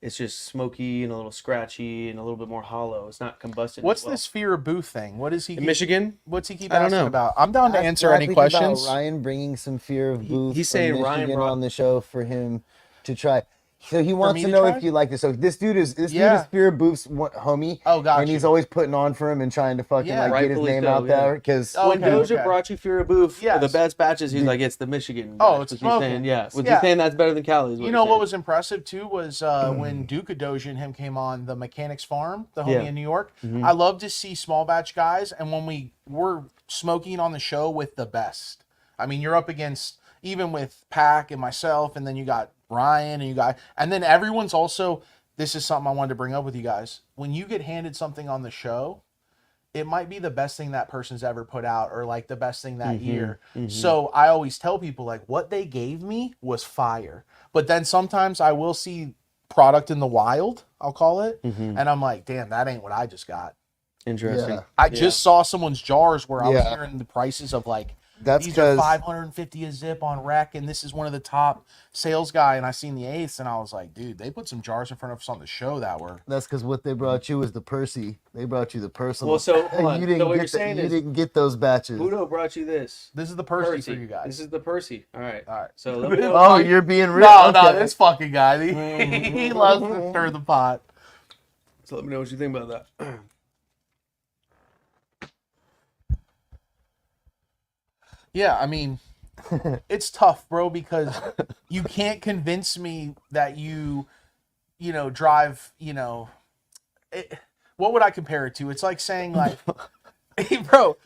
it's just smoky and a little scratchy and a little bit more hollow. It's not combusting. What's as well. this fear of Booth thing? What is he? In Michigan? What's he keep I don't asking know. about? I'm down to answer I any think about questions. Ryan bringing some fear of Booth. he's from saying Ryan Michigan brought- on the show for him. to try. So he wants me to to know try? if you like this. So this dude is Yeah. Fear Boof's homie. Oh, gotcha. And he's always putting on for him and trying to fucking Yeah. like get his Rightfully name so, out yeah. there. Because Oh, When okay, Doja okay. brought you Puro Booth, Yes. the best batches, he's like, it's the Michigan. Oh, batch. it's Was he smoking. saying, yeah. Was Yeah. he saying that's better than Cali's? You know what was impressive too was when Duca Doja and him came on the Mechanics Farm, the homie Yeah. in New York. Mm-hmm. I love to see small batch guys, and when we were smoking on the show with the best. I mean, you're up against even with Pac and myself, and then you got Ryan, and then everyone's also. This is something I wanted to bring up with you guys. When you get handed something on the show, it might be the best thing that person's ever put out, or like the best thing that year. So I always tell people like what they gave me was fire. But then sometimes I will see product in the wild, I'll call it, and I'm like, damn, that ain't what I just got. Interesting. Yeah. I just saw someone's jars where I was Yeah. hearing the prices of like That's these are 'cause- $550 a zip on rec, and this is one of the top sales guy. And I seen the eighths, and I was like, dude, they put some jars in front of us on the show that were. that's because what they brought you was the Percy. They brought you the personal. Well, so, hold on. you didn't So what get you're saying you is- didn't get those batches. Puro brought you this. This is the Percy for you guys. This is the Percy. All right. All right. So let me know. Oh, you're being real. No, Okay. this fucking guy. He loves to stir the pot. So let me know what you think about that. Yeah, I mean, it's tough, bro, because you can't convince me that you drive, what would I compare it to? It's like saying, like, hey, bro,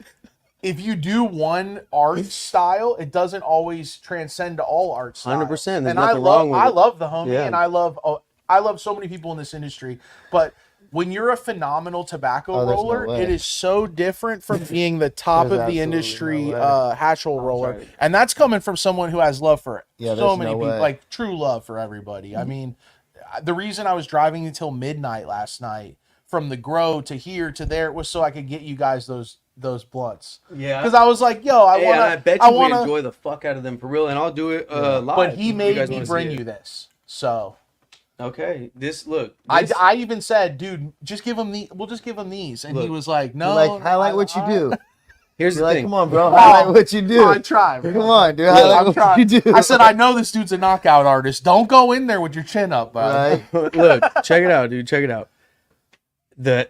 if you do one art style, it doesn't always transcend to all art styles. 100%. There's And nothing wrong with I it. love the homie, Yeah. and I love so many people in this industry, but when you're a phenomenal tobacco Oh, there's no roller, way. it is so different from being the top There's of the absolutely industry no way. hash roll roller, right. and that's coming from someone who has love for Yeah, so there's many no people, way. like true love for everybody. I mean, the reason I was driving until midnight last night from the grow to here to there was so I could get you guys those blunts. Yeah. Because I was like, yo, I Hey, want and I to. bet I you want we to. enjoy the fuck out of them for real, and I'll do it live. But he if made guys me wanna see bring it. you this, so. Okay. This look. I This, even said, dude, just give him we'll just give him these, and he Look, was like, no, You're like, highlight what you do. here's You're the like, thing. come on, bro. Highlight what you do. I try. Bro. Come on, dude. I'm Highlight what trying. you do. I said, I know this dude's a knockout artist. Don't go in there with your chin up, bro. Right? Look, check it out, dude. Check it out. The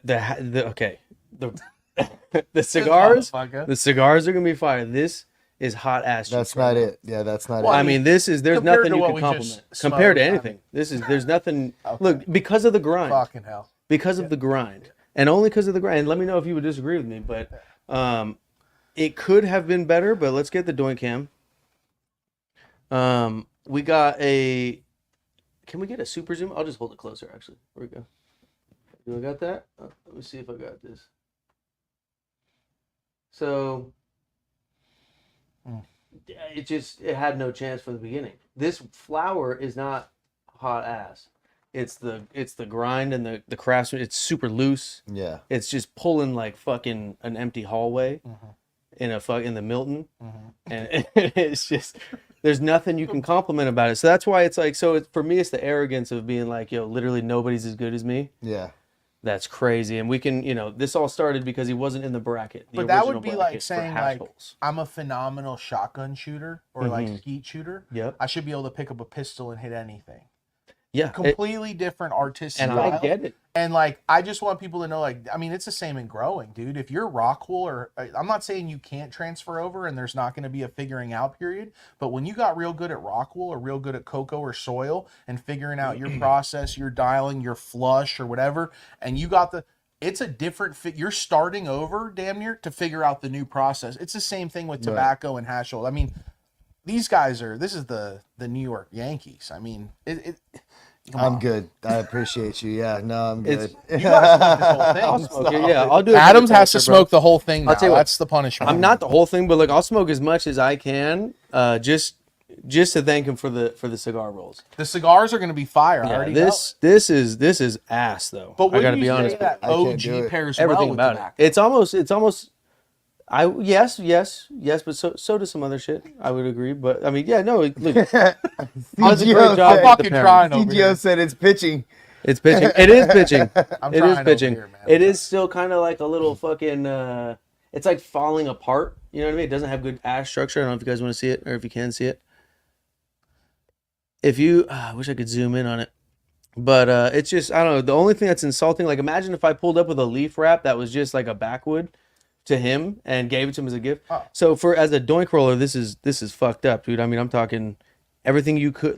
the cigars. Motherfucker. The cigars are gonna be fire. This is hot ass. That's shit. not it. Yeah, that's not Well, it. I mean, there's compared nothing to you what can we compliment just compared to smoked, I anything. There's nothing. Okay. Look, because of the grind. Fucking hell. Because of the grind, and only because of the grind. Let me know if you would disagree with me, but it could have been better. But let's get the Doink cam. We got a. Can we get a super zoom? I'll just hold it closer. Actually, there we go. Do I got that? Let me see if I got this. So it had no chance from the beginning. This flower is not hot ass. It's the grind and the craftsman. It's super loose. yeah. It's just pulling like fucking an empty hallway in the Milton, and it's just there's nothing you can compliment about it. So that's why it's like for me it's the arrogance of being like, yo, literally nobody's as good as me. Yeah. That's crazy, and we can this all started because he wasn't in the bracket. The But that would original be bracket like for saying hash like holes. I'm a phenomenal shotgun shooter or like skeet shooter. Yep. I should be able to pick up a pistol and hit anything. Yeah, Completely different artistic and style. I get it. And like, I just want people to know, like, I mean, it's the same in growing, dude. If you're rock wool, or I'm not saying you can't transfer over and there's not going to be a figuring out period, but when you got real good at rock wool or real good at cocoa or soil and figuring out your process, your dialing, your flush or whatever, and you got it's a different fit. You're starting over damn near to figure out the new process. It's the same thing with tobacco and hash roll. I mean, these guys this is the New York Yankees. I mean, come I'm on. good. I appreciate you. Yeah, no, I'm good. You gotta smoke this whole thing. I'll smoke it. Yeah, I'll do it. Adams for the has to culture, bro. smoke the whole thing now. I'll tell you what, That's the punishment. I'm not the whole thing, but look, I'll smoke as much as I can, just to thank him for the cigar rolls. The cigars are going to be fire. I Yeah, already this is ass though. But I what gotta do be you honest. say that I can't OG do it. pairs Everything well with about tobacco? it. It's almost. Yes, but so does some other shit. I would agree, but I mean, yeah, no. Look, I did a great CGO job. said- I'm fucking trying over CGO here. said it's pitching. It's pitching. It is pitching. I'm It trying is over pitching. here, man. It is still kind of like a little fucking. It's like falling apart. You know what I mean? It doesn't have good ash structure. I don't know if you guys want to see it or if you can see it. if you, I wish I could zoom in on it, but it's just, I don't know. The only thing that's insulting, like imagine if I pulled up with a leaf wrap that was just like a backwood to him and gave it to him as a gift. Oh. So as a doink roller, this is fucked up, dude. I mean, I'm talking everything you could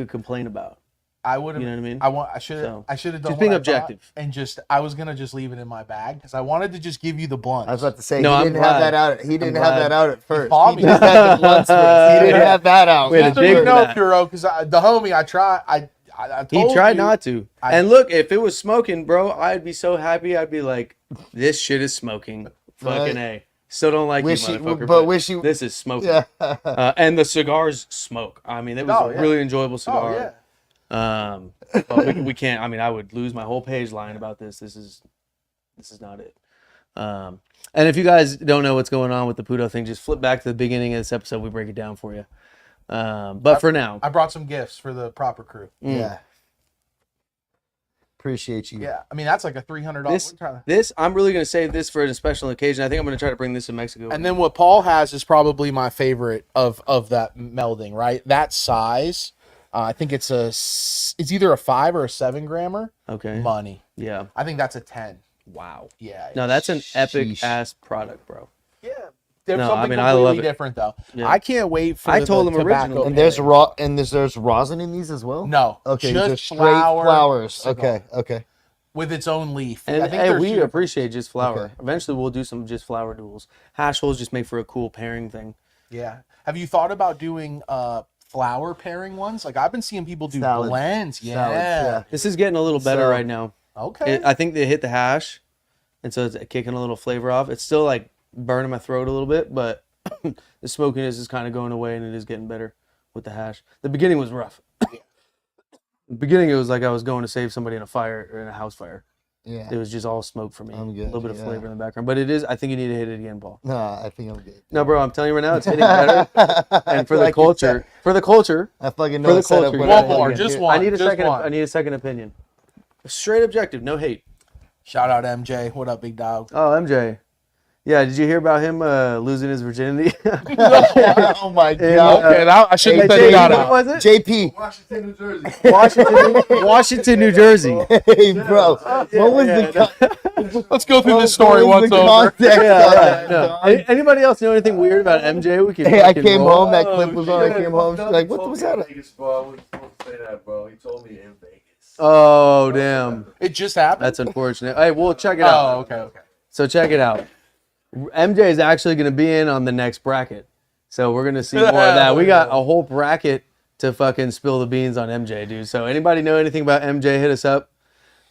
complain about. I would have. You know what I mean? I should have done Just what being I objective. thought, and I was gonna just leave it in my bag because I wanted to just give you the blunt. I was about to say No, he I'm didn't glad. have that out. He didn't have glad. that out at first. fought He me. just had the blunts first. He didn't Yeah. have that out. We had Just to so dig you for know, that. Puro, because the homie, I told He tried you, not to. And look, if it was smoking, bro, I'd be so happy. I'd be like, this shit is smoking. Fucking A. Still don't like Wish you, you- motherfucker. but wish you- This is smoking. Yeah. And the cigars smoke. I mean, it was Oh, a yeah. really enjoyable Oh cigar. yeah. But we can't. I mean, I would lose my whole page lying about this. This is not it. And if you guys don't know what's going on with the Puro thing, just flip back to the beginning of this episode. We break it down for you. But for now, I brought some gifts for the proper crew. Yeah. Appreciate you. Yeah, I mean that's like a $300. this I'm really gonna save this for a special occasion. I think I'm gonna try to bring this to Mexico. And then what Paul has is probably my favorite of that melding, right? That size, I think it's either a 5 or a 7 grammer. Okay. Money. Yeah. I think that's a 10. Wow. Yeah. No, that's an epic Sheesh. ass product, bro. Yeah. There's No, something I mean, I completely love it. different though. Yeah. I can't wait for I the told him tobacco original. And there's pairing. there's rosin in these as well? No. Okay, just just straight flower flowers. cigar Okay. with its own leaf. And I think hey, there's we two- appreciate just flower. Okay. Eventually, we'll do some just flower duels. Hash holes just make for a cool pairing thing. Yeah. Have you thought about doing flower pairing ones? Like I've been seeing people do Salads. blends. Yeah. Salads, yeah. This is getting a little better So- right now. Okay. I think they hit the hash, and so it's kicking a little flavor off. It's still like burning my throat a little bit, but the smokiness is kind of going away, and it is getting better with the hash. The beginning was rough. The beginning, it was like I was going to save somebody in a fire or in a house fire. Yeah. It was just all smoke for me. I'm good, A little bit of yeah. flavor in the background, but it is. I think you need to hit it again, Paul. No, I think I'm good. No, bro, I'm telling you right now, it's hitting better. And for the Like you culture, I fucking know for the the setup culture, when One I- more, yeah. just one. I need a just second. one. I need a second opinion. Straight objective, no hate. Shout out MJ. What up, big dog? Oh, MJ. Yeah, did you hear about him losing his virginity? Oh my god. Okay, I shouldn't Hey, have said JP, shout what out. was it? JP. Washington, New Jersey. Washington, New Jersey. Hey, bro. What was the Let's go through what this story was once the over. context Yeah, of yeah, that, no. dog? Anybody else know anything weird about MJ? We can. Hey, I fucking came roll. home. That clip was on. I came home. She's like, "What was that?" Vegas, bro. I wasn't supposed to say that, bro. He told me in Vegas. Oh damn, It just happened. that's unfortunate. Hey, we'll check it out. Oh, okay. So check it out. MJ is actually going to be in on the next bracket. So we're going to see more of that. We got a whole bracket to fucking spill the beans on MJ, dude. So anybody know anything about MJ, hit us up.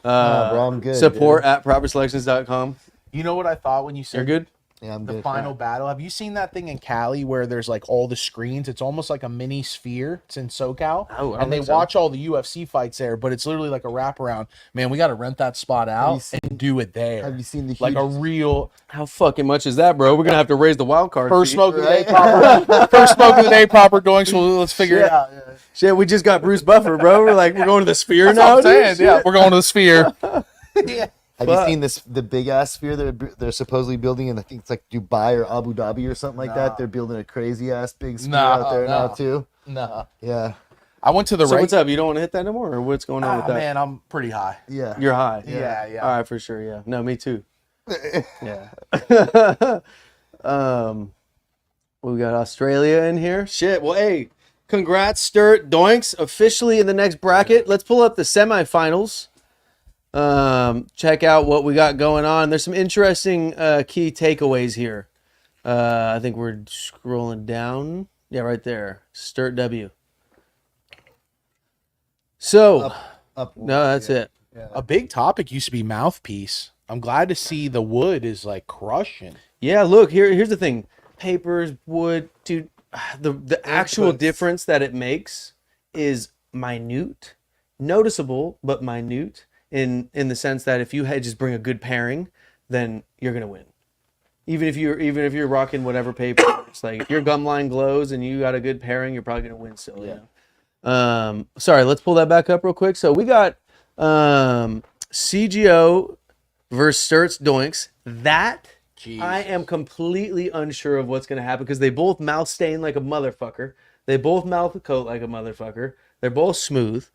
bro, I'm good, Support at properselections.com. You know what I thought when you said You're good? Yeah, I'm the good. final battle? Have you seen that thing in Cali where there's like all the screens? It's almost like a mini sphere. It's in SoCal. Oh, I don't and they think so. watch all the UFC fights there, but it's literally like a wraparound. Man, we got to rent that spot out and do it there. Have you seen the like a huge- real How fucking much is that, bro? We're going to have to raise the wild card. first fee. smoke of the day Right? proper. First smoke of the day proper Doinks. So let's figure it out. Yeah. Shit, we just got Bruce Buffer, bro. We're going to the Sphere That's now. what I'm saying. dude? Yeah, we're going to the sphere. Yeah. Have you seen the big ass sphere they're supposedly building in? I think it's like Dubai or Abu Dhabi or something like Nah. that. They're building a crazy ass big sphere Nah, out there nah. now too. Nah. Yeah, I went to the So right. what's up? You don't want to hit that no more? Or what's going on with that? Man, I'm pretty high. yeah. You're high. Yeah, yeah. All right, for sure. Yeah. No, me too. Yeah. We got Australia in here. Shit. Well, hey, congrats, Sturt. Doinks officially in the next bracket. Let's pull up the semifinals. Check out what we got going on. There's some interesting key takeaways here. I think we're scrolling down. Yeah, right there. Sturt W. So, Up. no, that's it. A big topic used to be mouthpiece. I'm glad to see the wood is like crushing. Yeah, look, here's the thing. Papers, wood, dude, the actual Inputs. difference that it makes is minute, noticeable, but minute in the sense that if you had just bring a good pairing, then you're gonna win. Even if you're rocking whatever paper, it's like if your gum line glows and you got a good pairing, you're probably gonna win still. Yeah. Sorry, let's pull that back up real quick. So we got CGO versus Sturt's Doinks. That Jeez. I am completely unsure of what's gonna happen because they both mouth stain like a motherfucker. They both mouth the coat like a motherfucker. They're both smooth.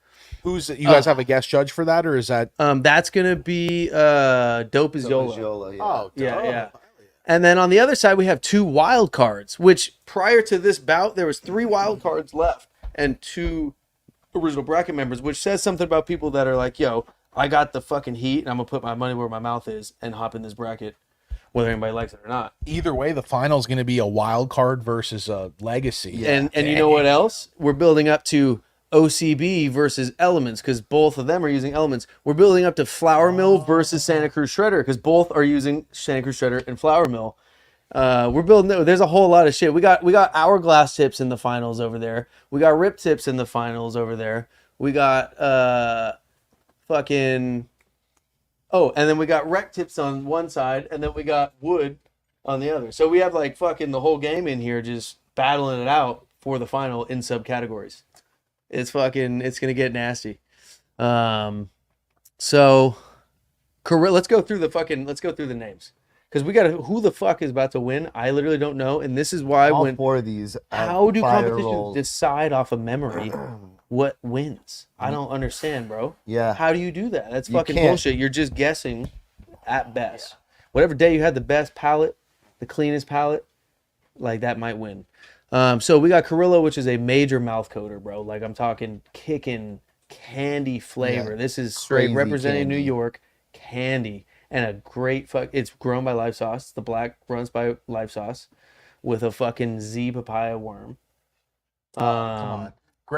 Who's you guys have a guest judge for that, or is that? That's gonna be Dope as Yola. Yola, yeah. Oh, Yeah. And then on the other side, we have 2 wild cards, which prior to this bout, there was 3 wild cards left and 2 original bracket members, which says something about people that are like, yo, I got the fucking heat and I'm going to put my money where my mouth is and hop in this bracket, whether anybody likes it or not. Either way, the final is going to be a wild card versus a legacy. Yeah. And you know what else? We're building up to OCB versus Elements because both of them are using Elements. We're building up to Flour Mill versus Santa Cruz Shredder because both are using Santa Cruz Shredder and Flour Mill. We're building. There's a whole lot of shit. We got Hourglass tips in the finals over there. We got Rip tips in the finals over there. We got fucking. Oh, and then we got Wreck tips on one side, and then we got Wood on the other. So we have like fucking the whole game in here, just battling it out for the final in subcategories. It's gonna get nasty. So let's go through the names. Because we got who the fuck is about to win? I literally don't know. And this is why All 4 of these. how do fire competitions rolls. decide off of memory what wins? I don't understand, bro. Yeah. How do you do that? That's You fucking can't. bullshit. You're just guessing at best. Whatever day you had the best palate, the cleanest palate, like that might win. So we got Carrillo, which is a major mouth coater, bro. Like I'm talking kicking candy flavor. Yeah, This is straight crazy representing New candy. York candy and a great it's grown by Live Sauce. The black runs by Live Sauce with a fucking Z papaya worm. Come on.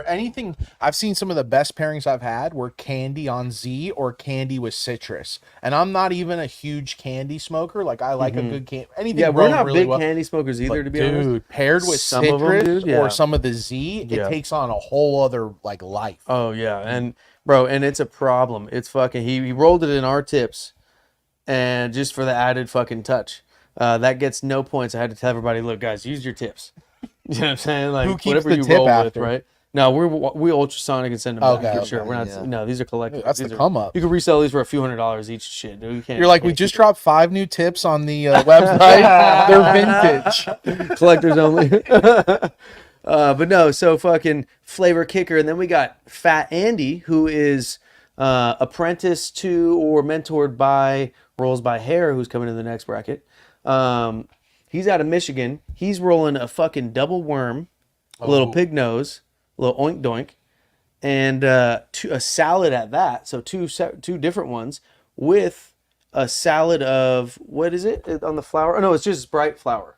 Anything I've seen, some of the best pairings I've had were candy on Z or candy with citrus, and I'm not even a huge candy smoker. Like I like a good candy. Anything Yeah, we're grown not really big well. candy smokers either, But to be honest. dude, paired with Some of 'em, citrus dude, yeah. or some of the Z, Yeah. it takes on a whole other like life. Oh yeah, and bro, and it's a problem. It's fucking. He rolled it in our tips, and just for the added fucking touch, that gets no points. I had to tell everybody, look, guys, use your tips. You know what I'm saying? Like Who keeps whatever the you tip roll with, after? right? No, we ultrasonic and send them Okay, back for sure. okay, We're not. yeah. No, these are collectibles. That's These the are- come up. You can resell these for a few $100s each. Shit, dude. You can't. You're like, we can't just dropped 5 new tips on the website. They're vintage. collectors only. But no, so fucking flavor kicker, and then we got Fat Andy, who is apprenticed to or mentored by Rolls by Hair, who's coming in the next bracket. He's out of Michigan. He's rolling a fucking double worm, a little pig nose, a little oink doink, and a salad at that. So two different ones with a salad of what is it on the flour? Oh no, it's just Sprite flour.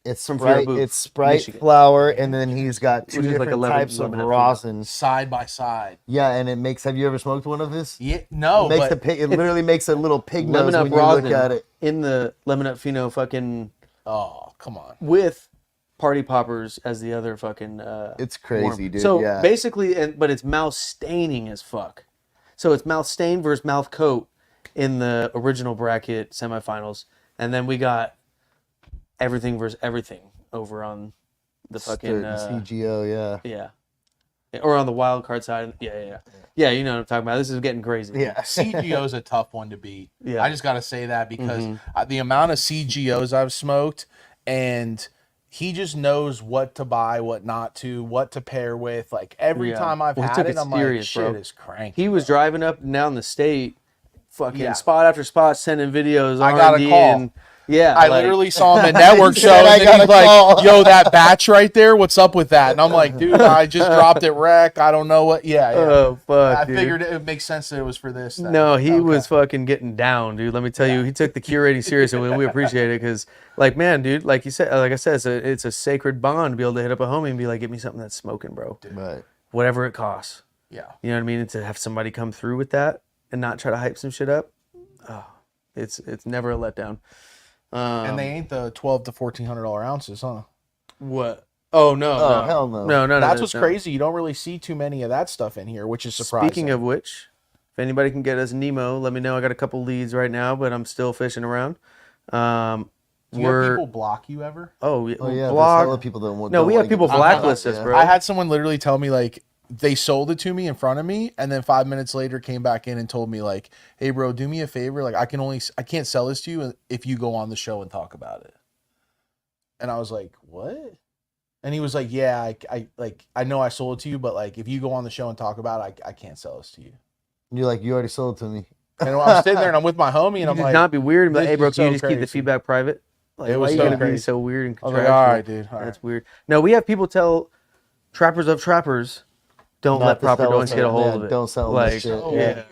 It's From Sprite, Puro, it's Sprite Michigan. flour, and then he's got 2 Which is like different 11 types of 11 rosin. Side by side. Yeah, and it makes. Have you ever smoked one of his? Yeah, no, It makes but the pig. It literally makes a little pig nose Lemon up when you rosin look at it. in the lemon up fino fucking oh, come on. with party poppers as the other fucking It's crazy, warm. dude. So yeah. basically, but it's mouth staining as fuck. So it's mouth stain versus mouth coat in the original bracket semifinals, and then we got everything versus everything over on the fucking Sturt, CGO, yeah. yeah, or on the wild card side. Yeah. You know what I'm talking about. This is getting crazy. Yeah. CGO is a tough one to beat. Yeah. I just got to say that because the amount of CGOs I've smoked, and he just knows what to buy, what not to, what to pair with. Like every Yeah. time I've Well, he had took it, it I'm serious, like, shit bro. is cranky. He was driving up and down the state, fucking Yeah. spot after spot, sending videos. I got a R&D, call. And, yeah, I like- literally saw him at network He show, said, "I and then got he's a like, call." "Yo, that batch right there, what's up with that?" And I'm like, "Dude, I just dropped it wreck. I don't know what." Yeah. Oh fuck, I dude. figured it maked sense that it was for this. Then. No, he Okay. was fucking getting down, dude. Let me tell you, he took the curating serious, and we appreciate it because, like, man, dude, like you said, like I said, it's a sacred bond to be able to hit up a homie and be like, "Get me something that's smoking, bro, Right. whatever it costs." Yeah. You know what I mean? And to have somebody come through with that and not try to hype some shit up, oh, it's never a letdown. And they ain't the $1,200 to $1,400 ounces, huh? What? Oh no, Oh, no, hell no. no. That's what's no. crazy. You don't really see too many of that stuff in here, which is surprising. Speaking of which, if anybody can get us Nemo, let me know. I got a couple leads right now, but I'm still fishing around. do you have people block you ever? Oh Oh yeah. There's blog. hella people that want. No, we have people blacklist us, yeah. bro. I had someone literally tell me like they sold it to me in front of me, and then 5 minutes later came back in and told me like, "Hey, bro, do me a favor. Like, I can't sell this to you if you go on the show and talk about it." And I was like, "What?" And he was like, yeah, I know I sold it to you, but like if you go on the show and talk about it, I can't sell this to you. You're like, you already sold it to me. And I'm sitting there and I'm with my homie and You I'm did like, not be weird and be like, this hey, bro, is can you so just keep the crazy. feedback private? Like, It was why so you gotta be crazy. so weird and I was contractual? like, all right, dude. All right. That's weird. No, we have people tell trappers of trappers, don't Not let to proper sell doinks us, get a hold yeah, of it. don't sell like, this shit. yeah,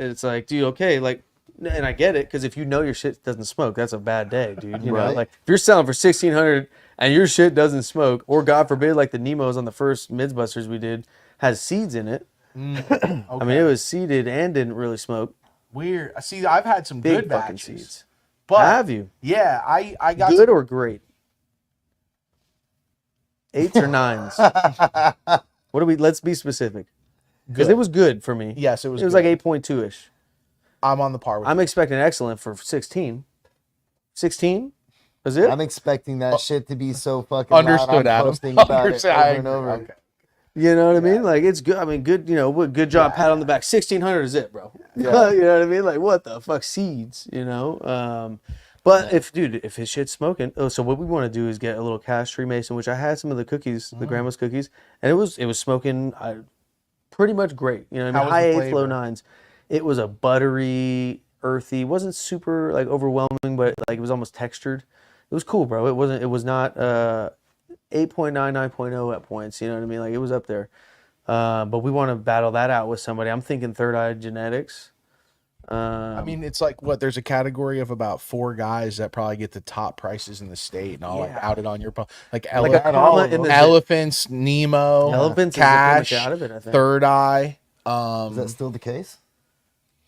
it's like, dude, okay, like, and I get it because if you know your shit doesn't smoke, that's a bad day, dude. You know, Right. like if you're selling for 1,600 and your shit doesn't smoke, or God forbid, like the Nemos on the first Midsbusters we did has seeds in it. Okay. I mean, it was seeded and didn't really smoke. Weird. See, I've had some Big good fucking batches. seeds. But Have you? yeah, I got Good some, or great? 8s or 9s? What do we? Let's be specific. Because good. it was good for me. Yes, it was. It was good. like 8.2 ish. I'm on the par with I'm you. expecting excellent for 16. 16? Is it? I'm expecting that shit to be so fucking Understood, loud. I'm Adam. posting about it Understood. over I and agree. over. Okay. You know what I mean? Like it's good. I mean, good. You know, what good job, pat on the back. 1,600 is it, bro? Yeah. You know what I mean? Like what the fuck, seeds? You know. But if his shit's smoking, so what we want to do is get a little cash tree mason, which I had some of the cookies, the grandma's cookies, and it was smoking pretty much great. You know, what I How mean, was the high 8s, low flavor? 9s. It was a buttery, earthy. Wasn't super like overwhelming, but like it was almost textured. It was cool, bro. It wasn't. It was not 8.9, 9.0 at points. You know what I mean? Like it was up there. But we want to battle that out with somebody. I'm thinking Third Eye Genetics. I mean, it's like what? There's a category of about 4 guys that probably get the top prices in the state, and I'll like Yeah. out it on your like, like a comma in the elephants, Nemo, Elephants Cash, is pretty much out of it, I think. Third Eye. Is that still the case?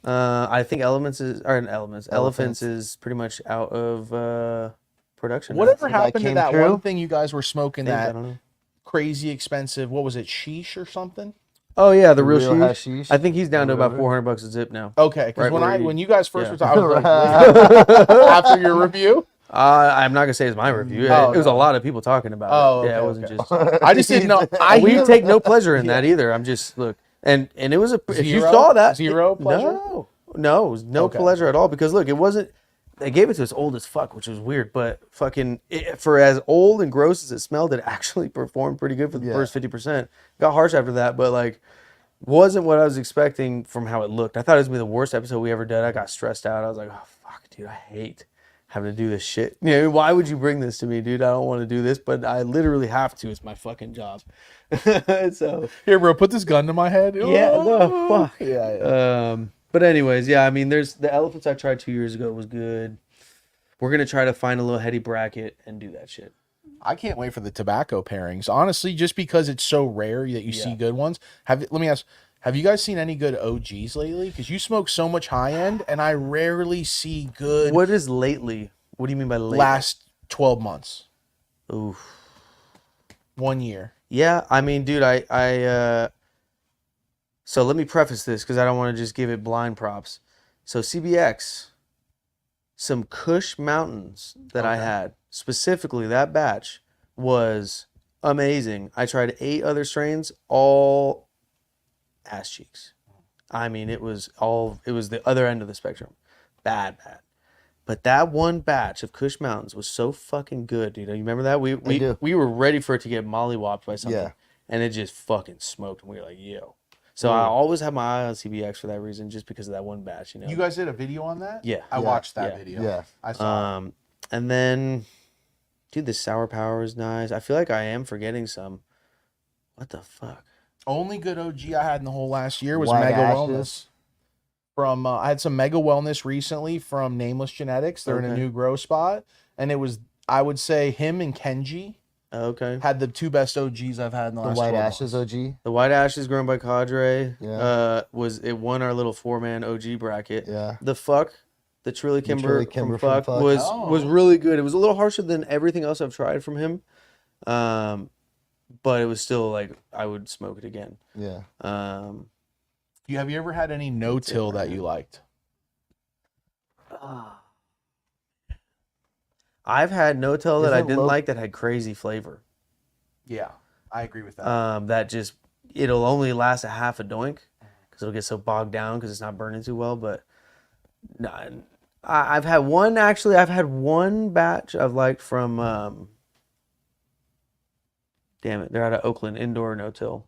I think Elephants is pretty much out of production. now. Whatever So that happened to came that true? one thing you guys were smoking? I That don't know. crazy expensive. What was it? Sheesh or something? Oh yeah, the real real sheesh. hashish? I think he's down to about Whatever. $400 a zip now. Okay, because Right, when you guys first yeah. were talking, I was like, wait, after your review. I'm not gonna say it's my review. Oh, it was no. a lot of people talking about Oh, it. Yeah, okay, it wasn't okay. just. I just didn't know. We take no pleasure in that either. I'm just look, and it was a. If you Zero? saw that, Zero pleasure? no, it was no Okay. pleasure at all because look, it wasn't. They gave it to us old as fuck, which was weird, but for as old and gross as it smelled, it actually performed pretty good for the first 50%. Got harsh after that, but like. Wasn't what I was expecting from how it looked. I thought it was gonna be the worst episode we ever did. I got stressed out. I was like, oh fuck, dude, I hate having to do this shit. You know, why would you bring this to me, dude? I don't want to do this, but I literally have to. It's my fucking job. So Here, bro, put this gun to my head. yeah, the fuck. Yeah. But anyways, yeah, I mean, there's the elephants I tried 2 years ago was good. We're gonna try to find a little heady bracket and do that shit. I can't wait for the tobacco pairings. Honestly, just because it's so rare that you see good ones. Let me ask, have you guys seen any good OGs lately? Because you smoke so much high end, and I rarely see good What is lately? What do you mean by lately? last 12 months, Oof. 1 year. Yeah, I mean, dude, so let me preface this because I don't want to just give it blind props. So CBX, some Kush Mountains that I had, specifically that batch, was amazing. I tried 8 other strains, all ass cheeks. I mean, it was the other end of the spectrum. Bad. But that one batch of Kush Mountains was so fucking good, dude. You remember that? We do. we were ready for it to get mollywopped by something. Yeah. And it just fucking smoked. And we were like, yo. So I always have my eye on CBX for that reason, just because of that one batch, you know. You guys did a video on that? Yeah. I Yeah. watched that Yeah. video. Yeah. I saw it. And then, dude, the Sour Power is nice. I feel like I am forgetting some. What the fuck? Only good OG I had in the whole last year was White Mega Ashes. Wellness. From I had some Mega Wellness recently from Nameless Genetics. They're in a Okay. new grow spot, and it was, I would say, him and Kenji Okay. had the 2 best OGs I've had in the The last White 12 Ashes months. OG. The White Ashes grown by Cadre. Yeah. It won our little 4-man OG bracket. Yeah. The Fuck, the Trilly Kimber, Trilly Kimber from from Fuck, Fuck. was really good. It was a little harsher than everything else I've tried from him. But it was still like I would smoke it again. Yeah. Have you ever had any no-till that you liked? I've had no-till that I Isn't didn't low- like that had crazy flavor. Yeah, I agree with that. That just it'll only last a half a doink because it'll get so bogged down because it's not burning too well. But no, I've had one actually. I've had one batch I've liked from Damn it, they're out of Oakland, indoor no-till.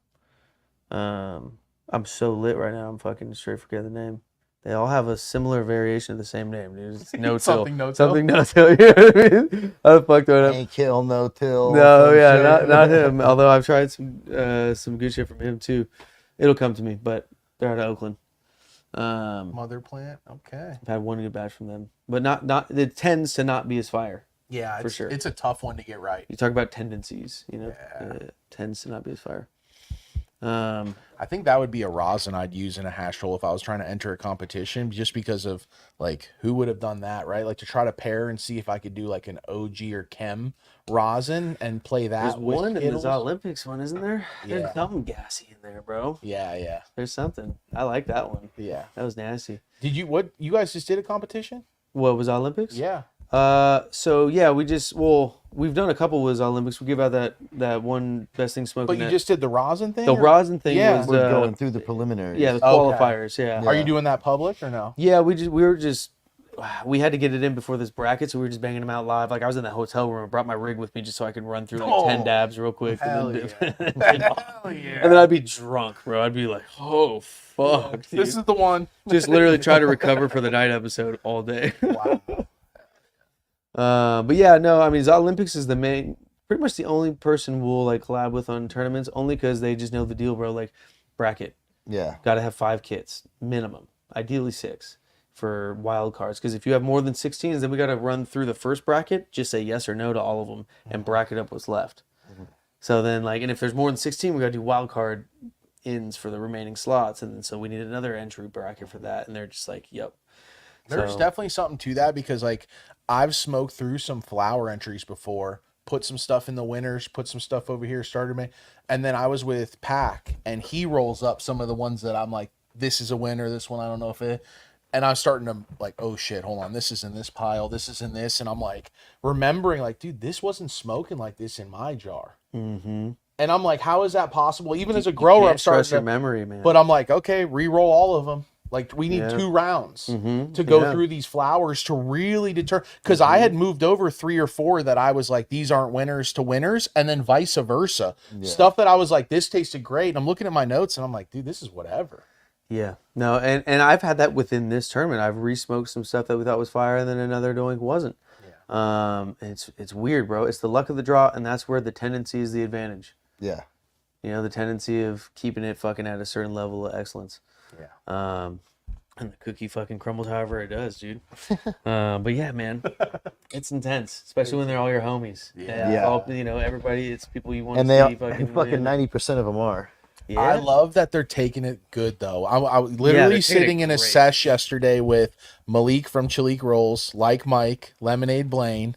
I'm so lit right now. I'm fucking straight forget the name. They all have a similar variation of the same name, dude. It's no-till. Something no-till. Something no-till. You know what I mean? How the fuck do I know? Ain't kill no till. No, yeah, not him. Although I've tried some good shit from him too. It'll come to me, but they're out of Oakland. Mother plant. Okay. I've had one good batch from them, but not. It tends to not be as fire. Yeah, for sure. It's a tough one to get right. You talk about tendencies, you know. Yeah. It tends to not be as fire. I think that would be a rosin I'd use in a hash roll if I was trying to enter a competition, just because of like who would have done that, right? Like to try to pair and see if I could do like an OG or chem rosin and play that. There's with one in Skittles. the Olympics one, isn't there? Yeah. There's something gassy in there, bro. Yeah. There's something. I like that one. Yeah. That was nasty. You you guys just did a competition? What was Olympics? Yeah. So yeah, we've done a couple with Olympics. We give out that one best thing smoking. But you just did the rosin thing? the rosin thing Yeah. was We're going through the preliminaries. yeah, the Okay. qualifiers. Yeah. Are you doing that public or no? Yeah, we had to get it in before this bracket, so we were just banging them out live. Like I was in that hotel room, I brought my rig with me just so I could run through like 10 dabs real quick. Hell And yeah. and then I'd be drunk, bro. I'd be like, oh fuck. Dude. This is the one. Just literally try to recover for the night episode all day. Wow. But yeah, no, I mean, Olympics is pretty much the only person we'll like collab with on tournaments, only because they just know the deal, bro. Like bracket, Yeah. got to have 5 kits minimum, ideally 6 for wild cards. Because if you have more than 16s, then we got to run through the first bracket, just say yes or no to all of them, and bracket up what's left. So then, like, and if there's more than 16, we got to do wild card ins for the remaining slots, and then so we need another entry bracket for that, and they're just like, yep. There's So- definitely something to that because like I've smoked through some flower entries before, put some stuff in the winners, put some stuff over here, started me, and then I was with Pac and he rolls up some of the ones that I'm like, this is a winner, this one I don't know if it, and I'm starting to like, oh shit, hold on, this is in this pile, this is in this, and I'm like remembering like, dude, this wasn't smoking like this in my jar. Mm-hmm. And I'm like, how is that possible? Even as a grower, I'm starting your to, memory, man. but I'm like, okay, re-roll all of them. Like we need Yeah. 2 rounds Mhm. to go Yeah. through these flowers to really determine. Because I had moved over 3 or 4 that I was like, these aren't winners to winners, and then vice versa. Yeah. Stuff that I was like, this tasted great. And I'm looking at my notes and I'm like, dude, this is whatever. Yeah, no, and I've had that within this tournament. I've re-smoked some stuff that we thought was fire, and then another doink wasn't. And it's weird, bro. It's the luck of the draw, and that's where the tendency is the advantage. Yeah. You know, the tendency of keeping it fucking at a certain level of excellence. Yeah. And the cookie fucking crumbles however it does, dude. But yeah, man, it's intense, especially when they're all your homies. Yeah. All, you know, everybody. It's people you want And to they see. Fucking, fucking win. 90% of them are. Yeah. I love that they're taking it good though. I was literally taking it sitting in a great. sesh yesterday with Malik from Chalik Rolls, like Mike, Lemonade Blaine,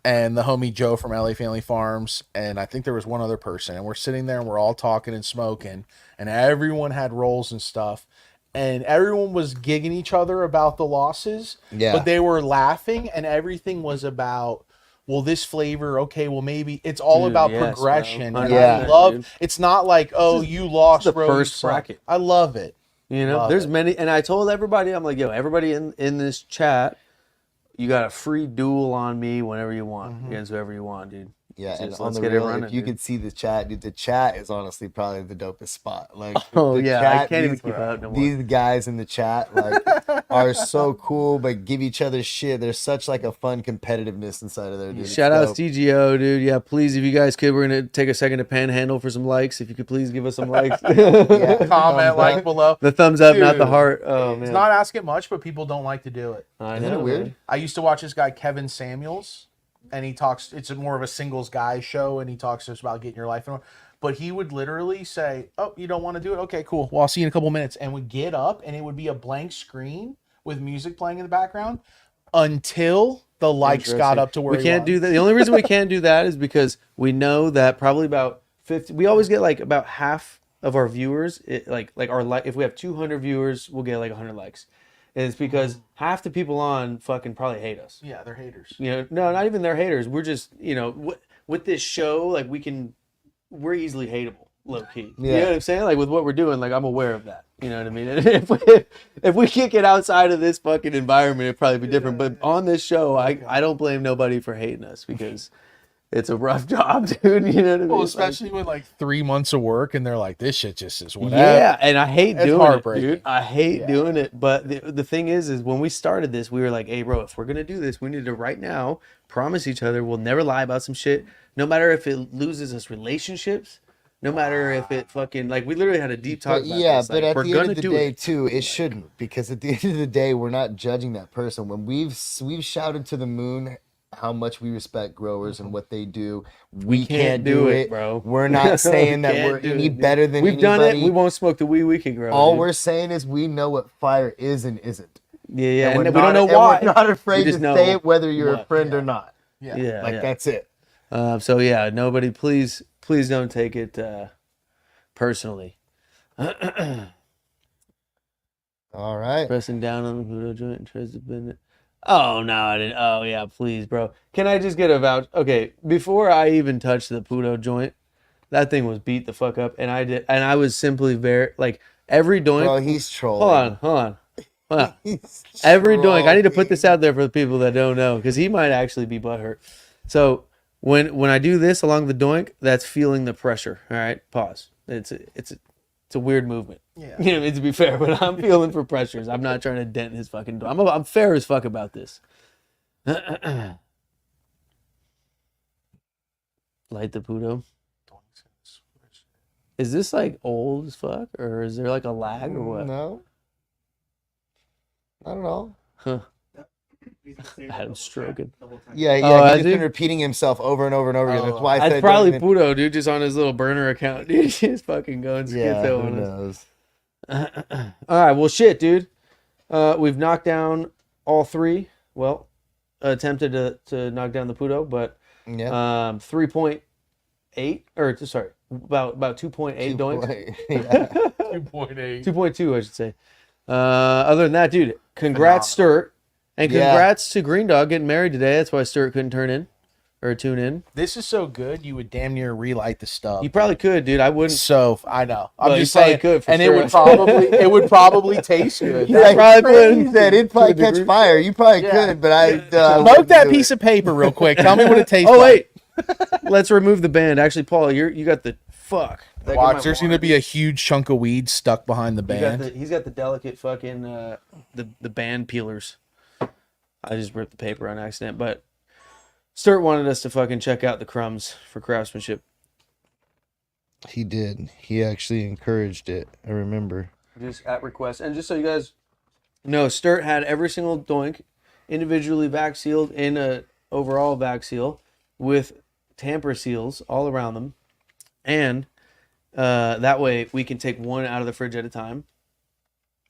and the homie Joe from LA Family Farms, and I think there was one other person. And we're sitting there and we're all talking and smoking, and everyone had rolls and stuff. And everyone was gigging each other about the losses, Yeah. but they were laughing, and everything was about, well, this flavor, okay, well, maybe it's all Dude, about yes, bro. progression. And Yeah. I love, Dude. it's not like, oh, you lost, the bro, you first suck. bracket. I love it. You know, Love there's it. many, and I told everybody, I'm like, yo, everybody in this chat, you got a free duel on me whenever you want against whoever you want, dude. Yeah, Just and on let's the get it real, running, if you dude. could see the chat, dude, the chat is honestly probably the dopest spot. Like, Oh the yeah, I chat, can't even these- keep up no more. These guys in the chat like are so cool, but give each other shit. There's such like a fun competitiveness inside of there, dude. It's Shout out dope. CGO, dude. Yeah, please, if you guys could, we're gonna take a second to panhandle for some likes. If you could please give us some likes. Yeah. Comment, like below. The thumbs up, not the Dude. heart. Oh man, It's not asking much, but people don't like to do it. I Isn't know, it weird? man. I used to watch this guy, Kevin Samuels, and he talks, it's more of a singles guy show, and he talks to us about getting your life in order. But he would literally say, oh, you don't want to do it? Okay, cool. Well, I'll see you in a couple minutes. And would get up, and it would be a blank screen with music playing in the background until the likes got up to where we can't do that. The only reason we can't do that is because we know that probably about 50. We always get like about half of our viewers. Like our if we have 200 viewers, we'll get like 100 likes. And it's because half the people on fucking probably hate us. Yeah, they're haters. You know, no, not even they're haters. We're just, you know, with this show, like we're easily hateable, low key. You Yeah. know what I'm saying? Like with what we're doing, like I'm aware of that. You know what I mean? And if we can't get outside of this fucking environment, it'd probably be different. But on this show, I don't blame nobody for hating us because it's a rough job, dude. You know what I mean? Well, especially with like 3 months of work, and they're like, "This shit just is whatever." Yeah, and I hate It's doing it, heartbreaking. dude. I hate doing it. But the thing is when we started this, we were like, hey, bro, if we're going to do this, we need to right now promise each other we'll never lie about some shit, no matter if it loses us relationships, no matter if it fucking, like, we literally had a deep talk about this. but Like, at we're the going end to of the do day, it. too, it shouldn't, because at the end of the day, we're not judging that person. When we've shouted to the moon how much we respect growers and what they do, we can't do it, bro. We're not saying that Can't we're do any it, dude. better than We've done it. anybody. We won't smoke the weed we can grow. All dude. we're saying is we know what fire is and isn't. Yeah, and we're we don't know and why. We're not afraid just to know say it, whether you're a what. friend or not. Yeah, Like, that's it. So yeah, nobody, please don't take it personally. All right. Pressing down on the Puro joint and tries to bend it. Oh no, I didn't. Oh yeah, please, bro. Can I just get a vouch? Okay, before I even touched the Puro joint, that thing was beat the fuck up, and I was simply very like every doink. Bro, he's trolling. Hold on. He's Every doink. I need to put this trolling. out there for the people that don't know, because he might actually be butthurt. So when I do this along the doink, that's feeling the pressure. All right, pause. It's a weird movement. Yeah. You know, to be fair, but I'm feeling for pressures. I'm not trying to dent his fucking door. I'm fair as fuck about this. Light the Puro. Is this like old as fuck, or is there like a lag or what? No. I don't know. Huh. Adam's stroking. Yeah, Oh, he's has just he? been repeating himself over and over and over again. That's why I That's said probably don't even- Puro, dude, just on his little burner account, dude. Just fucking going Yeah, schizo who on us. knows? All right, well, shit, dude. We've knocked down all three. Well, attempted to knock down the Puro, but Yeah. 3.8 or sorry, about 2.8 doinks. Yeah. 2.8. 2.2, I should say. Other than that, dude, congrats, Sturt, and Yeah. congrats to Green Dog getting married today. That's why Sturt couldn't tune in. This is so good, you would damn near relight the stub. You probably could, dude. I wouldn't. So I know. I'm Well, just you probably saying, could, for and sure. it would probably taste good. Yeah, probably crazy. would. That it'd probably To a catch degree. fire. You probably Yeah. could, but I Smoke that piece of paper real quick. Tell me what it tastes Oh like. wait, let's remove the band. Actually, Paul, you got the fuck. Watch, there's going to be a huge chunk of weed stuck behind the band. He's got the delicate fucking the band peelers. I just ripped the paper on accident, but Sturt wanted us to fucking check out the crumbs for craftsmanship. He did. He actually encouraged it. I remember. Just at request, and just so you guys know, Sturt had every single doink individually vac sealed in a overall vac seal with tamper seals all around them, and that way we can take one out of the fridge at a time,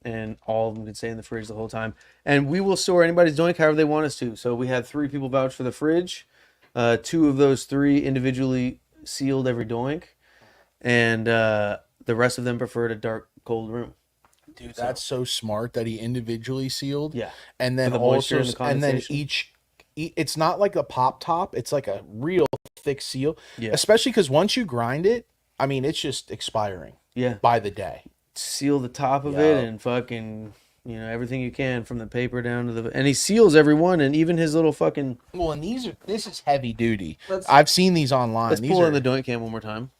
and all of them can stay in the fridge the whole time. And we will store anybody's doink however they want us to. So we had 3 people vouch for the fridge. 2 of those 3 individually sealed every doink, and the rest of them preferred a dark, cold room. Dude, that's so smart that he individually sealed. Yeah. And then For the moisture also, and the and then condensation. it's not like a pop top. It's like a real thick seal. Yeah. Especially because once you grind it, I mean, it's just expiring Yeah. by the day. Seal the top of Yeah. it and fucking, everything you can from the paper down to the, and he seals every one, and even his little fucking. Well, and this is heavy duty. Let's- I've seen these online. Let's These pull are in the doink cam one more time.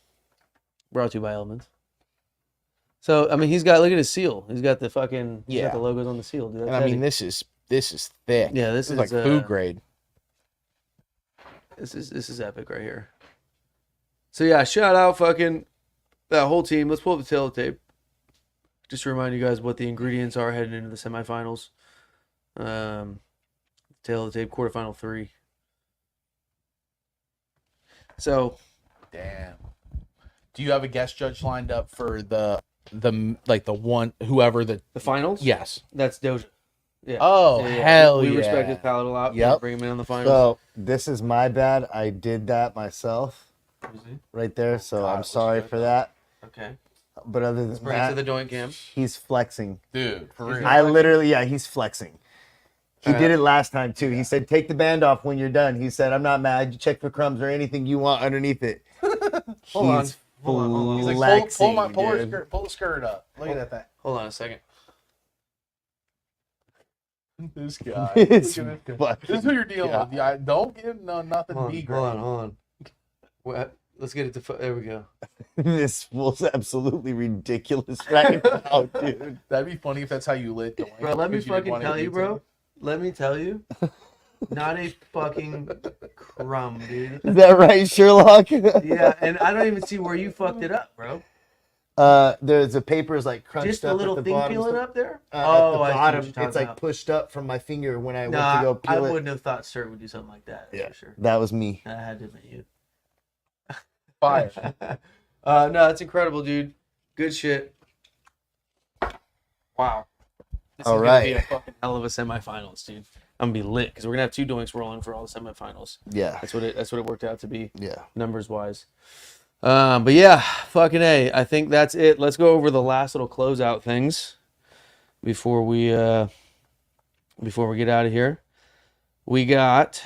Brought to you by Elements. So I mean, look at his seal. He's got the fucking he's got Yeah. the logos on the seal. Dude, that's and I mean, heavy. this is thick. Yeah, this is like food grade. This is epic right here. So yeah, shout out fucking that whole team. Let's pull up the tail of the tape. Just to remind you guys what the ingredients are heading into the semifinals. Tail of the tape, quarterfinal 3. So Damn. Do you have a guest judge lined up for the one whoever the the finals? yes? That's Doja. Yeah. Oh Yeah, yeah. hell we yeah! respect his palate a lot. Yep. Bring him in on the finals. So this is my bad. I did that myself right there. So God, I'm what's sorry good? for that. Okay. But other than Let's bring it to that, the doink cam. he's flexing. Dude, for real. I literally, he's flexing. He Alright. did it last time too. He said, "Take the band off when you're done." He said, "I'm not mad. You check for crumbs or anything you want underneath it." Hold on. He's Hold on. He's like, flexing, dude. pull the skirt up. Look at that thing. Hold on a second. This guy. It's Look at this guy. fucking This is who you're dealing God. with. Yeah, don't give him nothing B grade. Hold on. Let's get it to. There we go. This fool's absolutely ridiculous right now, dude. That'd be funny if that's how you lit. Bro, let me fucking tell you, bro. Let me tell you. Not a fucking crumb, dude. Is that right, Sherlock? Yeah, and I don't even see where you fucked it up, bro. There's the paper is like crunched Just up a little at the thing bottom. peeling up there? At the I see what bottom, you're talking it's like about. pushed up from my finger when I went to Nah, go I peel it. wouldn't have thought Sturt would do something like that. That's Yeah, for sure. that was me. I had to admit you. Fire. No, that's incredible, dude. Good shit. Wow. This All is right. gonna be a fucking hell of a semifinals, dude. I'm gonna be lit because we're gonna have 2 doinks rolling for all the semifinals. Yeah. That's what it worked out to be. Yeah. Numbers wise. But yeah, fucking A. I think that's it. Let's go over the last little closeout things before we get out of here. We got,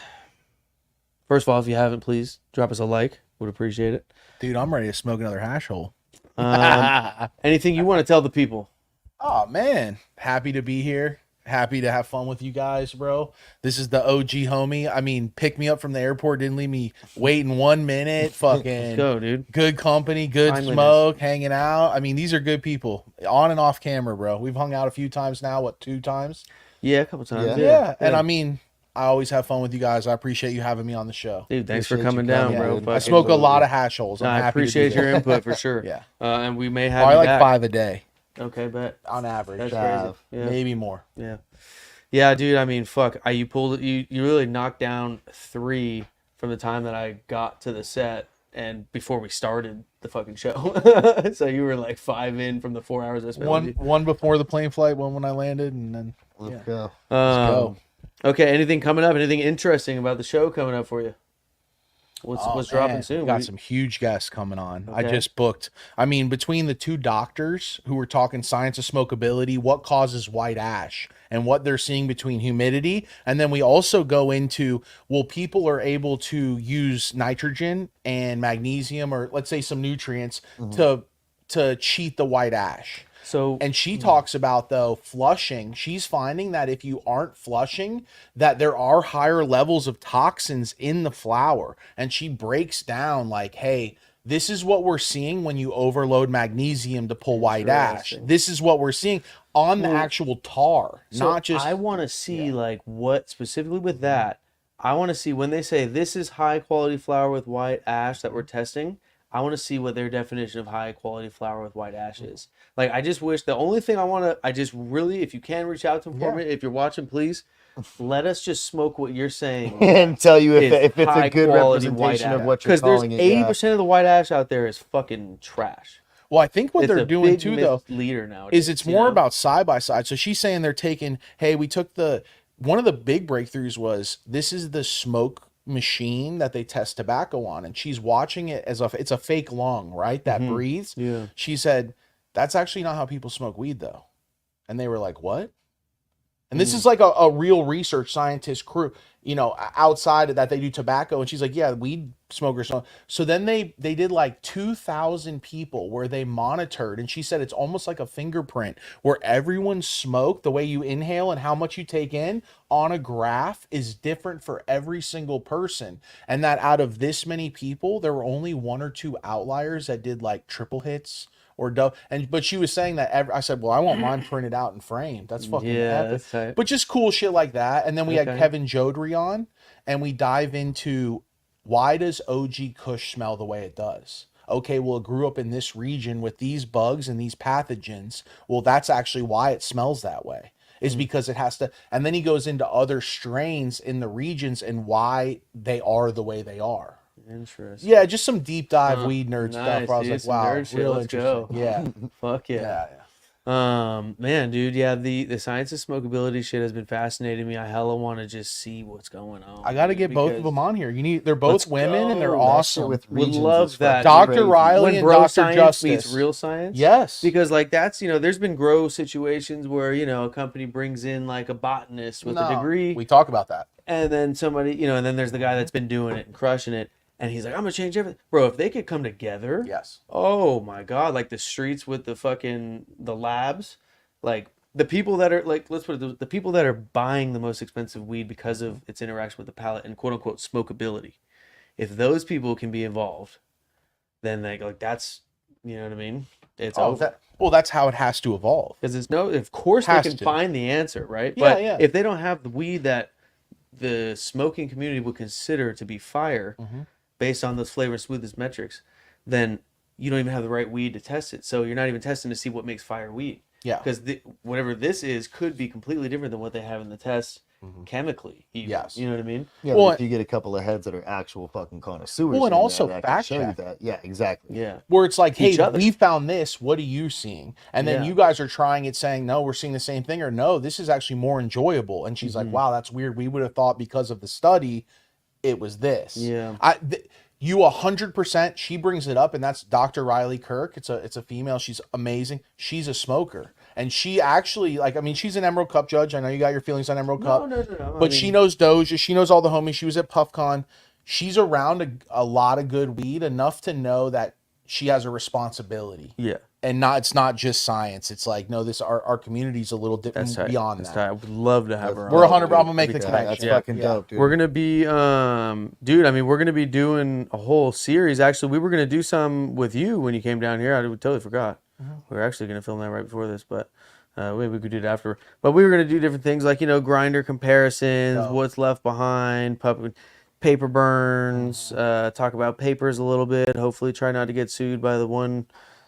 first of all, if you haven't, please drop us a like. Would appreciate it. Dude, I'm ready to smoke another hash hole. Anything you want to tell the people? Oh man, happy to be here. Happy to have fun with you guys, bro. This is the OG homie. I mean, pick me up from the airport, didn't leave me waiting 1 minute. Fucking Let's go, dude. good company, good Timeliness. smoke, hanging out. I mean, these are good people on and off camera, bro. We've hung out a few times now. What, 2 times? Yeah, a couple times. Yeah. Yeah. And I mean, I always have fun with you guys. I appreciate you having me on the show. Dude, thanks for Appreciate coming you down, coming, bro. dude. I Fucking- smoke a lot of hash holes. I'm I happy to appreciate be your here. input for sure. Yeah. And we may have Probably you like back. 5 a day Okay, bet. on average. That's Five. crazy. Yeah. Maybe more. Yeah. Yeah, dude. I mean, fuck. You pulled it. You really knocked down 3 from the time that I got to the set and before we started the fucking show. So you were like 5 in from the 4 hours I spent with you. One before the plane flight, one when I landed, and then Let's go. let's go. Okay. Anything coming up? Anything interesting about the show coming up for you? What's Oh, dropping man, soon? we got some huge guests coming on. I Okay. just booked. I mean, between the 2 doctors who were talking science of smokability, what causes white ash, and what they're seeing between humidity, and then we also go into, well, people are able to use nitrogen and magnesium, or let's say some nutrients, to cheat the white ash. So And she talks about, though, flushing. She's finding that if you aren't flushing, that there are higher levels of toxins in the flower. And she breaks down like, hey, this is what we're seeing when you overload magnesium to pull white ash. Interesting. This is what we're seeing on the actual tar, So not just. I want to see like what specifically with that. I want to see when they say this is high quality flour with white ash that we're testing. I want to see what their definition of high quality flour with white ash is. Like, I just wish the only thing I just really, if you can reach out to them for me, if you're watching, please let us just smoke what you're saying. And tell you if Is it's a high good quality white representation of ash. what you're Because there's calling it. 80% of the white ash out there is fucking trash. Well, I think what It's they're a doing big too, though, leader nowadays. is it's you more know? about side by side. So she's saying they're taking, hey, we took one of the big breakthroughs was this is the smoke machine that they test tobacco on, and she's watching it as it's a fake lung, right? That breathes. Yeah. She said, that's actually not how people smoke weed, though. And they were like, what? And this is like a real research scientist crew, outside of that, they do tobacco. And she's like, yeah, weed smokers smoke. So then they did like 2,000 people where they monitored. And she said it's almost like a fingerprint where everyone smoked, the way you inhale and how much you take in on a graph is different for every single person. And that out of this many people, there were only 1 or 2 outliers that did like triple hits. But she was saying that I said, well, I want mine printed out and framed. That's fucking epic. That's tight. But just cool shit like that. And then we had Okay. Kevin Jodry on, and we dive into why does OG Kush smell the way it does? Okay, well, it grew up in this region with these bugs and these pathogens. Well, that's actually why it smells that way. Is because it has to. And then he goes into other strains in the regions and why they are the way they are. Interesting. Yeah, just some deep dive weed nerd stuff. Nice, Where I was dude, like, some wow, nerd shit. real Let's go. interesting. Yeah, Fuck yeah. yeah. Man, dude, yeah, the science of smokability shit has been fascinating me. I hella want to just see what's going on. I got to get both of them on here. They're both Let's women and they're go. That shit awesome. with Would regions love is that. fucking Dr. crazy. Riley When and bro Dr. science Justice meets real science. Yes. Because like that's there's been grow situations where a company brings in like a botanist with a degree, We talk about that. and then somebody and then there's the guy that's been doing it and crushing it, and he's like, I'm gonna change everything, bro. If they could come together, Yes. oh my god, like the streets with the labs, like the people that are like, let's put it, the people that are buying the most expensive weed because of its interaction with the palate and quote unquote smokability. If those people can be involved, then like that's, you know what I mean? It's over. That's how it has to evolve. Because of course they can find the answer, right? Yeah, but yeah. if they don't have the weed that the smoking community would consider to be fire, based on those flavor and smoothness metrics, then you don't even have the right weed to test it. So you're not even testing to see what makes fire weed. Yeah. Because whatever this is could be completely different than what they have in the test chemically. Even. Yes. You know what I mean? Yeah, Well, if you get a couple of heads that are actual fucking connoisseurs. Well, and in also there that can fact show you check. that. Yeah, exactly. Yeah. Where it's like, hey, Each other. we found this. What are you seeing? And then Yeah. you guys are trying it, saying, no, we're seeing the same thing, or no, this is actually more enjoyable. And she's like, wow, that's weird. We would have thought because of the study, it was this. Yeah. You 100%. She brings it up, and that's Dr. Riley Kirk. It's a female. She's amazing. She's a smoker, and she actually she's an Emerald Cup judge. I know you got your feelings on Emerald Cup. No. But she knows Doja. She knows all the homies. She was at PuffCon. She's around a lot of good weed, enough to know that she has a responsibility. Yeah. And it's not just science. It's like, no, our community's a little different That's tight. beyond That's that. tight. I would love to have her We're on. 100. I'm gonna make the That'd be tight. connection. That's fucking dope, dude. We're gonna be, dude. I mean, we're gonna be doing a whole series. Actually, we were gonna do some with you when you came down here. I totally forgot. We were actually gonna film that right before this, but maybe we could do it after. But we were gonna do different things like grinder comparisons, what's left behind, paper burns, talk about papers a little bit. Hopefully, try not to get sued by the one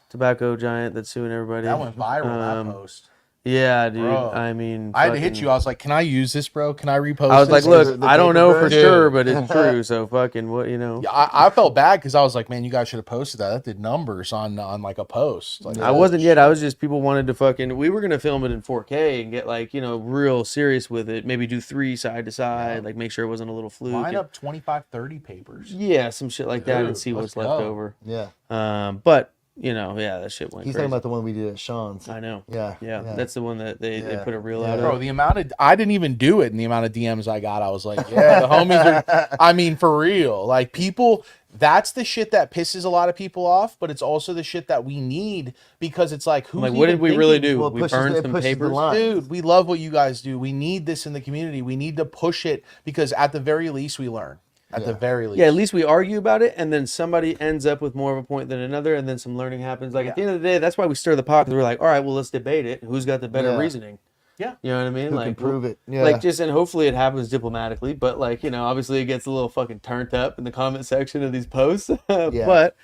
tobacco giant that's suing everybody. That went viral. That post. Yeah, dude. Bro. I mean, I had to hit you. I was like, can I use this, bro? Can I repost? I was like, this? look, The I don't know for paper sure, burn? but it's true. So fucking what, Yeah, I felt bad because I was like, man, you guys should have posted that. That did numbers on like a post. Like, I wasn't yet. I was just, people wanted to fucking, we were going to film it in 4K and get like, real serious with it. Maybe do 3 side to side, like make sure it wasn't a little fluke. line and- up 25, 30 papers. Yeah, some shit like that and Dude, see what's let's left go. over. Yeah. But, yeah, that shit went He's crazy. talking about the one we did at Sean's. I know. Yeah. Yeah, that's the one that they put a reel out Bro, of. the amount of I didn't even do it, and the amount of DMs I got, I was like, yeah, the homies are. I mean, for real, like people. That's the shit that pisses a lot of people off, but it's also the shit that we need because it's like, who's Like, what did we really do? Well, it We pushes burned the- some pushes the papers. line. Dude, we love what you guys do. We need this in the community. We need to push it because at the very least we learn. At the very least. Yeah, at least we argue about it, and then somebody ends up with more of a point than another, and then some learning happens. Like, at the end of the day, that's why we stir the pot, because we're like, all right, well, let's debate it. Who's got the better Yeah. reasoning? Yeah. You know what I mean? Who Like, can prove it? Yeah. Like, just, and hopefully it happens diplomatically, but, like, obviously it gets a little fucking turned up in the comment section of these posts. But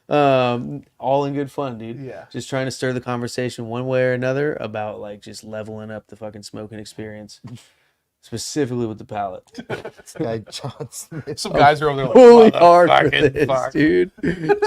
all in good fun, dude. Yeah. Just trying to stir the conversation one way or another about, like, just leveling up the fucking smoking experience. Specifically with the palate. This guy John Smith. Some guys are over there like, Fully hard for "Motherfucking this, fuck." dude.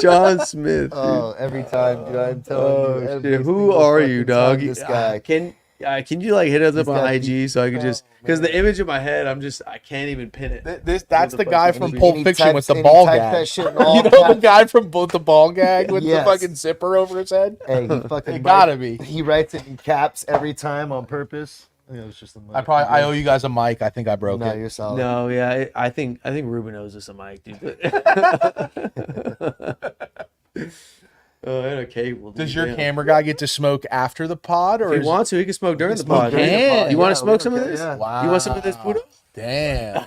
John Smith. Oh, every time, dude. I'm telling Oh, you. every shit. Who single are fucking you, dog? time This guy. Can you like hit us up on gotta IG so I could just, because man. the image in my head, I can't even pin it. That's the the fuck guy is from he? Pulp And he Fiction types- with the and he ball types gag. that shit in all You know the caps. guy from both the ball gag with Yes. the fucking zipper over his head? Hey, he fucking It gotta be. He writes it in caps every time on purpose. I think it was just a mic. I owe you guys a mic. I think I broke No, it. you're solid. No, yeah, I think Ruben owes us a mic, dude. Oh, and a cable. Does dude, your damn. camera guy get to smoke after the pod, or If he is wants to, he can smoke during the smoke pod. during the Yeah. pod. You want Yeah, to smoke we some of don't this? care, yeah. wow? You want some of this, Puro? Damn.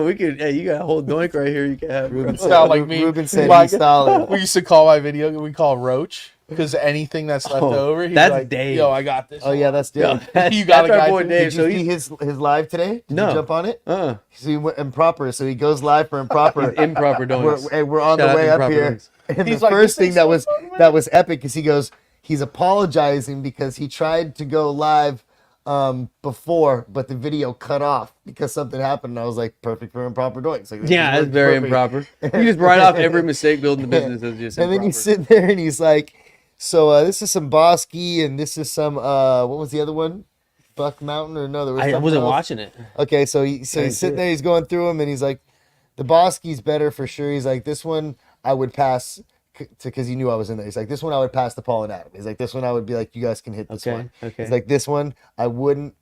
We could. Hey, you got a whole doink right here. You can have. Ruben bro. said, Sound like me. Ruben said Like- he's solid. We used to call my video. We call Roach because anything that's left Oh, over, he's that's like, Dave. "Yo, I got this." Oh yeah, that's Dave. Yo, that's, You got that's a our guy boy too? Dave. Did So you see he's his live today? Did No. you jump on it? So he went improper, so he goes live for improper. improper doinks. We're on Shout out the way up Improper here. Doinks. And He's the like, first "This thing ain't that was epic is he's apologizing because he tried to go live before, but the video cut off because something happened. And I was like, perfect for improper doinks. Like, this Yeah, is it's very perfect. improper. You just write off every mistake building the business as just And then improper. he's sitting there and he's like, so this is some Bosky and this is some what was the other one? Buck Mountain or no? There was I something wasn't else. watching it. Okay, so he's sitting there, he's going through them, and he's like, the Bosky's better for sure. He's like, this one I would pass because he knew I was in there. He's like, this one I would pass to Paul and Adam. He's like, this one I would be like, you guys can hit this Okay, one. okay. He's like, this one I wouldn't,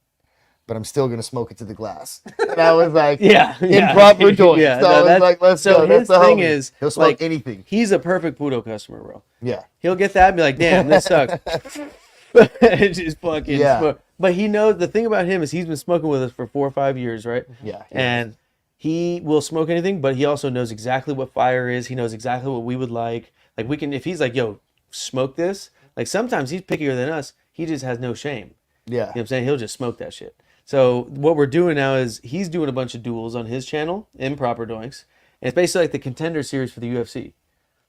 but I'm still gonna smoke it to the glass. And I was like, Yeah, yeah. improper joint. Yeah, so no, I was that's- like, let's so go. That's his the thing homie. is, He'll smoke like, anything. He's a perfect Puro customer, bro. Yeah. He'll get that and be like, damn, this sucks. And just fucking Yeah. smoke. But he knows, the thing about him is he's been smoking with us for 4 or 5 years, right? Yeah. And he will smoke anything, but he also knows exactly what fire is. He knows exactly what we would like. Like we can, if he's like, yo, smoke this. Like sometimes he's pickier than us. He just has no shame. Yeah. You know what I'm saying? He'll just smoke that shit. So what we're doing now is he's doing a bunch of duels on his channel, Improper Doinks. And it's basically like the Contender Series for the UFC.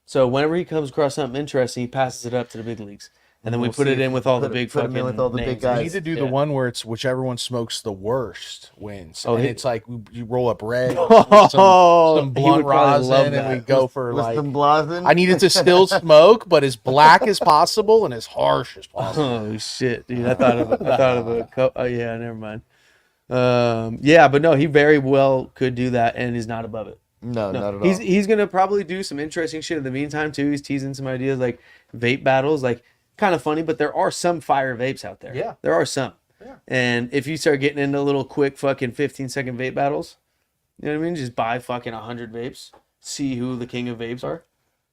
So whenever he comes across something interesting, he passes it up to the big leagues. And then we We'll put see it if in we with all put the it- big put 'em fucking in with all the big names. guys. We need to do the Yeah. one where it's whichever one smokes the worst wins. Oh, and he- it's like you roll up red, Oh, some he blunt would probably love rosin, and we that. go for With like. some blazen. I need it to still smoke, but as black as possible and as harsh as possible. Oh shit, dude! I thought of a. Oh yeah, never mind. Yeah, but no, he very well could do that, and he's not above it. No, No, not at all. he's gonna probably do some interesting shit in the meantime too. He's teasing some ideas like vape battles, like kind of funny, but there are some fire vapes out there. Yeah. There are some. Yeah. And if you start getting into little quick fucking 15-second vape battles, you know what I mean? Just buy fucking 100 vapes, see who the king of vapes are.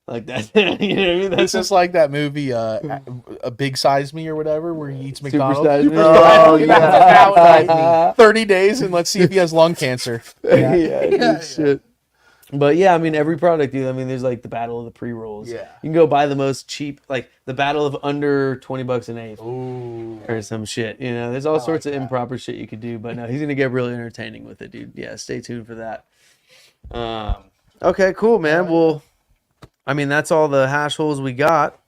Like that. You know what I mean? That's This is like that movie, A Big Size Me or whatever, where he eats McDonald's. Size Me. Oh, yeah. Now, 30 days and let's see if he has lung cancer. Yeah, dude, shit. But yeah, I mean, every product, dude. I mean, there's like the battle of the pre-rolls. Yeah. You can go buy the most cheap, like the battle of under $20 an eighth Ooh. or some shit. You know, there's all sorts like of that. improper shit you could do. But no, he's gonna get really entertaining with it, dude. Yeah, stay tuned for that. Okay, cool, man. Well, I mean, that's all the hash holes we got.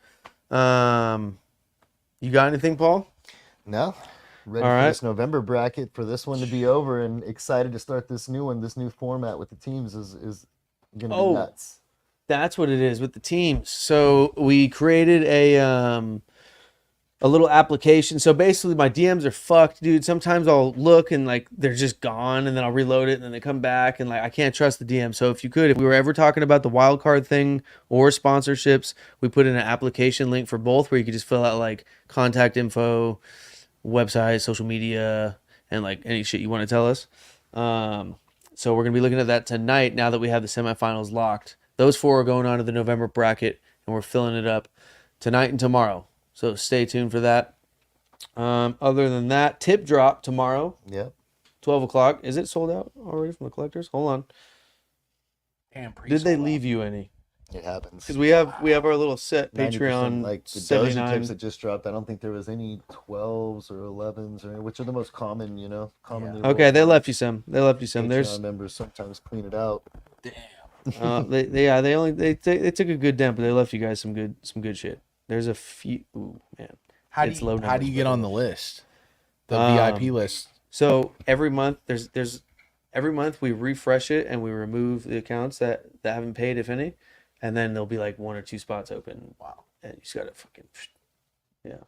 You got anything, Paul? No. Ready All for right. this November bracket for this one to be over, and excited to start this new one. This new format with the teams is gonna be Oh. nuts. That's what it is with the teams. So we created a little application. So basically my DMs are fucked, dude. Sometimes I'll look and like they're just gone, and then I'll reload it and then they come back, and like I can't trust the DM. So if we were ever talking about the wild card thing or sponsorships, we put in an application link for both where you could just fill out like contact info, website, social media, and like any shit you want to tell us. So we're gonna be looking at that tonight now that we have the semifinals locked. Those 4 are going on to the November bracket, and we're filling it up tonight and tomorrow. So stay tuned for that. Other than that, tip drop tomorrow, Yep. 12 o'clock. Is it sold out already from the collectors? Hold on. Damn, Did they leave you any? It happens. Because we have our little set 90%, Patreon like the doji 79. tips that just dropped. I don't think there was any 12s or 11s or which are the most common, commonly. Okay, rolled they ones. left you some. They left you some. Patreon There's members sometimes clean it out. they took a good dent, but they left you guys some good shit. There's a few. Ooh, man. It's low How do numbers, you get but- on the list? The Um, VIP list. So every month every month we refresh it and we remove the accounts that haven't paid, if any, and then there'll be like 1 or 2 spots open. Wow. And you just gotta fucking, yeah,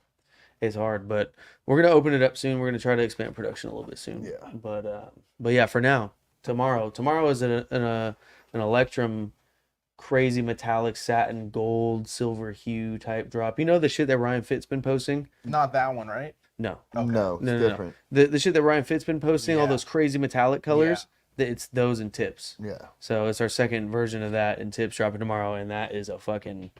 it's hard, but we're gonna open it up soon. We're gonna try to expand production a little bit soon. Yeah. But yeah, for now, tomorrow is an Electrum crazy metallic satin gold silver hue type drop. You know the shit that Ryan Fitt's been posting? Not that one, right? No. No, it's No. different. The shit that Ryan Fitt's been posting, all Yeah. those crazy metallic colors, it's those in tips. Yeah. So it's our second version of that in tips dropping tomorrow, and that is a fucking,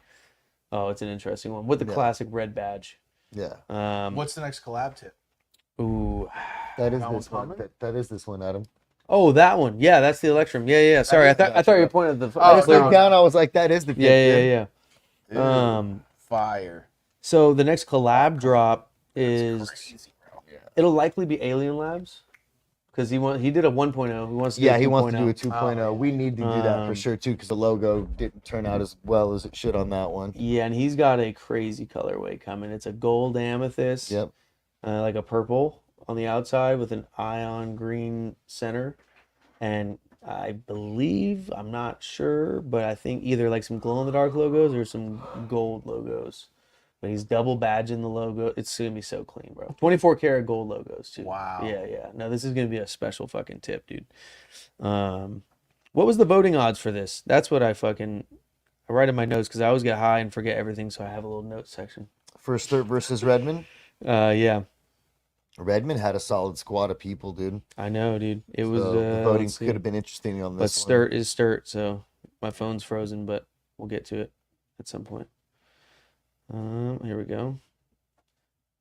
it's an interesting one with the Yeah. classic red badge. Yeah. What's the next collab tip? Ooh. That is That this one one. common? That is this one, Adam. Oh, that one. Yeah, that's the Electrum. Yeah. Sorry, I thought you pointed at the. I the just clear looked one. down. I was like, that is the Yeah. Dude, fire. So the next collab drop is Crazy, bro. it'll likely be Alien Labs, because he did a 1.0. He wants to do Yeah, a he wants to 2.0. do a 2.0. We need to do that for sure too, because the logo didn't turn out as well as it should on that one. Yeah, and he's got a crazy colorway coming. It's a gold amethyst, Yep. like a purple on the outside with an ion green center, and I believe, I'm not sure, but I think either like some glow in the dark logos or some gold logos. But he's double badging the logo. It's gonna be so clean, bro. 24 karat gold logos too. Wow. Yeah. No, this is gonna be a special fucking tip, dude. What was the voting odds for this? That's what I write in my notes, because I always get high and forget everything, so I have a little notes section. For Sturt versus Redmond, Yeah, Redmond had a solid squad of people, dude. I know, dude. It was So the voting let's see. could have been interesting on But this one. Sturt is Sturt, so my phone's frozen, but we'll get to it at some point. Here we go.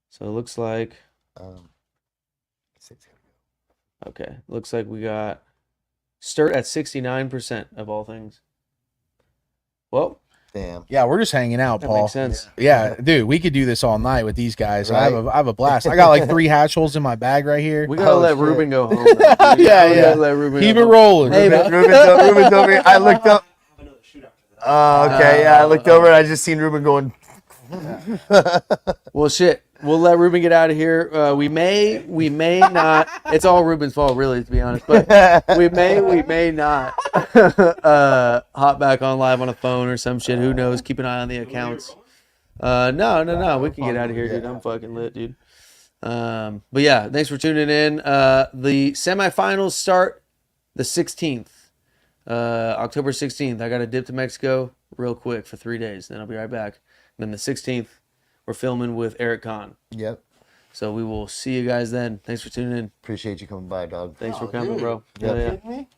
So it looks like, Um, let's see, it's gotta go. okay, looks like we got Sturt at 69% of all things. Well, Damn. Yeah, we're just hanging out, that Paul. makes sense. Yeah, dude, we could do this all night with these guys. Right? I have a blast. I got like 3 hatch holes in my bag right here. We gotta Oh, let shit. Ruben go home. Yeah, We yeah. gotta let Ruben Keep go it home. rolling. Hey, man. Ruben's over here. I looked up. Oh, okay. Yeah, I looked over and I just seen Ruben going. Well, shit. We'll let Ruben get out of here. We may not. It's all Ruben's fault, really, to be honest. But we may not hop back on live on a phone or some shit. Who knows? Keep an eye on the accounts. No. We can get out of here, dude. I'm fucking lit, dude. But yeah, thanks for tuning in. The semifinals start the 16th, October 16th. I got to dip to Mexico real quick for 3 days. Then I'll be right back. And then the 16th, we're filming with Eric Kahn. Yep. So we will see you guys then. Thanks for tuning in. Appreciate you coming by, dog. Thanks for coming, bro. Yep. Yeah. Kidding me?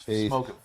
Peace. Smoking